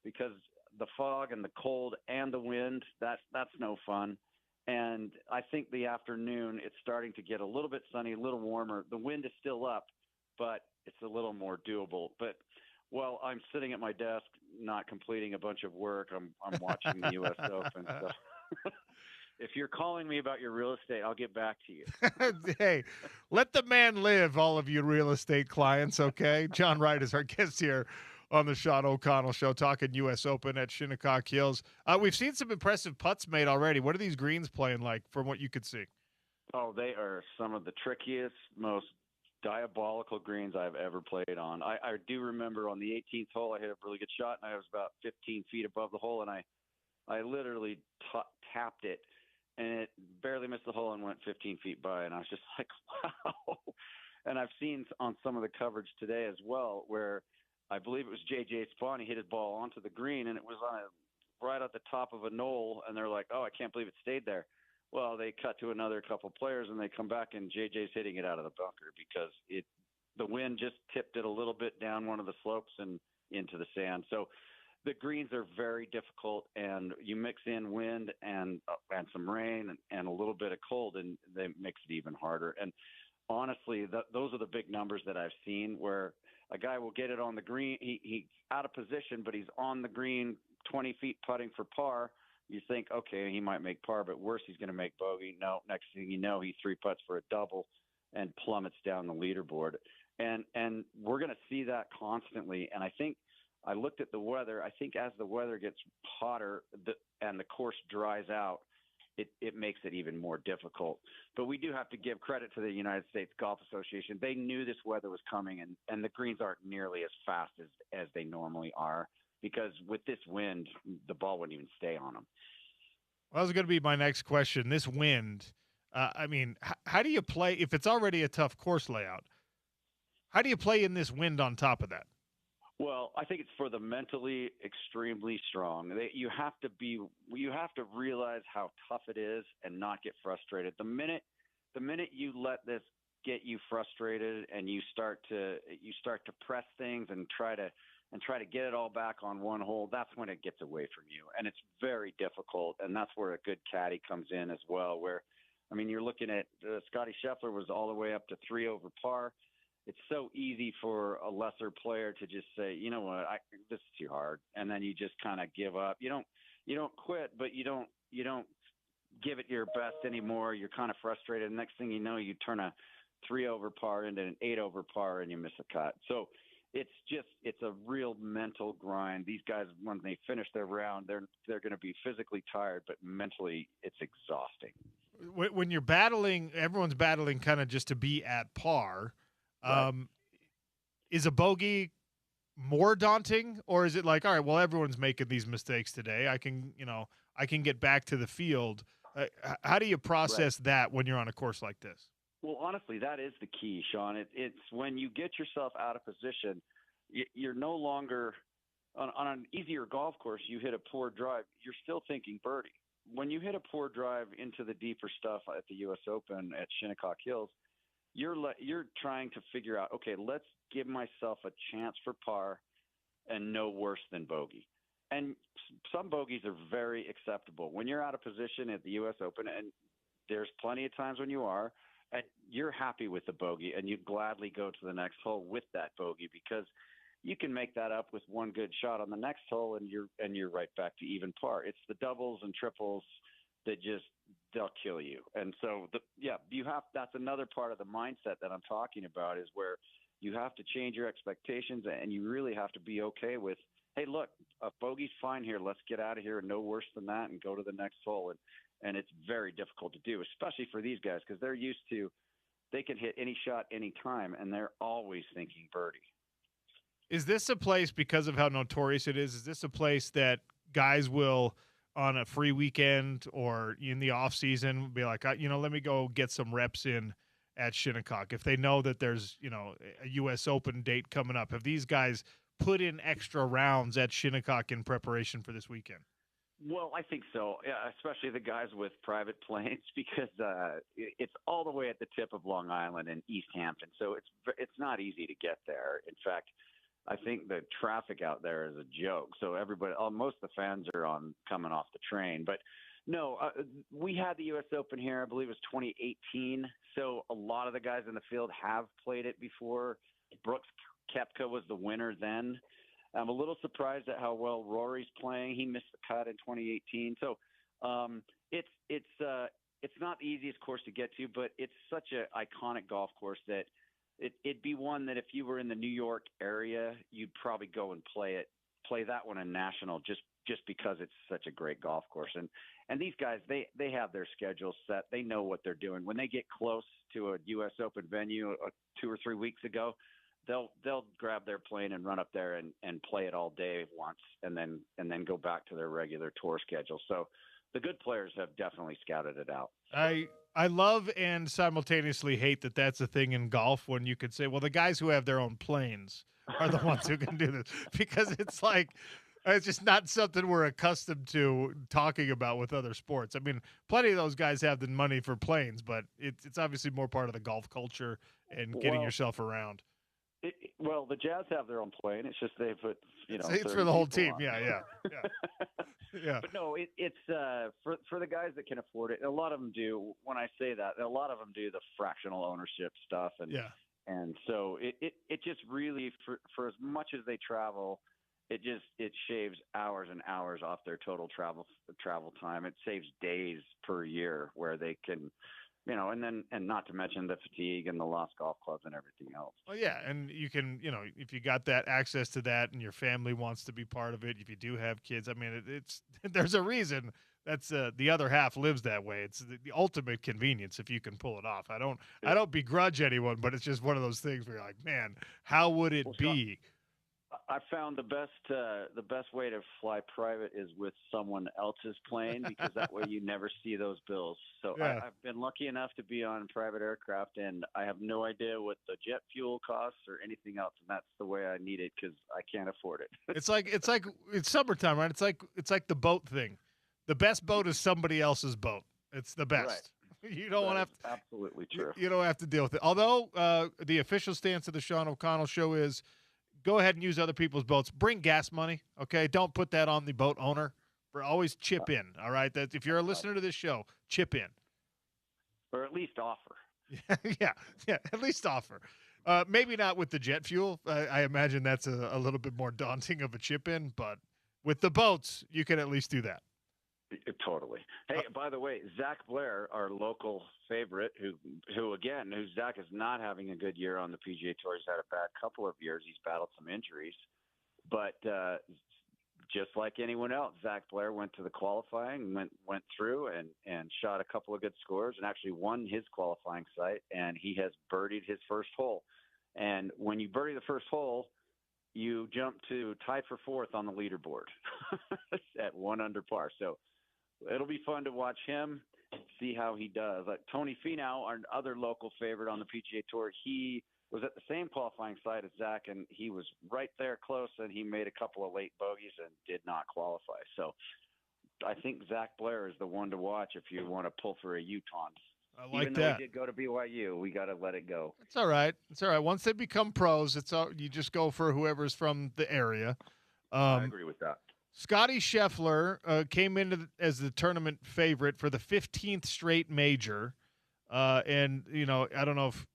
because the fog and the cold and the wind, that's no fun. And I think the afternoon, it's starting to get a little bit sunny, a little warmer. The wind is still up, but it's a little more doable. But while I'm sitting at my desk, not completing a bunch of work, I'm watching the U.S. Open. So if you're calling me about your real estate, I'll get back to you. Hey, let the man live, all of you real estate clients, okay? John Wright is our guest here on the Sean O'Connell Show, talking U.S. Open at Shinnecock Hills. We've seen some impressive putts made already. What are these greens playing like from what you could see? Oh, they are some of the trickiest, most diabolical greens I've ever played on. I do remember on the 18th hole, I hit a really good shot, and I was about 15 feet above the hole, and I literally tapped it, and it barely missed the hole and went 15 feet by, and I was just like, wow. And I've seen on some of the coverage today as well where I believe it was J.J. Spawn. He hit his ball onto the green, and it was right at the top of a knoll, and they're like, oh, I can't believe it stayed there. Well, they cut to another couple players, and they come back, and J.J.'s hitting it out of the bunker because the wind just tipped it a little bit down one of the slopes and into the sand. So the greens are very difficult, and you mix in wind and some rain and a little bit of cold, and they makes it even harder. And honestly, those are the big numbers that I've seen where a guy will get it on the green. He's out of position, but he's on the green 20 feet putting for par. You think, okay, he might make par, but worse, he's going to make bogey. No, next thing you know, he 3-putts for a double and plummets down the leaderboard. And we're going to see that constantly. And I think I looked at the weather. I think as the weather gets hotter and the course dries out, it makes it even more difficult. But we do have to give credit to the United States Golf Association. They knew this weather was coming, and the greens aren't nearly as fast as they normally are because with this wind, the ball wouldn't even stay on them. Well, that was going to be my next question. This wind, I mean, how do you play if it's already a tough course layout? How do you play in this wind on top of that? Well, I think it's for the mentally extremely strong. You have to realize how tough it is and not get frustrated. The minute you let this get you frustrated and you start to press things and try to get it all back on one hole, that's when it gets away from you, and it's very difficult. And that's where a good caddy comes in as well. Where, I mean, you're looking at Scotty Scheffler was all the way up to 3 over par. It's so easy for a lesser player to just say, you know what, this is too hard, and then you just kind of give up. You don't quit, but you don't give it your best anymore. You're kind of frustrated. And next thing you know, you turn a 3 over par into an 8 over par, and you miss a cut. So it's a real mental grind. These guys, when they finish their round, they're going to be physically tired, but mentally it's exhausting. When you're battling, everyone's battling kind of just to be at par. Right. Is a bogey more daunting, or is it like, all right, well, everyone's making these mistakes today. I can get back to the field. How do you process that when you're on a course like this? Well, honestly, that is the key, Sean. It's when you get yourself out of position, you're no longer on an easier golf course. You hit a poor drive, you're still thinking birdie. When you hit a poor drive into the deeper stuff at the U.S. Open at Shinnecock Hills, you're trying to figure out, okay, let's give myself a chance for par and no worse than bogey. And some bogeys are very acceptable. When you're out of position at the U.S. Open, and there's plenty of times when you are, and you're happy with the bogey, and you'd gladly go to the next hole with that bogey because you can make that up with one good shot on the next hole, and you're right back to even par. It's the doubles and triples that they'll kill you. And so that's another part of the mindset that I'm talking about, is where you have to change your expectations, and you really have to be okay with, hey, look, a bogey's fine here. Let's get out of here, no worse than that, and go to the next hole. And it's very difficult to do, especially for these guys, because they're used to, they can hit any shot any time, and they're always thinking birdie. Is this a place, because of how notorious it is this a place that guys will, on a free weekend or in the off season, be like, let me go get some reps in at Shinnecock? If they know that there's, a U.S. Open date coming up, have these guys put in extra rounds at Shinnecock in preparation for this weekend? Well, I think so, especially the guys with private planes, because it's all the way at the tip of Long Island and East Hampton, so it's not easy to get there. In fact, I think the traffic out there is a joke. So most of the fans are coming off the train. But no, we had the U.S. Open here, I believe it was 2018. So a lot of the guys in the field have played it before. Brooks Koepka was the winner then. I'm a little surprised at how well Rory's playing. He missed the cut in 2018. So it's not the easiest course to get to, but it's such an iconic golf course that it'd be one that if you were in the New York area, you'd probably go and play that one in National just because it's such a great golf course. And these guys, they have their schedules set. They know what they're doing. When they get close to a U.S. Open venue 2 or 3 weeks ago, they'll grab their plane and run up there and play it all day once, and then go back to their regular tour schedule. So the good players have definitely scouted it out. I love and simultaneously hate that that's a thing in golf, when you could say, well, the guys who have their own planes are the ones who can do this, because it's like, it's just not something we're accustomed to talking about with other sports. I mean, plenty of those guys have the money for planes, but it's obviously more part of the golf culture and getting yourself around. Well, the Jazz have their own plane. It's just they put, it's for the whole team. Yeah. Yeah. But no, it's for the guys that can afford it. A lot of them do. When I say that, a lot of them do the fractional ownership stuff, and so it just really, for as much as they travel, it shaves hours and hours off their total travel time. It saves days per year where they can. And not to mention the fatigue and the lost golf clubs and everything else. Well, yeah, and you can, if you got that access to that and your family wants to be part of it, if you do have kids, I mean, it's there's a reason that's the other half lives that way. It's the ultimate convenience if you can pull it off. I don't begrudge anyone, but it's just one of those things where you're like, man, how would it be? I found the best way to fly private is with someone else's plane, because that way you never see those bills. So yeah. I've been lucky enough to be on private aircraft, and I have no idea what the jet fuel costs or anything else, and that's the way I need it because I can't afford it. It's summertime, right? It's like the boat thing. The best boat is somebody else's boat. It's the best. Right. You don't want to have absolutely true. You don't have to deal with it. Although the official stance of the Sean O'Connell Show is, go ahead and use other people's boats. Bring gas money, okay? Don't put that on the boat owner. Always chip in, all right? That if you're a listener to this show, chip in. Or at least offer. Yeah, at least offer. Maybe not with the jet fuel. I imagine that's a little bit more daunting of a chip in, but with the boats, you can at least do that. Totally. Hey, by the way, Zach Blair, our local favorite, who Zach is not having a good year on the PGA Tour. He's had a bad couple of years. He's battled some injuries, but just like anyone else, Zach Blair went to the qualifying, went through and shot a couple of good scores, and actually won his qualifying site. And he has birdied his first hole. And when you birdie the first hole, you jump to tied for fourth on the leaderboard at 1 under par. So it'll be fun to watch him. see how he does. Like Tony Finau, our other local favorite on the PGA Tour, he was at the same qualifying site as Zach, and he was right there close, and he made a couple of late bogeys and did not qualify. So I think Zach Blair is the one to watch if you want to pull for a Utah. I like Even that. though he did go to BYU, we got to let it go. It's all right. It's all right. Once they become pros, you just go for whoever's from the area. I agree with that. Scotty Scheffler came in as the tournament favorite for the 15th straight major. And, I don't know if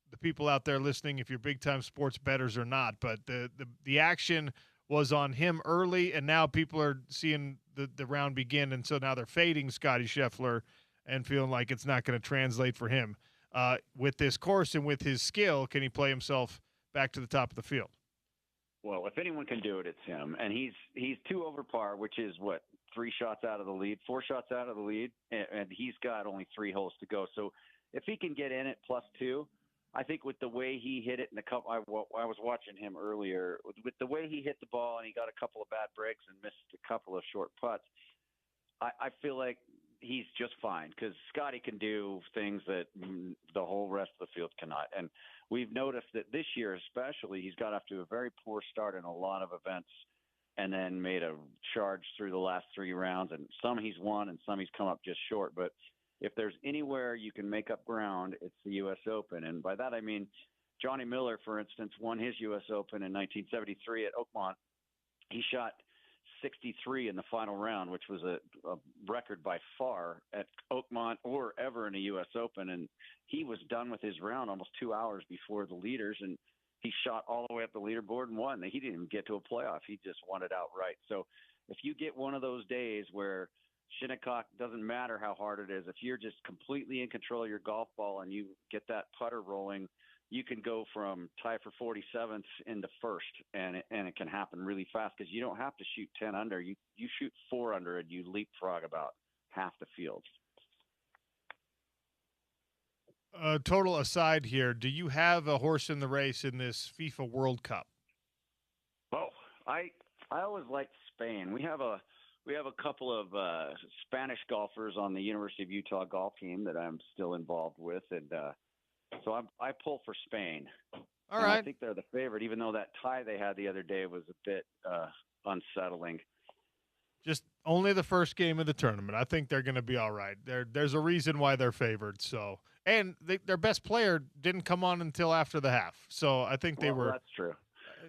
the people out there listening, if you're big-time sports bettors or not, but the action was on him early, and now people are seeing the round begin, and so now they're fading Scotty Scheffler and feeling like it's not going to translate for him. With this course and with his skill, can he play himself back to the top of the field? Well, if anyone can do it, it's him. And he's 2 over par, which is 3 shots out of the lead, 4 shots out of the lead, and he's got only 3 holes to go. So if he can get in at +2, I think with the way he hit it in the couple, I was watching him earlier, with the way he hit the ball and he got a couple of bad breaks and missed a couple of short putts, I feel like he's just fine because Scotty can do things that the whole rest of the field cannot. And we've noticed that this year especially, he's got off to a very poor start in a lot of events and then made a charge through the last 3 rounds. And some he's won and some he's come up just short. But if there's anywhere you can make up ground, it's the U.S. Open. And by that I mean Johnny Miller, for instance, won his U.S. Open in 1973 at Oakmont. He shot 63 in the final round, which was a record by far at Oakmont or ever in a U.S. Open. And he was done with his round almost 2 hours before the leaders, and he shot all the way up the leaderboard and won. He didn't even get to a playoff. He just won it outright. So if you get one of those days where Shinnecock, doesn't matter how hard it is, if you're just completely in control of your golf ball and you get that putter rolling, you can go from tie for 47th into first, and it can happen really fast because you don't have to shoot 10 under. You shoot 4 under and you leapfrog about half the field. Total aside here, do you have a horse in the race in this FIFA World Cup? Oh, I always liked Spain. We have a couple of Spanish golfers on the University of Utah golf team that I'm still involved with, and so I pull for Spain. All right. I think they're the favorite, even though that tie they had the other day was a bit unsettling. Just only the first game of the tournament. I think they're going to be all right. There's a reason why they're favored. So, and their best player didn't come on until after the half. So I think they were. That's true.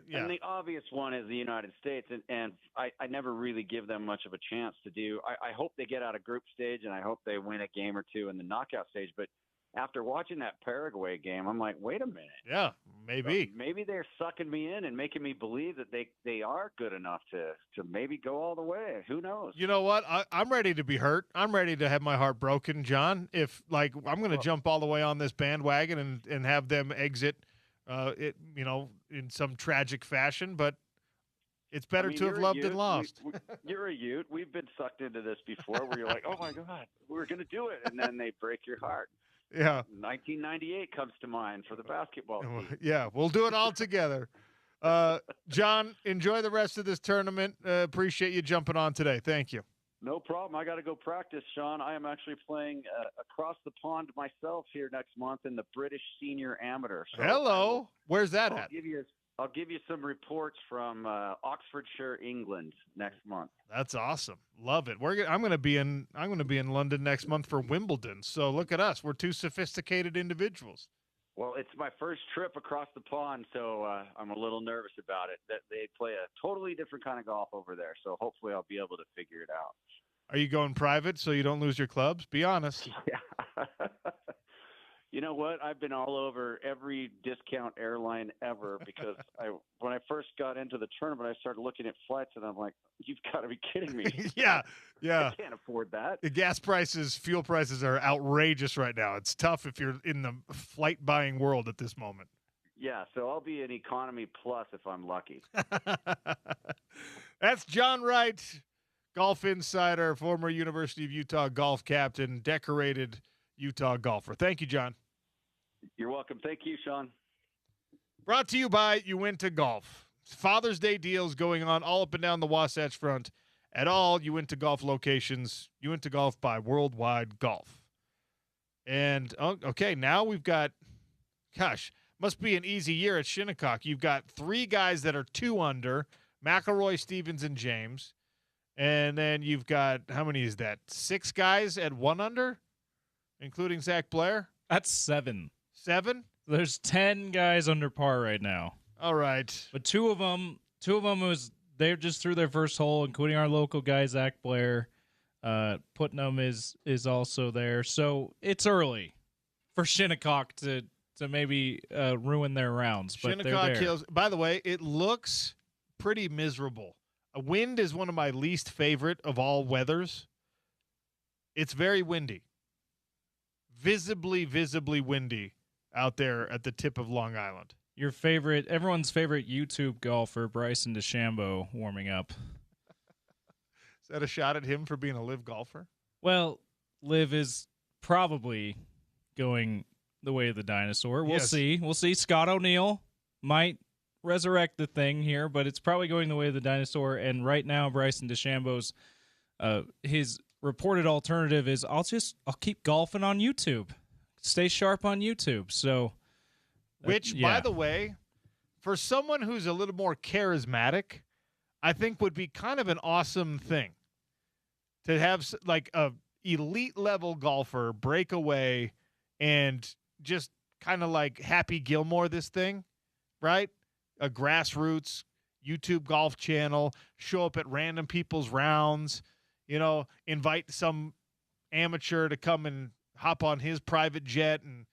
Yeah. And the obvious one is the United States, and I never really give them much of a chance to do. I hope they get out of group stage, and I hope they win a game or two in the knockout stage. But after watching that Paraguay game, I'm like, wait a minute. Yeah, maybe. Maybe they're sucking me in and making me believe that they are good enough to maybe go all the way. Who knows? You know what? I'm ready to be hurt. I'm ready to have my heart broken, John. If, I'm going to jump all the way on this bandwagon and have them exit in some tragic fashion, but it's better to have loved and lost. You're a Ute. We've been sucked into this before where you're like, oh, my God, we're going to do it. And then they break your heart. Yeah. 1998 comes to mind for the basketball team. Yeah, we'll do it all together. John, enjoy the rest of this tournament. Appreciate you jumping on today. Thank you. No problem. I got to go practice, Sean. I am actually playing across the pond myself here next month in the British Senior Amateur. So hello. Where's that at? I'll give you some reports from Oxfordshire, England next month. That's awesome. Love it. I'm going to be in London next month for Wimbledon. So look at us. We're 2 sophisticated individuals. Well, it's my first trip across the pond, so I'm a little nervous about it. That they play a totally different kind of golf over there, so hopefully I'll be able to figure it out. Are you going private so you don't lose your clubs? Be honest. Yeah. You know what? I've been all over every discount airline ever because when I first got into the tournament, I started looking at flights, and I'm like, you've got to be kidding me. Yeah. I can't afford that. The gas prices, fuel prices are outrageous right now. It's tough if you're in the flight buying world at this moment. Yeah, so I'll be an economy plus if I'm lucky. That's John Wright, golf insider, former University of Utah golf captain, decorated Utah golfer. Thank you, John. You're welcome. Thank you, Sean. Brought to you by Uinta Golf. Father's Day deals going on all up and down the Wasatch Front at all, you went to golf locations. You went to golf by Worldwide Golf. And, okay, now we've got, gosh, must be an easy year at Shinnecock. You've got 3 guys that are 2 under, McIlroy, Stevens, and James. And then you've got, how many is that? 6 guys at 1 under, including Zach Blair? That's 7. 7? There's 10 guys under par right now. All right. But two of them they're just through their first hole, including our local guy Zach Blair. Putnam is also there, so it's early for Shinnecock to maybe ruin their rounds. But Shinnecock Hills. By the way, it looks pretty miserable. A wind is one of my least favorite of all weathers. It's very windy, visibly windy out there at the tip of Long Island. Everyone's favorite YouTube golfer, Bryson DeChambeau, warming up. Is that a shot at him for being a live golfer? Well, live is probably going the way of the dinosaur. We'll see. We'll see. Scott O'Neill might resurrect the thing here, but it's probably going the way of the dinosaur. And right now, Bryson DeChambeau's his reported alternative is I'll keep golfing on YouTube, stay sharp on YouTube. So, which, by the way, for someone who's a little more charismatic, I think would be kind of an awesome thing to have, like, a elite level golfer break away and just kind of like Happy Gilmore this thing, right? A grassroots YouTube golf channel, show up at random people's rounds, invite some amateur to come and hop on his private jet and,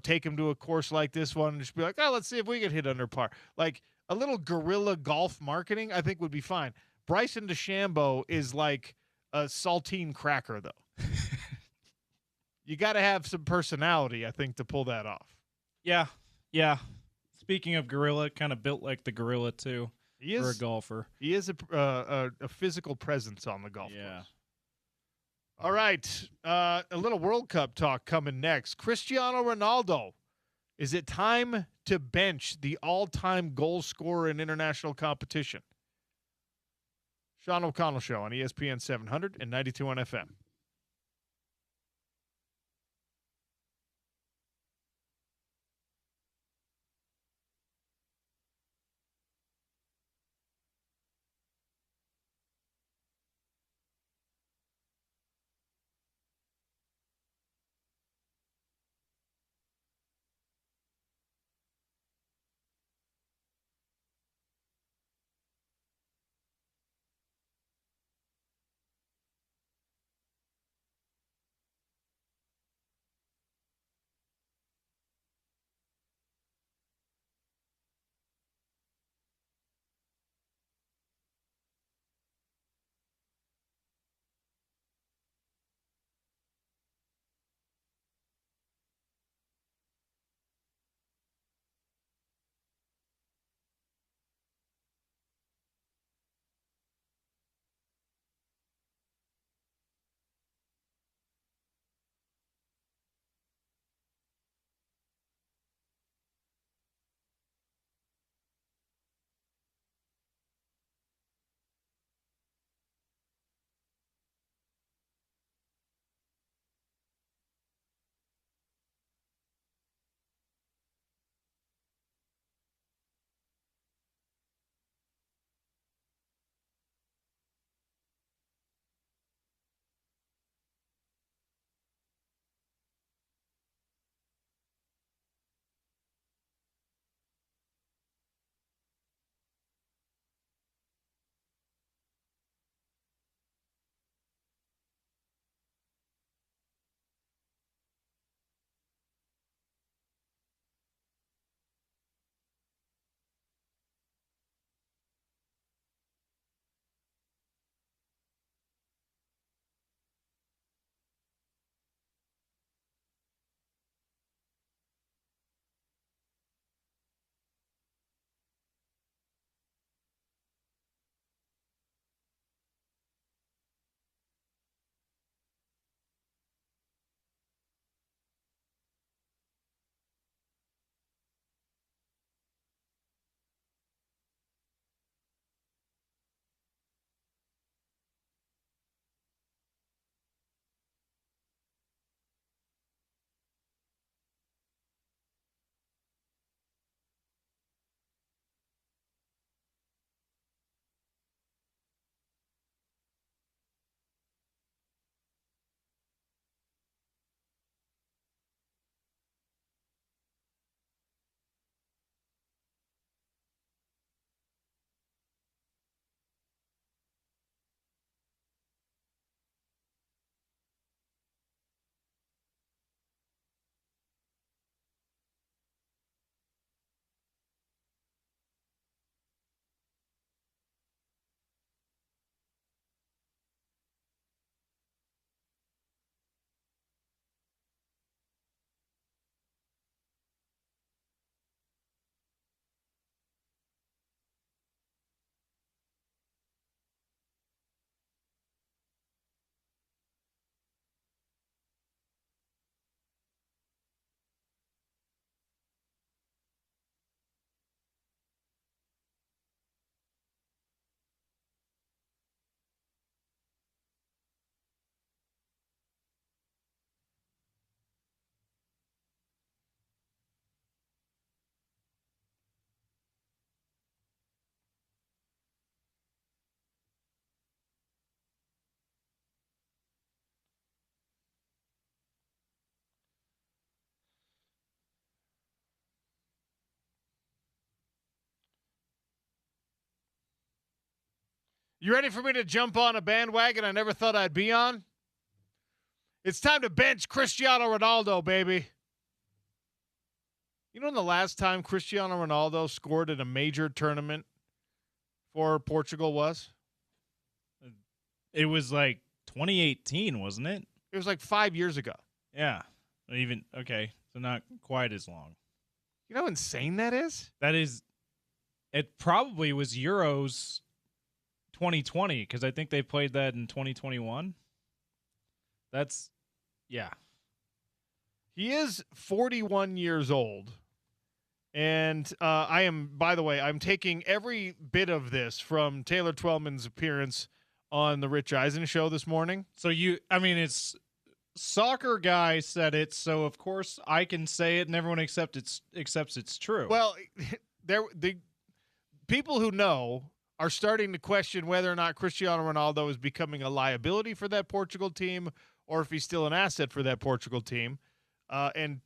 take him to a course like this one and just be like, oh, let's see if we can hit under par. Like a little guerrilla golf marketing, I think would be fine. Bryson DeChambeau is like a saltine cracker, though. You got to have some personality, I think, to pull that off. Yeah. Speaking of gorilla, kind of built like the gorilla too. He is for a golfer. He is a physical presence on the golf course. All right, a little World Cup talk coming next. Cristiano Ronaldo. Is it time to bench the all-time goal scorer in international competition? Sean O'Connell Show on ESPN 700 and 92 on FM. You ready for me to jump on a bandwagon I never thought I'd be on? It's time to bench Cristiano Ronaldo, baby. You know when the last time Cristiano Ronaldo scored in a major tournament for Portugal was? It was like 2018, wasn't it? It was like 5 years ago. Yeah. Okay, so not quite as long. You know how insane that is? That is, it probably was Euros 2020 because I think they played that in 2021. Yeah. He is 41 years old. And by the way, I'm taking every bit of this from Taylor Twellman's appearance on the Rich Eisen show this morning. So it's soccer guy said it, so of course I can say it and everyone accepts it's true. Well, the people who know are starting to question whether or not Cristiano Ronaldo is becoming a liability for that Portugal team or if he's still an asset for that Portugal team. And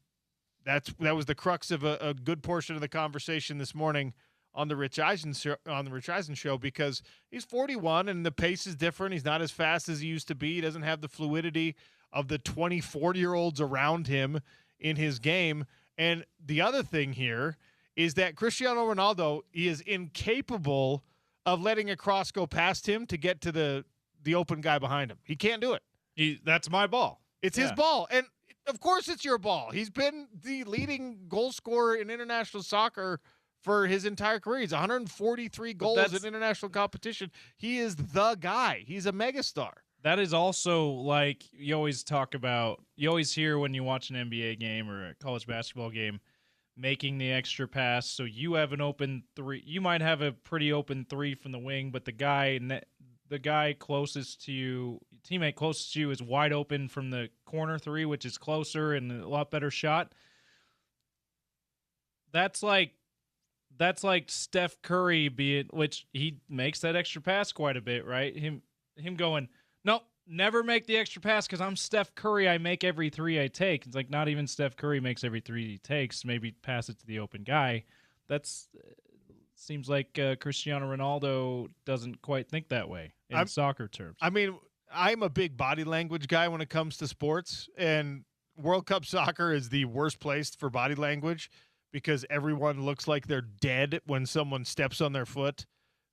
that was the crux of a good portion of the conversation this morning on the Rich Eisen show, because he's 41 and the pace is different. He's not as fast as he used to be. He doesn't have the fluidity of the 24-year-olds around him in his game. And the other thing here is that Cristiano Ronaldo is incapable of letting a cross go past him to get to the open guy behind him. He can't do it. That's my ball. It's his ball. And of course it's your ball. He's been the leading goal scorer in international soccer for his entire career. He's 143 goals in international competition. He is the guy. He's a megastar. That is also like you always hear when you watch an NBA game or a college basketball game, making the extra pass. So you have an open three. You might have a pretty open three from the wing, but the guy closest to you, teammate closest to you, is wide open from the corner three, which is closer and a lot better shot. That's like Steph Curry, which he makes that extra pass quite a bit, right? Him going, nope, never make the extra pass because I'm Steph Curry. I make every three I take. It's like not even Steph Curry makes every three he takes. Maybe pass it to the open guy. Seems like Cristiano Ronaldo doesn't quite think that way in soccer terms. I mean, I'm a big body language guy when it comes to sports, and World Cup soccer is the worst place for body language because everyone looks like they're dead when someone steps on their foot.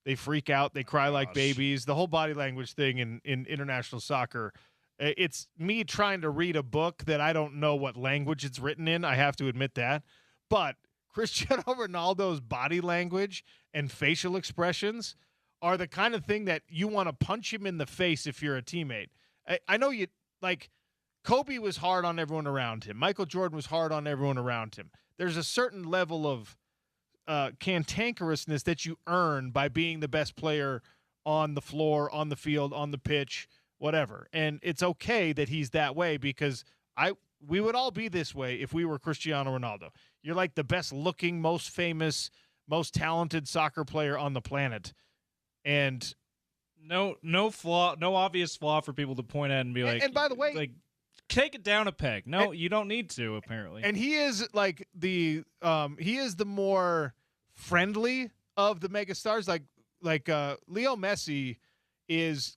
They freak out. They cry like babies. The whole body language thing in international soccer, it's me trying to read a book that I don't know what language it's written in. I have to admit that. But Cristiano Ronaldo's body language and facial expressions are the kind of thing that you want to punch him in the face if you're a teammate. I know you like Kobe was hard on everyone around him. Michael Jordan was hard on everyone around him. There's a certain level of cantankerousness that you earn by being the best player on the floor, on the field, on the pitch, whatever. And it's okay that he's that way because we would all be this way if we were Cristiano Ronaldo. You're like the best looking, most famous, most talented soccer player on the planet. And no obvious flaw for people to point at and be like, and by the way, like, take it down a peg. No, you don't need to, apparently. And he is like he is the more friendly of the megastars. Like Leo Messi is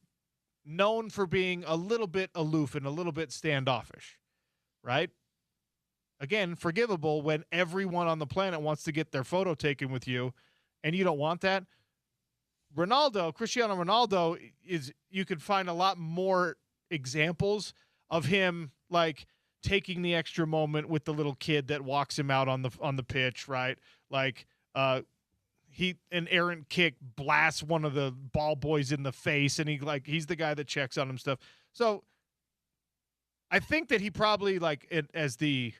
known for being a little bit aloof and a little bit standoffish, right? Again, forgivable when everyone on the planet wants to get their photo taken with you, and you don't want that. Cristiano Ronaldo you could find a lot more examples of him like taking the extra moment with the little kid that walks him out on the pitch, right? Like an errant kick blasts one of the ball boys in the face, and he's the guy that checks on him stuff. So I think that he probably as the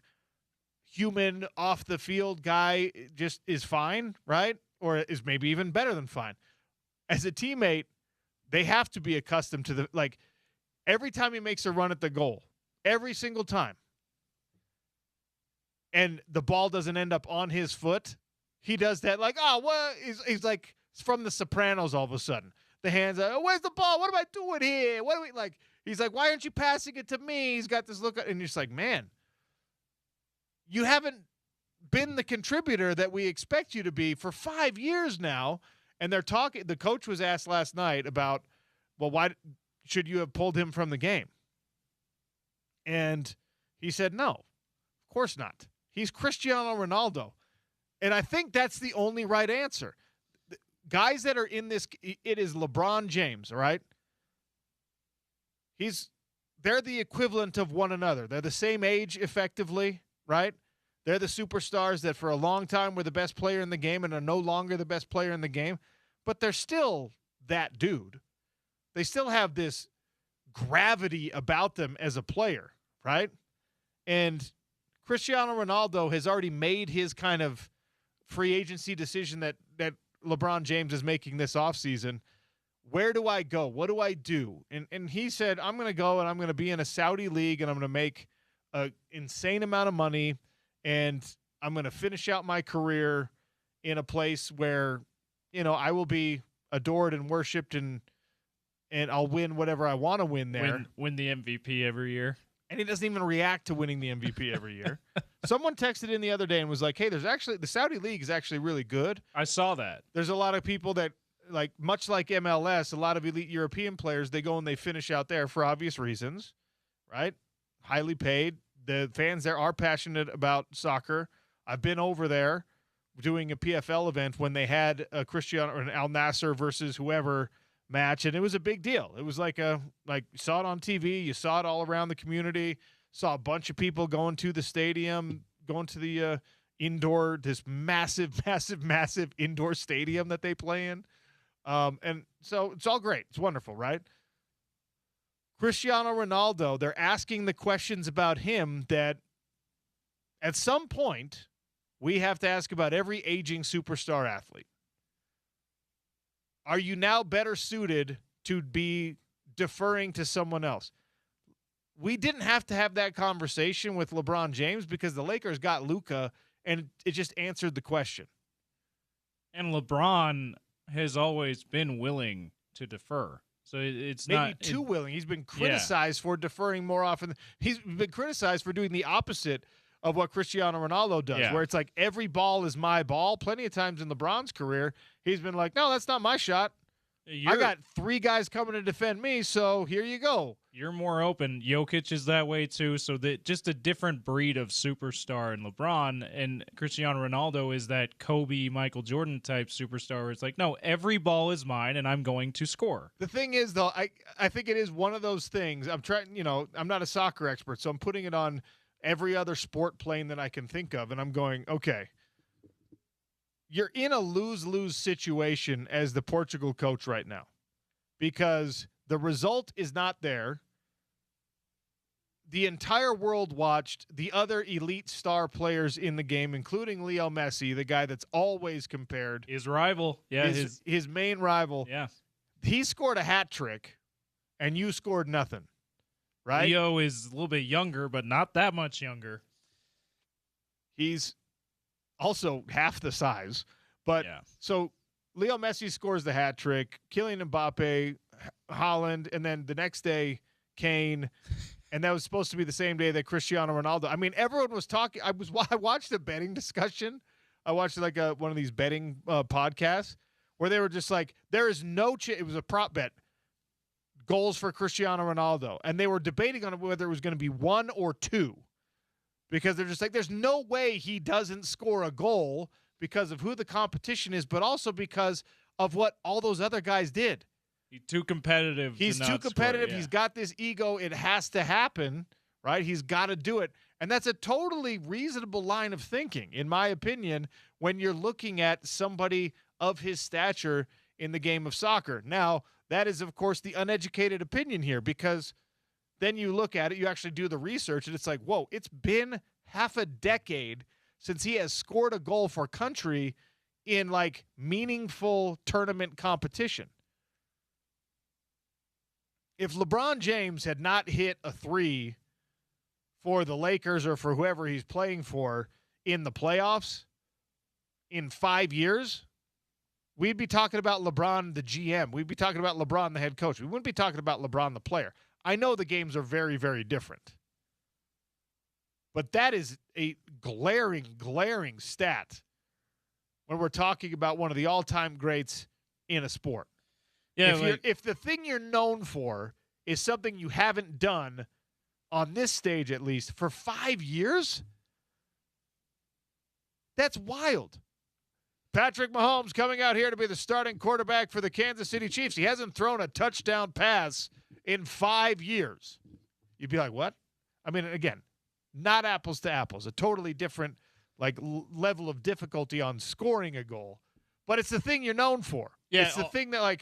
human off the field guy just is fine, right? Or is maybe even better than fine. As a teammate, they have to be accustomed to every time he makes a run at the goal, every single time, and the ball doesn't end up on his foot, he does that he's like from The Sopranos all of a sudden. The hands are, where's the ball? What am I doing here? What are we like? He's like, why aren't you passing it to me? He's got this look, and you're just like, man, you haven't been the contributor that we expect you to be for 5 years now. And they're talking. The coach was asked last night about, well, why should you have pulled him from the game? And he said, no, of course not. He's Cristiano Ronaldo. And I think that's the only right answer. The guys that are in this, it is LeBron James, all right? They're the equivalent of one another. They're the same age, effectively, right? They're the superstars that for a long time were the best player in the game and are no longer the best player in the game. But they're still that dude. They still have this gravity about them as a player, right? And Cristiano Ronaldo has already made his kind of free agency decision that LeBron James is making this offseason. Where do I go? What do I do? And he said, I'm going to go and I'm going to be in a Saudi league and I'm going to make an insane amount of money and I'm going to finish out my career in a place where, I will be adored and worshipped and I'll win whatever I want to win there. Win the MVP every year. And he doesn't even react to winning the MVP every year. Someone texted in the other day and was like, hey, the Saudi league is actually really good. I saw that. There's a lot of people that, like, much like MLS, a lot of elite European players, they go and they finish out there for obvious reasons, right? Highly paid. The fans there are passionate about soccer. I've been over there doing a PFL event when they had a Cristiano or an Al Nassr versus whoever match, and it was a big deal. It was like you saw it on TV, you saw it all around the community, saw a bunch of people going to the stadium, going to the this massive indoor stadium that they play in. And so it's all great. It's wonderful, right? Cristiano Ronaldo, they're asking the questions about him that at some point we have to ask about every aging superstar athlete. Are you now better suited to be deferring to someone else? We didn't have to have that conversation with LeBron James because the Lakers got Luka, and it just answered the question. And LeBron has always been willing to defer. So it's maybe too willing. He's been criticized for deferring more often. He's been criticized for doing the opposite of what Cristiano Ronaldo does, where it's like every ball is my ball. Plenty of times in LeBron's career, he's been like, no, that's not my shot. I got three guys coming to defend me, so here you go. You're more open. Jokic is that way too, so that just a different breed of superstar. And LeBron and Cristiano Ronaldo is that Kobe, Michael Jordan type superstar where it's like, no, every ball is mine and I'm going to score. The thing is, though, I think it is one of those things. I'm trying, I'm not a soccer expert, so I'm putting it on every other sport plane that I can think of, and I'm going, okay, you're in a lose-lose situation as the Portugal coach right now because the result is not there. The entire world watched the other elite star players in the game, including Leo Messi, the guy that's always compared. His rival. Yeah, his main rival. Yeah. He scored a hat trick, and you scored nothing, right? Leo is a little bit younger, but not that much younger. He's also half the size. But so Leo Messi scores the hat trick, Kylian Mbappe, Haaland, and then the next day, Kane. And that was supposed to be the same day that Cristiano Ronaldo. I mean, everyone was talking. I watched a betting discussion. I watched like one of these betting podcasts where they were just like, there is no chance. It was a prop bet. Goals for Cristiano Ronaldo. And they were debating on whether it was going to be 1 or 2. Because they're just like, there's no way he doesn't score a goal because of who the competition is, but also because of what all those other guys did. He's too competitive. He's too competitive. He's got this ego. It has to happen, right? He's got to do it. And that's a totally reasonable line of thinking, in my opinion, when you're looking at somebody of his stature in the game of soccer. Now, that is, of course, the uneducated opinion here, because then you look at it, you actually do the research, and it's like, whoa, it's been half a decade since he has scored a goal for country in, like, meaningful tournament competition. If LeBron James had not hit a 3 for the Lakers or for whoever he's playing for in the playoffs in 5 years, we'd be talking about LeBron, the GM. We'd be talking about LeBron, the head coach. We wouldn't be talking about LeBron, the player. I know the games are very, very different. But that is a glaring stat when we're talking about one of the all-time greats in a sport. Yeah, If the thing you're known for is something you haven't done on this stage, at least for 5 years, that's wild. Patrick Mahomes coming out here to be the starting quarterback for the Kansas City Chiefs. He hasn't thrown a touchdown pass in 5 years. You'd be like, what? I mean, again, not apples to apples, a totally different level of difficulty on scoring a goal. But it's the thing you're known for. Yeah, it's the thing that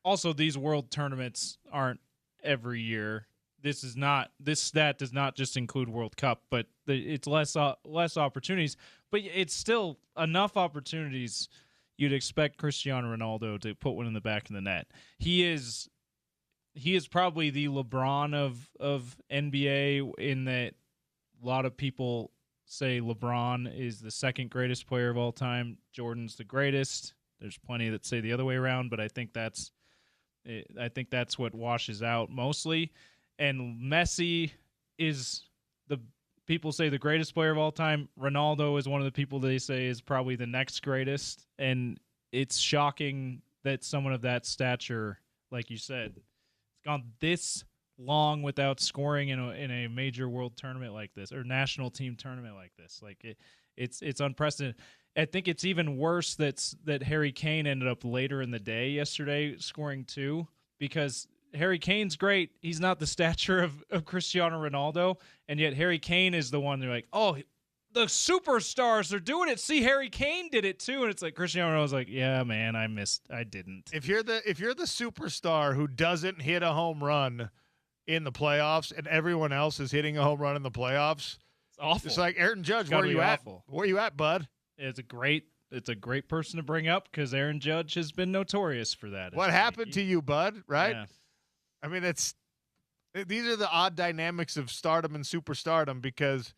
also these world tournaments aren't every year. This stat does not just include World Cup, but it's less opportunities. But it's still enough opportunities. You'd expect Cristiano Ronaldo to put one in the back of the net. He is probably the LeBron of NBA, in that a lot of people say LeBron is the second greatest player of all time. Jordan's the greatest. There's plenty that say the other way around, but I think that's what washes out mostly. And Messi is people say the greatest player of all time. Ronaldo is one of the people they say is probably the next greatest. And it's shocking that someone of that stature, like you said, has gone this long without scoring in a major world tournament like this, or national team tournament like this. It's unprecedented. I think it's even worse that Harry Kane ended up later in the day yesterday scoring 2, because Harry Kane's great. He's not the stature of Cristiano Ronaldo, and yet Harry Kane is the one they're like, oh, the superstars are doing it. See, Harry Kane did it too, and it's like Cristiano Ronaldo's like, yeah, man, I didn't. if you're the superstar who doesn't hit a home run in the playoffs and everyone else is hitting a home run in the playoffs, It's awful. it's like Aaron Judge. Where are you at? Where are you at, bud? It's a great person to bring up, because Aaron Judge has been notorious for that. What happened to you, bud? Right? Yeah. I mean, these are the odd dynamics of stardom and superstardom, because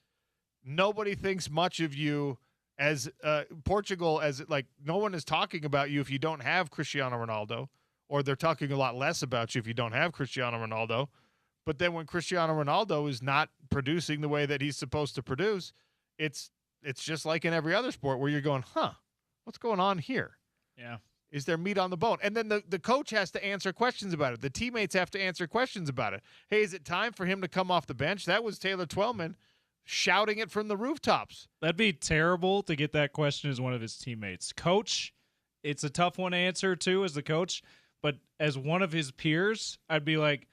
nobody thinks much of you as Portugal, as no one is talking about you if you don't have Cristiano Ronaldo, or they're talking a lot less about you if you don't have Cristiano Ronaldo. But then when Cristiano Ronaldo is not producing the way that he's supposed to produce, it's just like in every other sport where you're going, what's going on here? Yeah. Is there meat on the bone? And then the coach has to answer questions about it. The teammates have to answer questions about it. Hey, is it time for him to come off the bench? That was Taylor Twellman shouting it from the rooftops. That'd be terrible to get that question as one of his teammates. Coach, it's a tough one to answer too as the coach, but as one of his peers, I'd be like,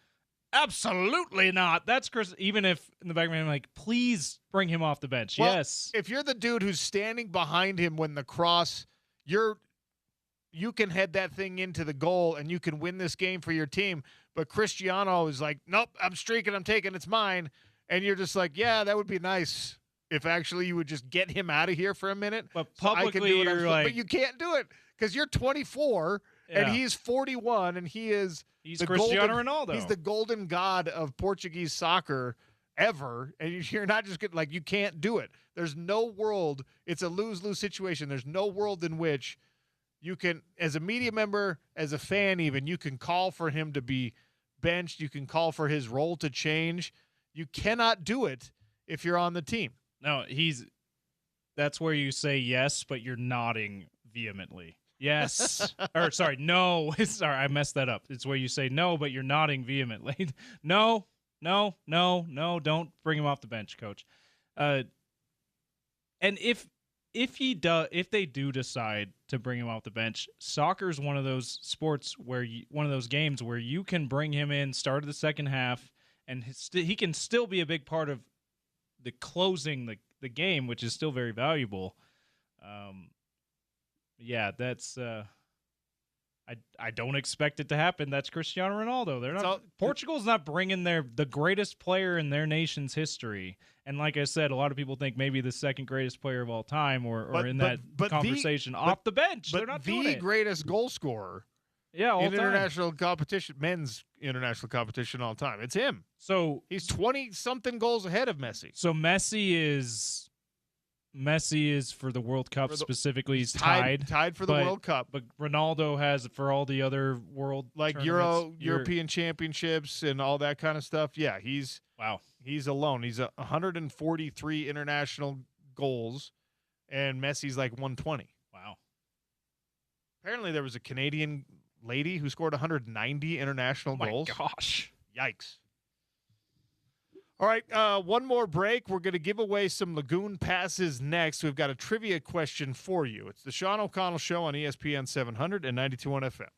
absolutely not. That's Chris. Even if in the back of my mind, I'm like, please bring him off the bench. Well, yes. If you're the dude who's standing behind him when the cross, you can head that thing into the goal and you can win this game for your team. But Cristiano is like, nope, I'm streaking, I'm taking, it's mine. And you're just like, yeah, that would be nice if actually you would just get him out of here for a minute. But publicly, you're like, but you can't do it because you're 24 and he's 41 and he's Cristiano Ronaldo. He's the golden god of Portuguese soccer ever. And you're not just getting you can't do it. There's no world. It's a lose-lose situation. There's no world in which you can, as a media member, as a fan even, you can call for him to be benched. You can call for his role to change. You cannot do it if you're on the team. No, that's where you say yes, but you're nodding vehemently. Yes. Or sorry, no. Sorry, I messed that up. It's where you say no, but you're nodding vehemently. No, don't bring him off the bench, coach. And if they do decide to bring him off the bench, soccer is one of those sports one of those games where you can bring him in, start of the second half, and he can still be a big part of the closing the game, which is still very valuable. Yeah, that's I don't expect it to happen. That's Cristiano Ronaldo. They're not. Portugal's not bringing the greatest player in their nation's history. And like I said, a lot of people think maybe the second greatest player of all time, or in that conversation off the bench. They're not doing it. The greatest goal scorer. Yeah, all in time. International competition, men's international competition all time. It's him. So he's 20-something goals ahead of Messi. So Messi is for the World Cup specifically. He's tied for the World Cup. But Ronaldo has it for all the other world European championships and all that kind of stuff. Yeah, he's alone. He's 143 international goals, and Messi's like 120. Wow. Apparently, there was a Canadian lady who scored 190 international goals. My gosh. Yikes. All right, one more break. We're going to give away some Lagoon passes next. We've got a trivia question for you. It's the Sean O'Connell Show on ESPN 700 and 92.1 FM.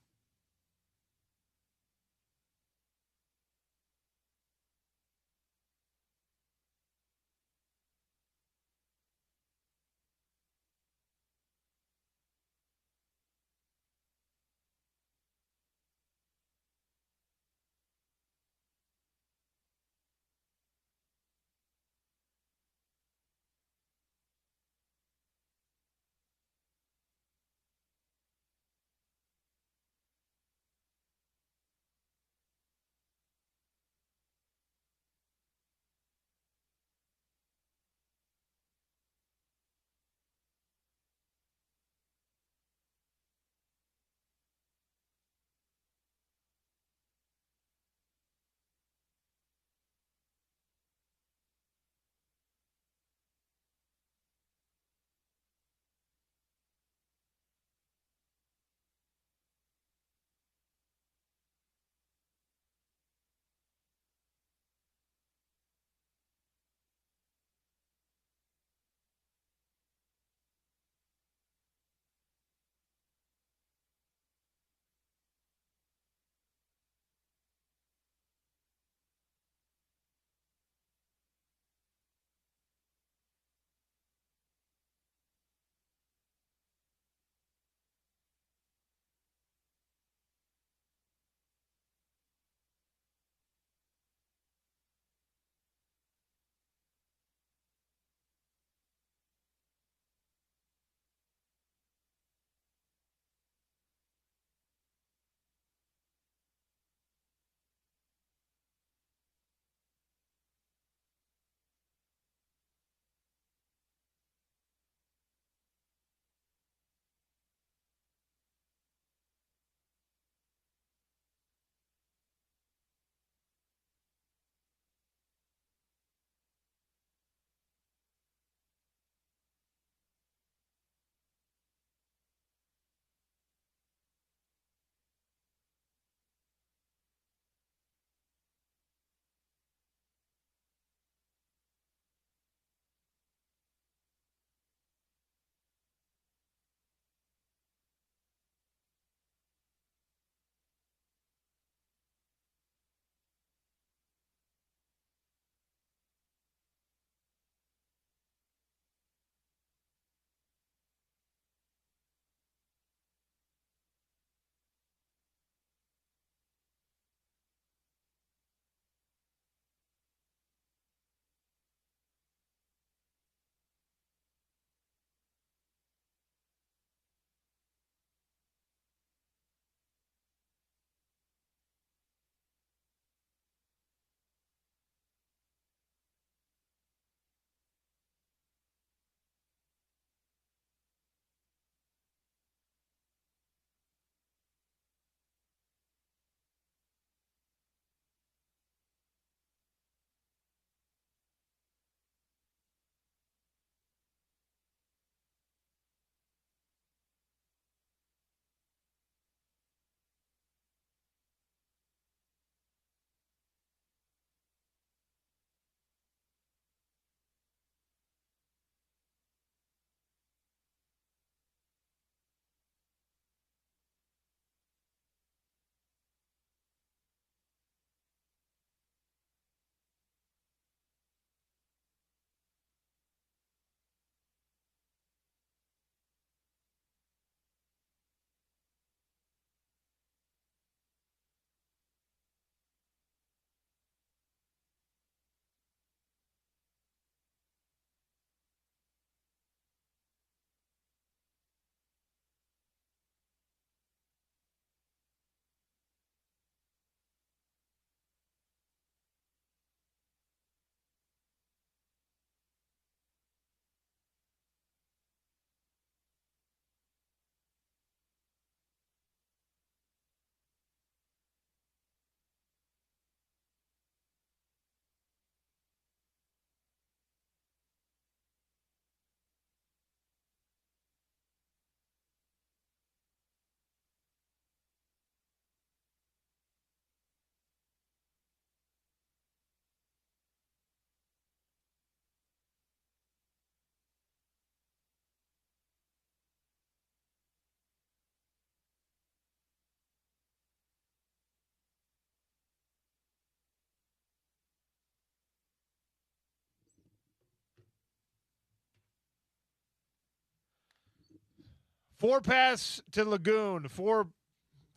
4 pass to Lagoon, 4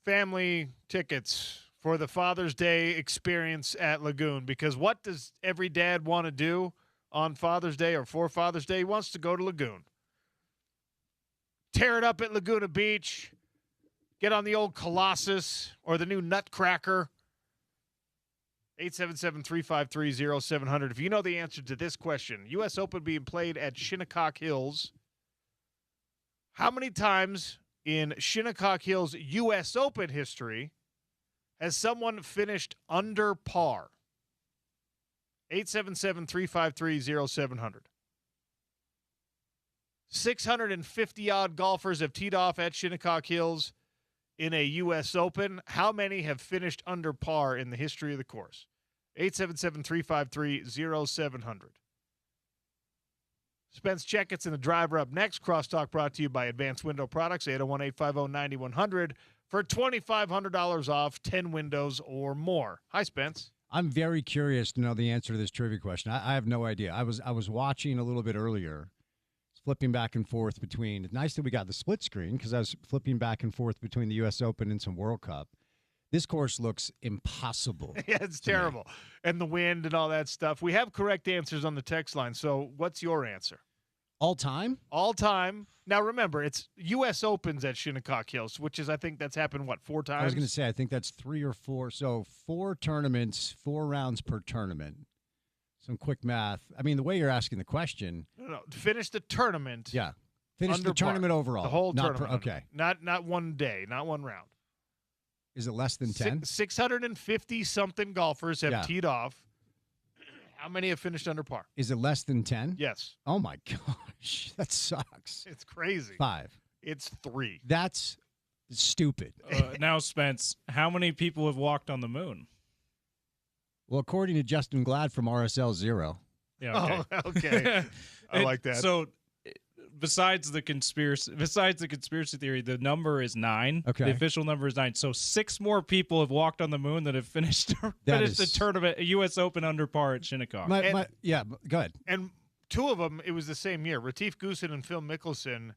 family tickets for the Father's Day experience at Lagoon. Because what does every dad want to do on Father's Day or for Father's Day? He wants to go to Lagoon. Tear it up at Laguna Beach. Get on the old Colossus or the new Nutcracker. 877-353-0700. If you know the answer to this question, U.S. Open being played at Shinnecock Hills. How many times in Shinnecock Hills U.S. Open history has someone finished under par? 877-353-0700. 650-odd golfers have teed off at Shinnecock Hills in a U.S. Open. How many have finished under par in the history of the course? 877-353-0700. Spence Checketts and the driver up next. Crosstalk brought to you by Advanced Window Products, 801-850-9100 for $2,500 off 10 windows or more. Hi, Spence. I'm very curious to know the answer to this trivia question. I have no idea. I was watching a little bit earlier, flipping back and forth between. It's nice that we got the split screen because I was flipping back and forth between the U.S. Open and some World Cup. This course looks impossible. Yeah, it's terrible. And the wind and all that stuff. We have correct answers on the text line. So what's your answer? All time? All time. Now, remember, it's U.S. Opens at Shinnecock Hills, which is, I think that's happened, 4 times? I was going to say, I think that's 3 or 4. So 4 tournaments, 4 rounds per tournament. Some quick math. I mean, the way you're asking the question. No. Finish the tournament. Yeah. Finish the tournament overall. The whole tournament. Okay. Not one day, not one round. Is it less than 10? 650-something golfers have teed off. How many have finished under par? Is it less than 10? Yes. Oh, my gosh. That sucks. It's crazy. 5. It's 3. That's stupid. Now, Spence, how many people have walked on the moon? Well, according to Justin Glad from RSL 0. Yeah. Okay. Oh, okay. I like that. So, besides the conspiracy theory, the number is 9. Okay. The official number is 9. So 6 more people have walked on the moon that have finished the tournament, U.S. Open under par at Shinnecock. Go ahead. And 2 of them, it was the same year. Retief Goosen and Phil Mickelson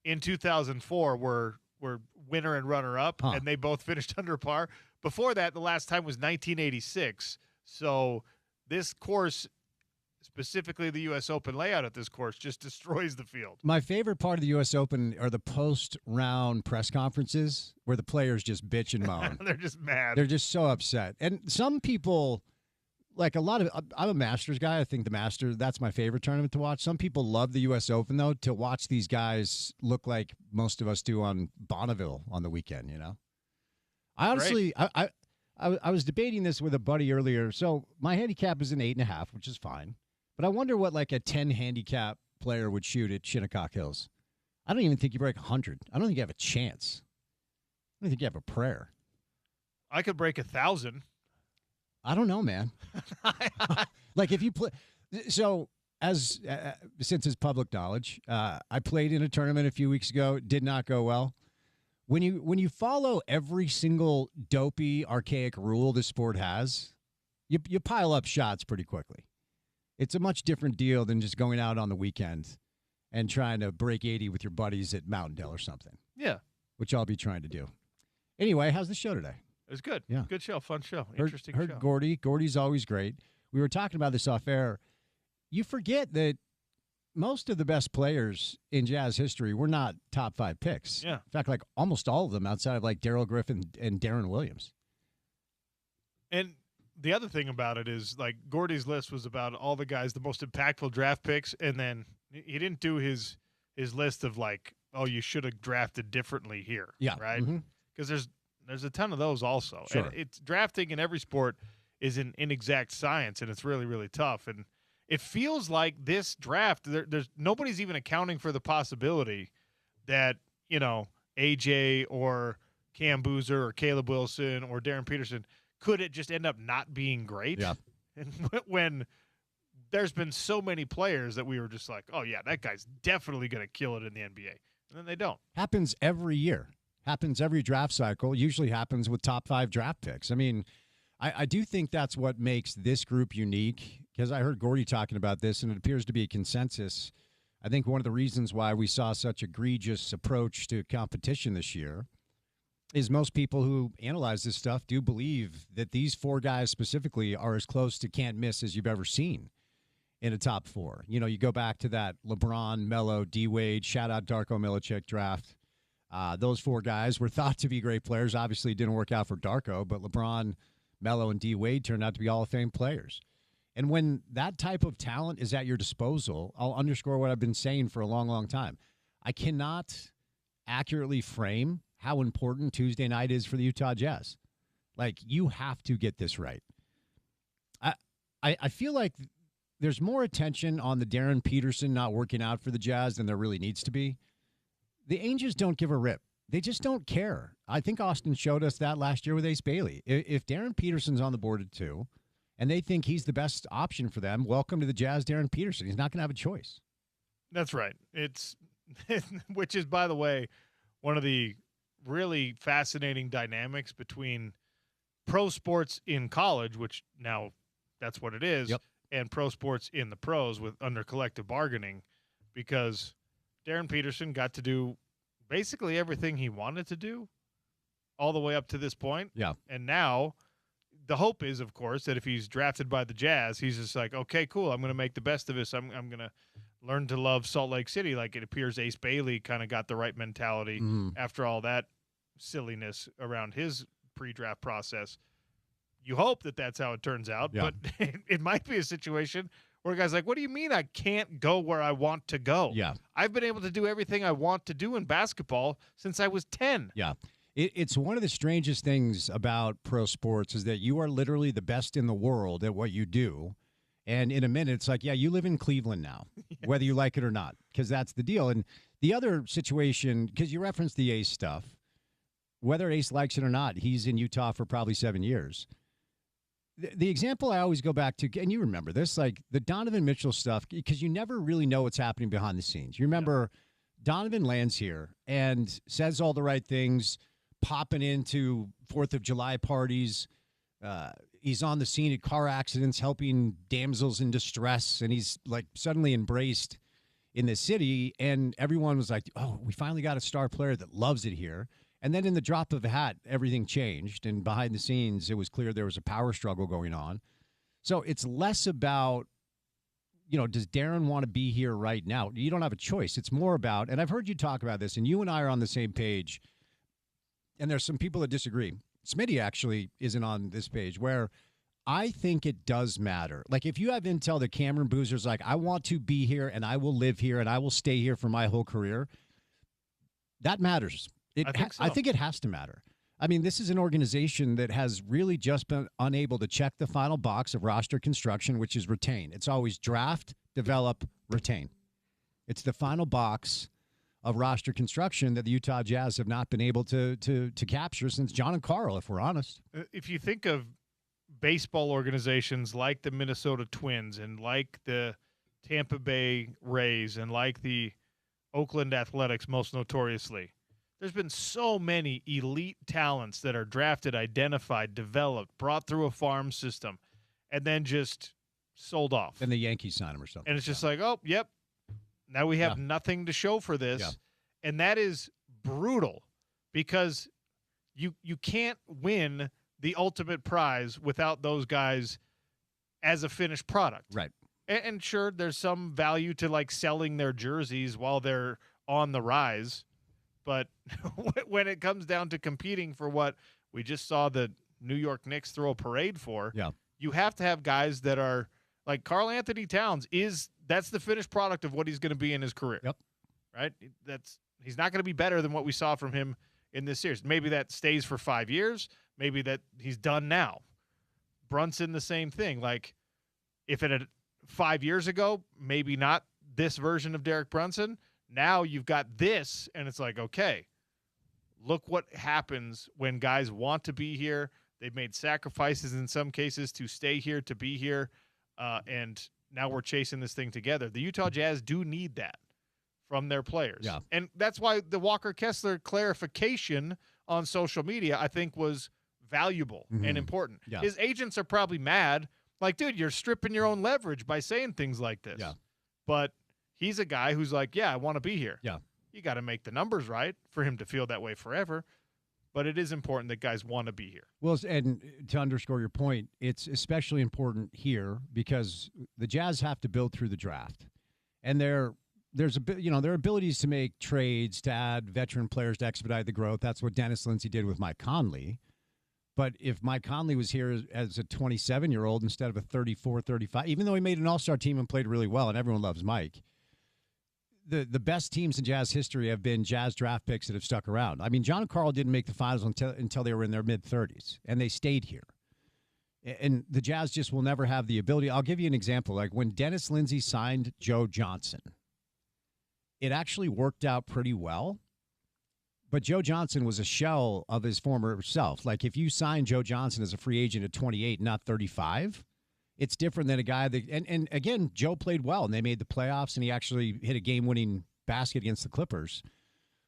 in 2004 were winner and runner-up, and they both finished under par. Before that, the last time was 1986. So this course, specifically the U.S. Open layout at this course, just destroys the field. My favorite part of the U.S. Open are the post-round press conferences where the players just bitch and moan. They're just mad. They're just so upset. And some people, like I'm a Masters guy. I think the Masters, that's my favorite tournament to watch. Some people love the U.S. Open, though, to watch these guys look like most of us do on Bonneville on the weekend, you know? I honestly, I was debating this with a buddy earlier. So my handicap is an 8.5, which is fine. But I wonder what like a 10 handicap player would shoot at Shinnecock Hills. I don't even think you break 100. I don't think you have a chance. I don't think you have a prayer. I could break 1,000. I don't know, man. Like if you play, so as since it's public knowledge, I played in a tournament a few weeks ago. Did not go well. When you follow every single dopey, archaic rule this sport has, you pile up shots pretty quickly. It's a much different deal than just going out on the weekend and trying to break 80 with your buddies at Mountaindale or something. Yeah. Which I'll be trying to do. Anyway, how's the show today? It was good. Yeah. Good show. Fun show. Interesting heard show. Gordy's always great. We were talking about this off air. You forget that most of the best players in Jazz history were not top 5 picks. Yeah. In fact, like almost all of them outside of like Darrell Griffin and Darren Williams. And the other thing about it is, like, Gordy's list was about all the guys, the most impactful draft picks, and then he didn't do his list of, like, oh, you should have drafted differently here. Yeah. Right? Because there's a ton of those also. Sure. And it's drafting in every sport is an inexact science, and it's really, really tough. And it feels like this draft, there's nobody's even accounting for the possibility that, you know, AJ or Cam Boozer or Caleb Wilson or Darren Peterson could it just end up not being great? Yeah. And when there's been so many players that we were just like, oh, yeah, that guy's definitely going to kill it in the NBA. And then they don't. Happens every year. Happens every draft cycle. Usually happens with top 5 draft picks. I mean, I do think that's what makes this group unique because I heard Gordy talking about this, and it appears to be a consensus. I think one of the reasons why we saw such egregious approach to competition this year is most people who analyze this stuff do believe that these four guys specifically are as close to can't miss as you've ever seen in a top four. You know, you go back to that LeBron, Melo, D-Wade, shout out Darko Milicic draft. Those four guys were thought to be great players. Obviously, it didn't work out for Darko, but LeBron, Melo, and D-Wade turned out to be Hall of Fame players. And when that type of talent is at your disposal, I'll underscore what I've been saying for a long, long time. I cannot accurately frame how important Tuesday night is for the Utah Jazz. Like, you have to get this right. I feel like there's more attention on the Darren Peterson not working out for the Jazz than there really needs to be. The Angels don't give a rip. They just don't care. I think Austin showed us that last year with Ace Bailey. If Darren Peterson's on the board at 2 and they think he's the best option for them, welcome to the Jazz, Darren Peterson. He's not going to have a choice. That's right. It's which is, by the way, one of the really fascinating dynamics between pro sports in college, which now that's what it is, yep, and pro sports in the pros with under collective bargaining, because Darren Peterson got to do basically everything he wanted to do all the way up to this point. Yeah. And now the hope is, of course, that if he's drafted by the Jazz, he's just like, okay, cool, I'm going to make the best of this. I'm going to learn to love Salt Lake City. Like, it appears Ace Bailey kind of got the right mentality after all that silliness around his pre-draft process. You hope that that's how it turns out, yeah, but it might be a situation where a guy's like, what do you mean I can't go where I want to go? Yeah. I've been able to do everything I want to do in basketball since I was 10. Yeah. It's one of the strangest things about pro sports is that you are literally the best in the world at what you do. And in a minute, it's like, yeah, you live in Cleveland now, yes, whether you like it or not, because that's the deal. And the other situation, because you referenced the Ace stuff, whether Ace likes it or not, he's in Utah for probably 7 years. The example I always go back to, and you remember this, like the Donovan Mitchell stuff, because you never really know what's happening behind the scenes. You remember Donovan lands here and says all the right things, popping into 4th of July parties. He's on the scene at car accidents, helping damsels in distress, and he's like suddenly embraced in the city. And everyone was like, oh, we finally got a star player that loves it here. And then in the drop of a hat, everything changed. And behind the scenes, it was clear there was a power struggle going on. So it's less about, you know, does Darren want to be here right now? You don't have a choice. It's more about, and I've heard you talk about this, and you and I are on the same page, and there's some people that disagree. Smitty actually isn't on this page, where I think it does matter. Like, if you have intel that Cameron Boozer's like, I want to be here, and I will live here, and I will stay here for my whole career, that matters. I think it has to matter. I mean, this is an organization that has really just been unable to check the final box of roster construction, which is retain. It's always draft, develop, retain. It's the final box of roster construction that the Utah Jazz have not been able to capture since John and Carl, if we're honest. If you think of baseball organizations like the Minnesota Twins and like the Tampa Bay Rays and like the Oakland Athletics, most notoriously, there's been so many elite talents that are drafted, identified, developed, brought through a farm system, and then just sold off. And the Yankees sign them or something. And it's just like, oh, yep, now we have nothing to show for this. Yeah. And that is brutal, because you can't win the ultimate prize without those guys as a finished product. Right. And sure, there's some value to like selling their jerseys while they're on the rise. But when it comes down to competing for what we just saw the New York Knicks throw a parade for, you have to have guys that are like Karl Anthony Towns that's the finished product of what he's going to be in his career. Yep. Right? He's not going to be better than what we saw from him in this series. Maybe that stays for 5 years. Maybe that he's done now. Brunson, the same thing. Like, if it had 5 years ago, maybe not this version of Derek Brunson. Now you've got this, and it's like, okay, look what happens when guys want to be here. They've made sacrifices in some cases to stay here, to be here, and now we're chasing this thing together. The Utah Jazz do need that from their players. Yeah. And that's why the Walker Kessler clarification on social media, I think, was valuable and important. Yeah. His agents are probably mad. Like, dude, you're stripping your own leverage by saying things like this. Yeah. But He's a guy who's like, yeah, I want to be here. Yeah. You got to make the numbers right for him to feel that way forever. But it is important that guys want to be here. Well, and to underscore your point, it's especially important here because the Jazz have to build through the draft. And there's their abilities to make trades, to add veteran players to expedite the growth. That's what Dennis Lindsey did with Mike Conley. But if Mike Conley was here as a 27-year-old instead of a 34, 35, even though he made an all-star team and played really well, and everyone loves Mike, the best teams in Jazz history have been Jazz draft picks that have stuck around. I mean, John and Carl didn't make the finals until they were in their mid-30s, and they stayed here. And the Jazz just will never have the ability. I'll give you an example. Like when Dennis Lindsey signed Joe Johnson, it actually worked out pretty well. But Joe Johnson was a shell of his former self. Like if you sign Joe Johnson as a free agent at 28, not 35, it's different than a guy that, and again, Joe played well and they made the playoffs and he actually hit a game-winning basket against the Clippers.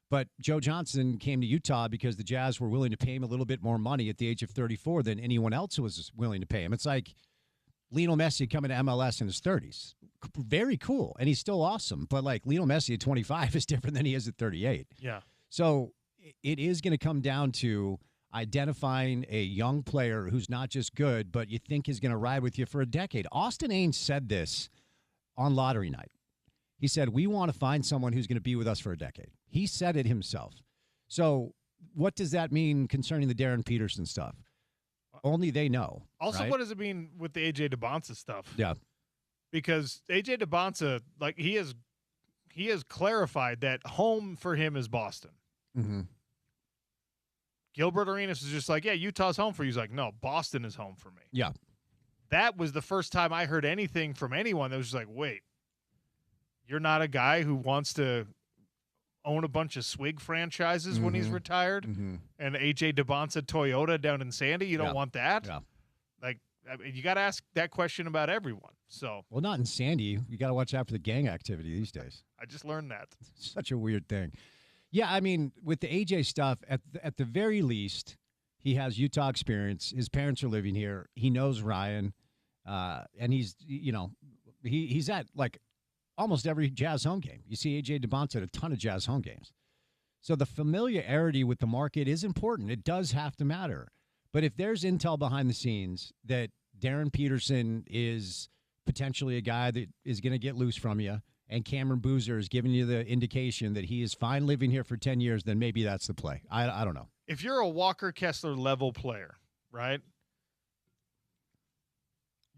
But Joe Johnson came to Utah because the Jazz were willing to pay him a little bit more money at the age of 34 than anyone else was willing to pay him. It's like Lionel Messi coming to MLS in his 30s. Very cool. And he's still awesome. But like Lionel Messi at 25 is different than he is at 38. Yeah. So it is going to come down to identifying a young player who's not just good, but you think is going to ride with you for a decade. Austin Aines said this on lottery night. He said, we want to find someone who's going to be with us for a decade. He said it himself. So what does that mean concerning the Darren Peterson stuff? Only they know. Also, right? What does it mean with the A.J. DeBonsa stuff? Yeah. Because A.J. DeBonsa, like he has clarified that home for him is Boston. Mm-hmm. Gilbert Arenas is just like, yeah, Utah's home for you. He's like, no, Boston is home for me. Yeah. That was the first time I heard anything from anyone that was just like, wait, you're not a guy who wants to own a bunch of swig franchises when he's retired and A.J. DeBonsa Toyota down in Sandy? You don't want that? Yeah. Like, I mean, you got to ask that question about everyone. So, Well, not in Sandy. You got to watch out for the gang activity these days. I just learned that. Such a weird thing. Yeah, I mean, with the AJ stuff, at the very least, he has Utah experience. His parents are living here. He knows Ryan, and he's at like almost every Jazz home game. You see AJ DeBonsa at a ton of Jazz home games. So the familiarity with the market is important. It does have to matter. But if there's intel behind the scenes that Darren Peterson is potentially a guy that is going to get loose from you, and Cameron Boozer is giving you the indication that he is fine living here for 10 years, then maybe that's the play. I don't know. If you're a Walker Kessler level player, right,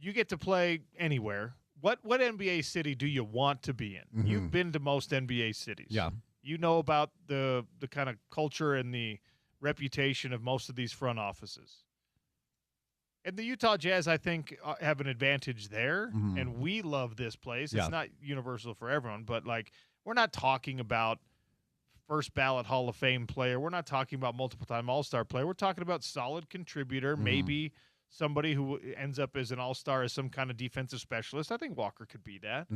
you get to play anywhere. What NBA city do you want to be in? You've been to most NBA cities. Yeah. You know about the kind of culture and the reputation of most of these front offices. And the Utah Jazz, I think, have an advantage there, and we love this place. Yeah. It's not universal for everyone, but, like, we're not talking about first-ballot Hall of Fame player. We're not talking about multiple-time All-Star player. We're talking about solid contributor, maybe somebody who ends up as an All-Star as some kind of defensive specialist. I think Walker could be that.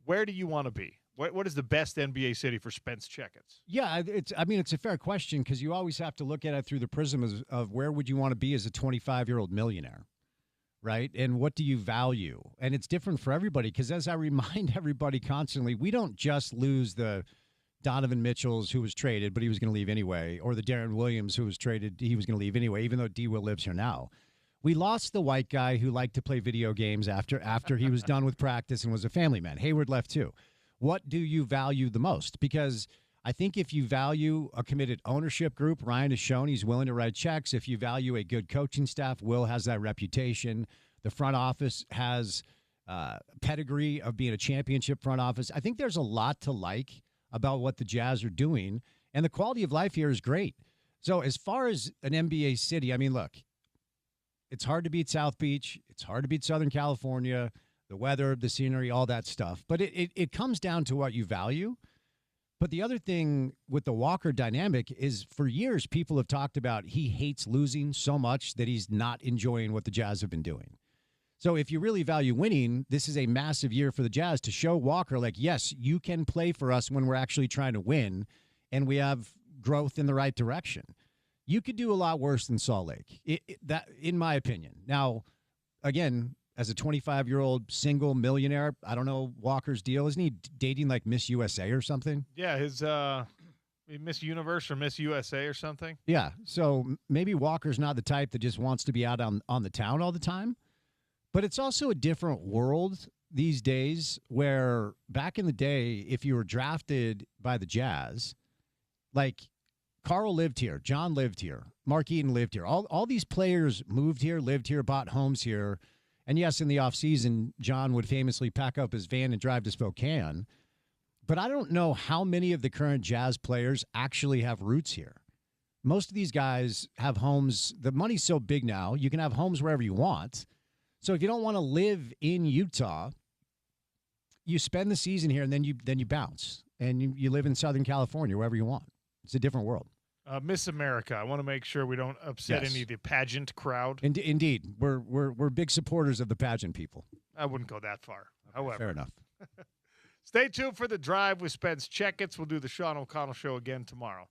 Where do you want to be? What is the best NBA city for Spence Checketts? Yeah, it's a fair question because you always have to look at it through the prism of where would you want to be as a 25-year-old millionaire, right? And what do you value? And it's different for everybody because as I remind everybody constantly, we don't just lose the Donovan Mitchells who was traded, but he was going to leave anyway, or the Darren Williams who was traded, he was going to leave anyway, even though D. Will lives here now. We lost the white guy who liked to play video games after he was done with practice and was a family man. Hayward left too. What do you value the most? Because I think if you value a committed ownership group, Ryan has shown he's willing to write checks. If you value a good coaching staff, Will has that reputation. The front office has pedigree of being a championship front office. I think there's a lot to like about what the Jazz are doing, and the quality of life here is great. So as far as an NBA city, I mean, look, it's hard to beat South Beach. It's hard to beat Southern California. The weather, the scenery, all that stuff. But it comes down to what you value. But the other thing with the Walker dynamic is for years people have talked about he hates losing so much that he's not enjoying what the Jazz have been doing. So if you really value winning, this is a massive year for the Jazz to show Walker, like, yes, you can play for us when we're actually trying to win and we have growth in the right direction. You could do a lot worse than Salt Lake, that in my opinion. Now, again, as a 25-year-old single millionaire. I don't know Walker's deal. Isn't he dating like Miss USA or something? Yeah, his Miss Universe or Miss USA or something. Yeah. So maybe Walker's not the type that just wants to be out on the town all the time. But it's also a different world these days where back in the day, if you were drafted by the Jazz, like Carl lived here, John lived here, Mark Eaton lived here. All these players moved here, lived here, bought homes here. And yes, in the offseason, John would famously pack up his van and drive to Spokane. But I don't know how many of the current Jazz players actually have roots here. Most of these guys have homes. The money's so big now, you can have homes wherever you want. So if you don't want to live in Utah, you spend the season here and then you bounce. And you live in Southern California, wherever you want. It's a different world. Miss America. I want to make sure we don't upset Yes. any of the pageant crowd. Indeed. We're big supporters of the pageant people. I wouldn't go that far. However, Fair enough. stay tuned for The Drive with Spence Checketts. We'll do the Sean O'Connell Show again tomorrow.